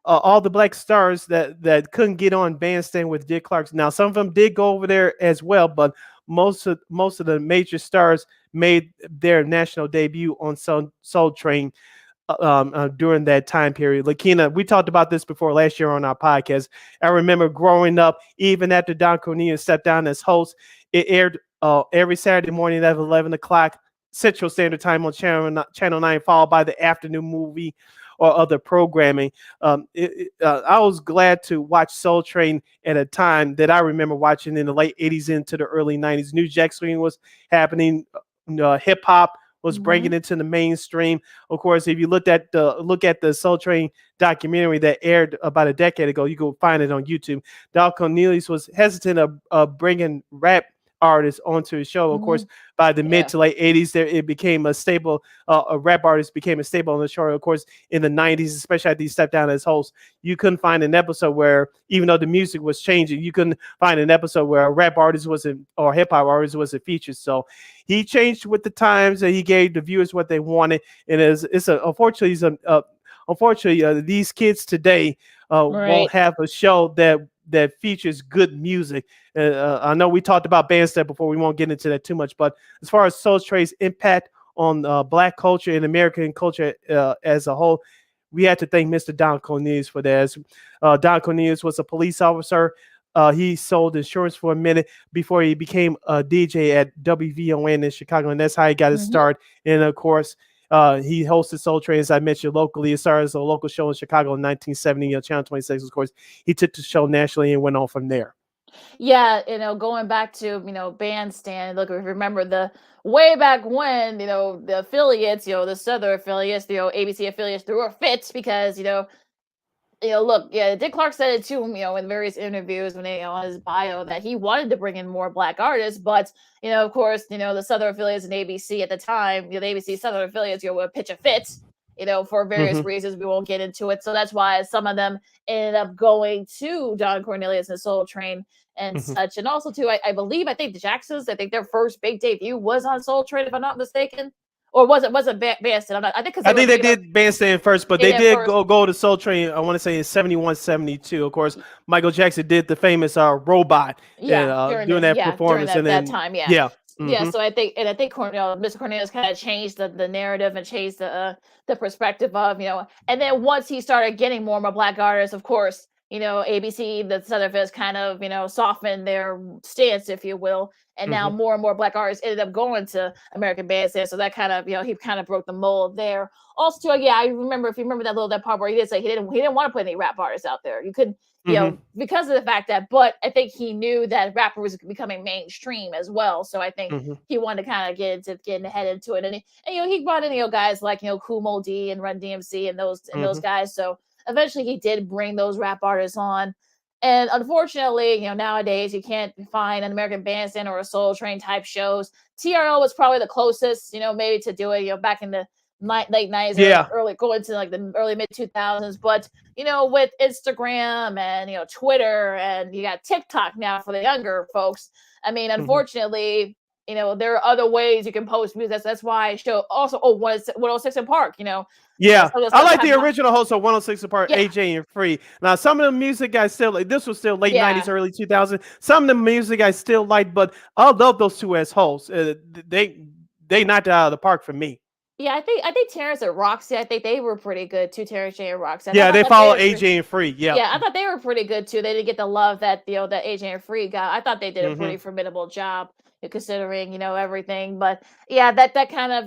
[SPEAKER 1] all the Black stars that couldn't get on Bandstand with Dick Clark. Now, some of them did go over there as well, but most of the major stars made their national debut on Soul Train during that time period. Lakeena, we talked about this before last year on our podcast. I remember growing up, even after Don Cornelius stepped down as host, it aired every Saturday morning at 11 o'clock Central Standard Time on Channel 9, followed by the afternoon movie or other programming. I was glad to watch Soul Train at a time that I remember watching in the late 80s into the early 90s. New Jack Swing was happening. Hip hop was bringing it to the mainstream. Of course, if you look at the Soul Train documentary that aired about a decade ago, you can find it on YouTube. Don Cornelius was hesitant of bringing rap artists onto his show. Of course, by the mid to late 80s, it became a staple. A rap artist became a staple on the show. Of course, in the 90s, especially after he stepped down as host, you couldn't find an episode where, even though the music was changing, you couldn't find an episode where a rap artist wasn't, or hip hop artist wasn't featured. So he changed with the times, and he gave the viewers what they wanted. And unfortunately, these kids today won't have a show that features good music. I know we talked about Bandstand before. We won't get into that too much. But as far as Soul Train's impact on Black culture and American culture as a whole, we had to thank Mr. Don Cornelius for that. Don Cornelius was a police officer. He sold insurance for a minute before he became a DJ at WVON in Chicago, and that's how he got his start. And of course, he hosted Soul Train, as I mentioned, locally. It started as a local show in Chicago in 1970 on Channel 26. Of course, he took the show nationally and went on from there.
[SPEAKER 2] Yeah, going back to, Bandstand, look, if you remember the way back when, the affiliates, the Southern affiliates, ABC affiliates threw a fit because, look, Dick Clark said it too, in various interviews when on his bio that he wanted to bring in more Black artists, but, of course, the Southern affiliates and ABC at the time, the ABC Southern affiliates, would pitch a fit, for various reasons. We won't get into it. So that's why some of them ended up going to Don Cornelius and Soul Train and such. And also too, I think the Jacksons, I think their first big debut was on Soul Train, if I'm not mistaken. Or was it Bandstand? I think
[SPEAKER 1] they did Bandstand first, but they did go to Soul Train. I want to say in 71, 72. Of course, Michael Jackson did the famous Robot during that performance.
[SPEAKER 2] During that time. Yeah, so I think Mr. Cornelius kind of changed the narrative and changed the perspective of, and then once he started getting more and more Black artists, of course, ABC, the Southern affiliates kind of, softened their stance, if you will. And now more and more Black artists ended up going to American Bandstand. So that kind of, he kind of broke the mold there. Also, I remember, if you remember that part where he did say he didn't want to put any rap artists out there. You couldn't, because of the fact that, but I think he knew that rapper was becoming mainstream as well. So I think he wanted to kind of getting ahead into it. And he brought in, guys like, Kool Moe Dee and Run DMC and those guys. So eventually he did bring those rap artists on. And unfortunately, nowadays you can't find an American Bandstand or a Soul Train type shows. TRL was probably the closest, maybe to do it, back in the late 90s, early going to like the early mid 2000s. But, with Instagram and, Twitter, and you got TikTok now for the younger folks. I mean, unfortunately, there are other ways you can post music. That's why I show also 106 in Park.
[SPEAKER 1] Yeah,
[SPEAKER 2] some of the
[SPEAKER 1] I
[SPEAKER 2] stuff
[SPEAKER 1] like
[SPEAKER 2] that
[SPEAKER 1] the original host of 106 Apart,
[SPEAKER 2] Yeah.
[SPEAKER 1] AJ and Free. Now, some of the music I still like. This was still late
[SPEAKER 2] Yeah.
[SPEAKER 1] 90s, early 2000s. Some of the music I still like, but I love those two as hosts. They knocked it out of the park for me.
[SPEAKER 2] Yeah, I think Terrence and Roxy, I think they were pretty good too. Terrence J and Roxy.
[SPEAKER 1] Yeah, they
[SPEAKER 2] thought
[SPEAKER 1] follow
[SPEAKER 2] were pretty-
[SPEAKER 1] AJ and Free. Yeah.
[SPEAKER 2] Yeah, I thought they were pretty good too. They didn't get the love that that AJ and Free got. I thought they did a pretty formidable job considering everything. But yeah, that kind of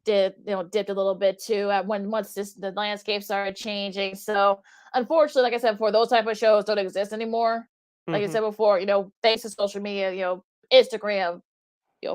[SPEAKER 2] dipped a little bit too once the landscape started changing. So unfortunately, like I said before, those type of shows don't exist anymore. Like I said before, thanks to social media, Instagram,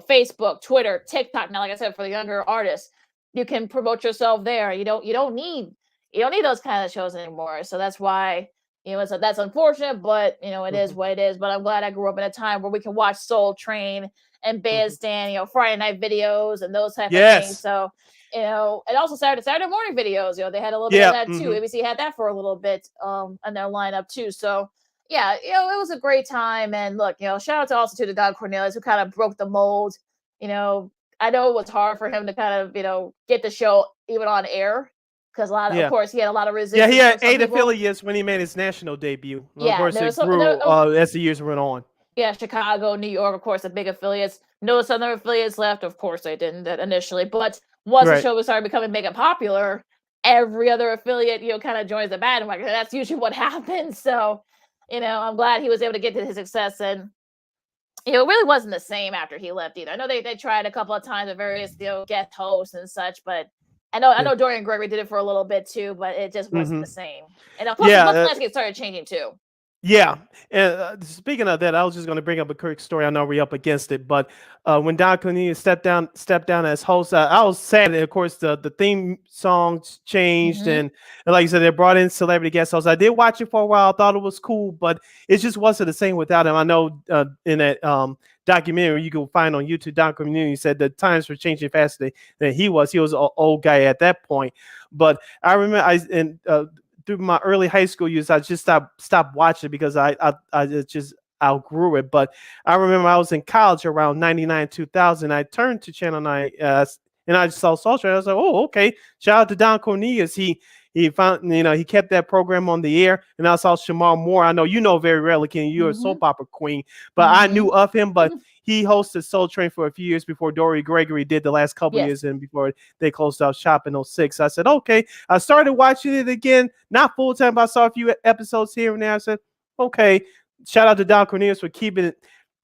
[SPEAKER 2] Facebook, Twitter, TikTok. Now, like I said, for the younger artists, you can promote yourself there. You don't need those kind of shows anymore. So that's why that's unfortunate, but it is what it is. But I'm glad I grew up in a time where we can watch Soul Train and Bandstand, Friday night videos and those type of things. So and also Saturday morning videos. They had a little bit of that too. ABC had that for a little bit on their lineup too. So yeah, it was a great time. And look, shout out to also to Don Cornelius, who kind of broke the mold. I know it was hard for him to kind of, get the show even on air because of course, he had a lot of resistance.
[SPEAKER 1] Yeah, he had
[SPEAKER 2] from some
[SPEAKER 1] 8
[SPEAKER 2] people.
[SPEAKER 1] affiliates when he made his national debut.
[SPEAKER 2] Yeah,
[SPEAKER 1] of course,
[SPEAKER 2] there
[SPEAKER 1] it
[SPEAKER 2] was some-
[SPEAKER 1] grew
[SPEAKER 2] there-
[SPEAKER 1] as the years went on.
[SPEAKER 2] Yeah, Chicago, New York, of course, the big affiliates. No Southern affiliates left. Of course, they didn't initially. But once the show started becoming mega popular, every other affiliate, kind of joins the bandwagon. That's usually what happens. So, I'm glad he was able to get to his success. And, it really wasn't the same after he left either. I know they tried a couple of times with various, guest hosts and such. But I know Dorian Gregory did it for a little bit too, but it just wasn't the same. And plus, the landscape started changing too.
[SPEAKER 1] Yeah, and speaking of that, I was just going to bring up a quick story. I know we're up against it, but when Don Cornelius stepped down as host, I was sad. And of course, the theme songs changed, and like you said, they brought in celebrity guest hosts. I did watch it for a while. I thought it was cool, but it just wasn't the same without him. I know in that documentary you can find on YouTube, Don Cornelius said the times were changing faster than he was. He was an old guy at that point, but I remember through my early high school years, I just stopped watching because I just outgrew it. But I remember I was in college around 99, 2000. I turned to Channel 9 and I just saw Soul Train. I was like, oh, okay. Shout out to Don Cornelius. He found, he kept that program on the air. And I saw Shamar Moore. I know very rarely, Lakeena, you're a soap opera queen, but I knew of him. But he hosted Soul Train for a few years before Dorian Gregory did the last couple years and before they closed out shop in 06. I said, okay. I started watching it again, not full time, but I saw a few episodes here and there. I said, okay. Shout out to Don Cornelius for keeping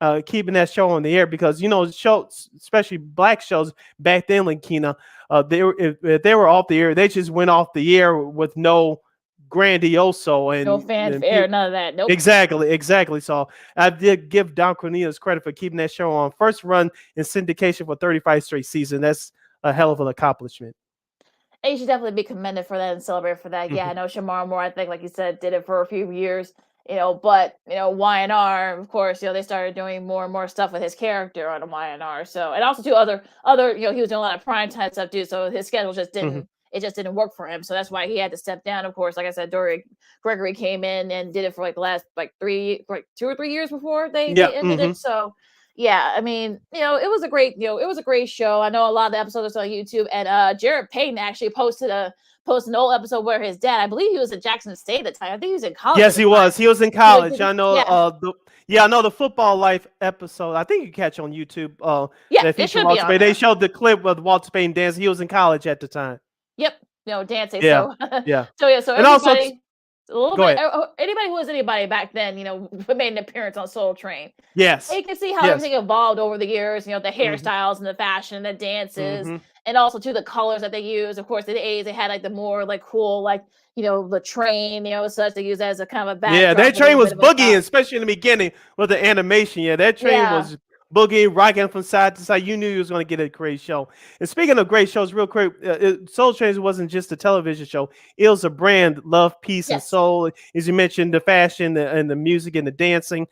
[SPEAKER 1] that show on the air because, shows, especially black shows back then, Lakeena, if they were off the air, they just went off the air with no grandioso and
[SPEAKER 2] no fanfare, none of that. Nope.
[SPEAKER 1] Exactly. So I did give Don Cornelius credit for keeping that show on. First run in syndication for 35 straight seasons. That's a hell of an accomplishment.
[SPEAKER 2] And you should definitely be commended for that and celebrate for that. Yeah, I know Shamar Moore, I think, like you said, did it for a few years. But YNR, of course, they started doing more and more stuff with his character on YNR. So, and also too other, he was doing a lot of primetime stuff too. So his schedule just didn't. It just didn't work for him. So that's why he had to step down. Of course, like I said, Dorian Gregory came in and did it for the last 2 or 3 years before they ended it. So yeah, I mean, it was a great, it was a great show. I know a lot of the episodes are on YouTube, and Jared Payton actually posted an old episode where his dad, I believe he was at Jackson State at the time. I think he was in college.
[SPEAKER 1] Yes, he was. He was in college. I know.
[SPEAKER 2] Yeah.
[SPEAKER 1] I know the Football Life episode. I think you catch on YouTube.
[SPEAKER 2] It should be on
[SPEAKER 1] They showed the clip with Walter Payton dancing. He was in college at the time.
[SPEAKER 2] Yep, dancing.
[SPEAKER 1] Yeah.
[SPEAKER 2] So
[SPEAKER 1] yeah.
[SPEAKER 2] So
[SPEAKER 1] And also,
[SPEAKER 2] a little bit. Anybody who was anybody back then, made an appearance on Soul Train.
[SPEAKER 1] Yes.
[SPEAKER 2] You can see how everything evolved over the years. The hairstyles and the fashion, the dances, and also to the colors that they use. Of course, in the 80s, they had the more cool, the train, such. They use that as a kind of a backdrop.
[SPEAKER 1] Yeah, that train was boogieing, especially in the beginning with the animation. Yeah, that train was boogieing, rocking from side to side. You knew you was going to get a great show. And speaking of great shows, real quick, Soul Train wasn't just a television show. It was a brand, love, peace, and soul. As you mentioned, the fashion and the music and the dancing.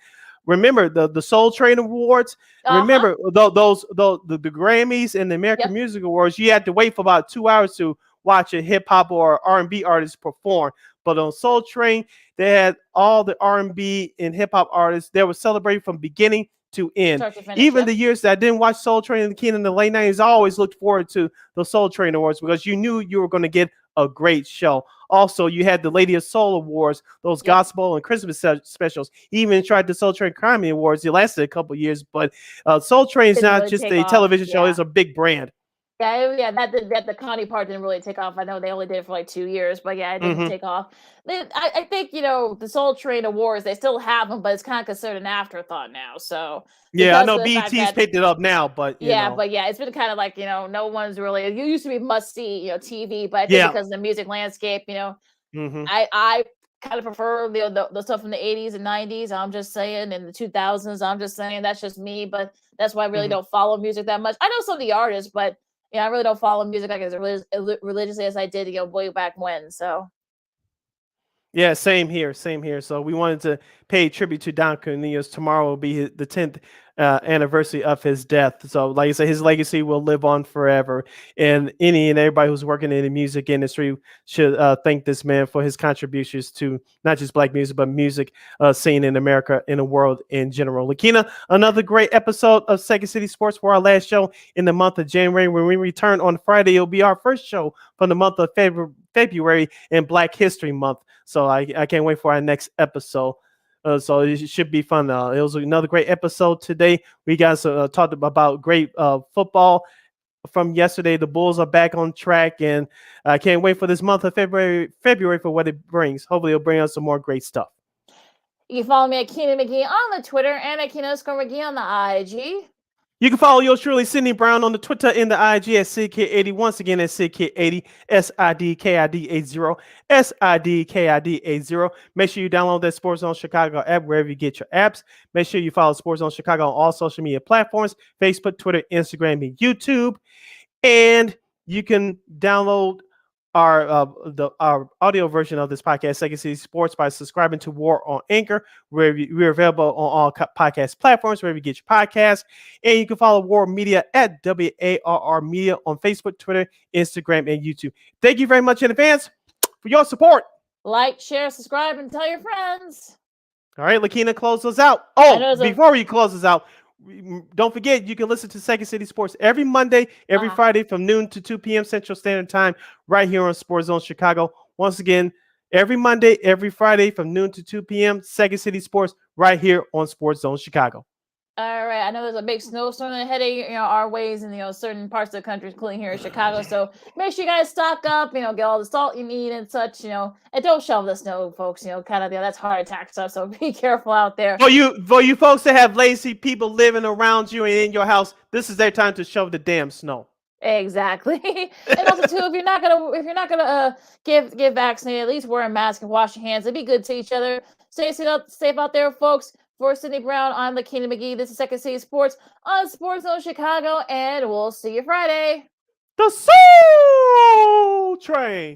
[SPEAKER 1] Remember the Soul Train Awards. Remember those the Grammys and the American Music Awards. You had to wait for about 2 hours to watch a hip hop or R&B artist perform. But on Soul Train, they had all the R&B and hip hop artists. They were celebrating from beginning to end.
[SPEAKER 2] Start to finish,
[SPEAKER 1] Even
[SPEAKER 2] yep.
[SPEAKER 1] the years that I didn't watch Soul Train and Lakeena in the late 90s, I always looked forward to the Soul Train Awards because you knew you were going to get a great show. Also, you had the Lady of Soul Awards, those gospel and Christmas specials. He even tried the Soul Train Comedy Awards. It lasted a couple years, but Soul Train is
[SPEAKER 2] Didn't
[SPEAKER 1] not
[SPEAKER 2] really
[SPEAKER 1] just
[SPEAKER 2] take
[SPEAKER 1] a
[SPEAKER 2] off,
[SPEAKER 1] television show;
[SPEAKER 2] yeah.
[SPEAKER 1] it's a big brand.
[SPEAKER 2] Yeah, that the Connie part didn't really take off. I know they only did it for like 2 years, but yeah, it didn't take off. I think, the Soul Train Awards, they still have them, but it's kind of considered an afterthought now. So
[SPEAKER 1] Yeah, I
[SPEAKER 2] because
[SPEAKER 1] know
[SPEAKER 2] of the fact
[SPEAKER 1] BET's
[SPEAKER 2] that
[SPEAKER 1] picked it up now, but
[SPEAKER 2] it's been kind of like, no one's really. It used to be must see, TV, but I think
[SPEAKER 1] Yeah.
[SPEAKER 2] because of the music landscape,
[SPEAKER 1] Mhm.
[SPEAKER 2] I kind of prefer the stuff from the 80s and 90s. I'm just saying, in the 2000s, I'm just saying that's just me, but that's why I really don't follow music that much. I know some of the artists, but I really don't follow music like as religiously as I did, way back when. So
[SPEAKER 1] Yeah, same here, same here. So we wanted to pay tribute to Don Cornelius. Tomorrow will be the 10th anniversary of his death. So, like I said, his legacy will live on forever. And any and everybody who's working in the music industry should thank this man for his contributions to not just black music, but music scene in America and the world in general. Lakeena, another great episode of Second City Sports for our last show in the month of January. When we return on Friday, it'll be our first show from the month of February in Black History Month. So I can't wait for our next episode. So it should be fun. It was another great episode today. We guys talked about great football from yesterday. The Bulls are back on track, and I can't wait for this month of February for what it brings. Hopefully, it'll bring us some more great stuff.
[SPEAKER 2] you can follow me at Keenan McGee on the Twitter and at Keenan_McGee on the IG.
[SPEAKER 1] You can follow yours truly, Sydney Brown, on the Twitter and the IG at SidKid80. Once again, at SidKid80, SIDKID80, SIDKID80. Make sure you download that Sports Zone Chicago app wherever you get your apps. Make sure you follow Sports Zone Chicago on all social media platforms: Facebook, Twitter, Instagram, and YouTube. And you can download our audio version of this podcast, Second City Sports, by subscribing to War on Anchor, where we're available on all podcast platforms, wherever you get your podcasts. And you can follow War Media at WARR Media on Facebook, Twitter, Instagram, and YouTube. Thank you very much in advance for your support.
[SPEAKER 2] Like, share, subscribe, and tell your friends.
[SPEAKER 1] All right, Lakeena, close us out. Before we close us out, don't forget, you can listen to Second City Sports every Monday, every Friday from noon to 2 p.m. Central Standard Time right here on Sports Zone Chicago. Once again, every Monday, every Friday from noon to 2 p.m. Second City Sports right here on Sports Zone Chicago.
[SPEAKER 2] All right. I know there's a big snowstorm heading, our ways in, certain parts of the country, including here in Chicago. So make sure you guys stock up, get all the salt you need and such, and don't shovel the snow, folks, that's heart attack stuff. So be careful out there.
[SPEAKER 1] For you folks that have lazy people living around you and in your house, this is their time to shovel the damn snow.
[SPEAKER 2] Exactly. And also too, if you're not gonna get vaccinated, at least wear a mask and wash your hands and be good to each other. Stay safe out there, folks. For Sydney Brown, I'm Lakeena McGee. This is Second City Sports on Sports Zone Chicago, and we'll see you Friday.
[SPEAKER 1] The Soul Train.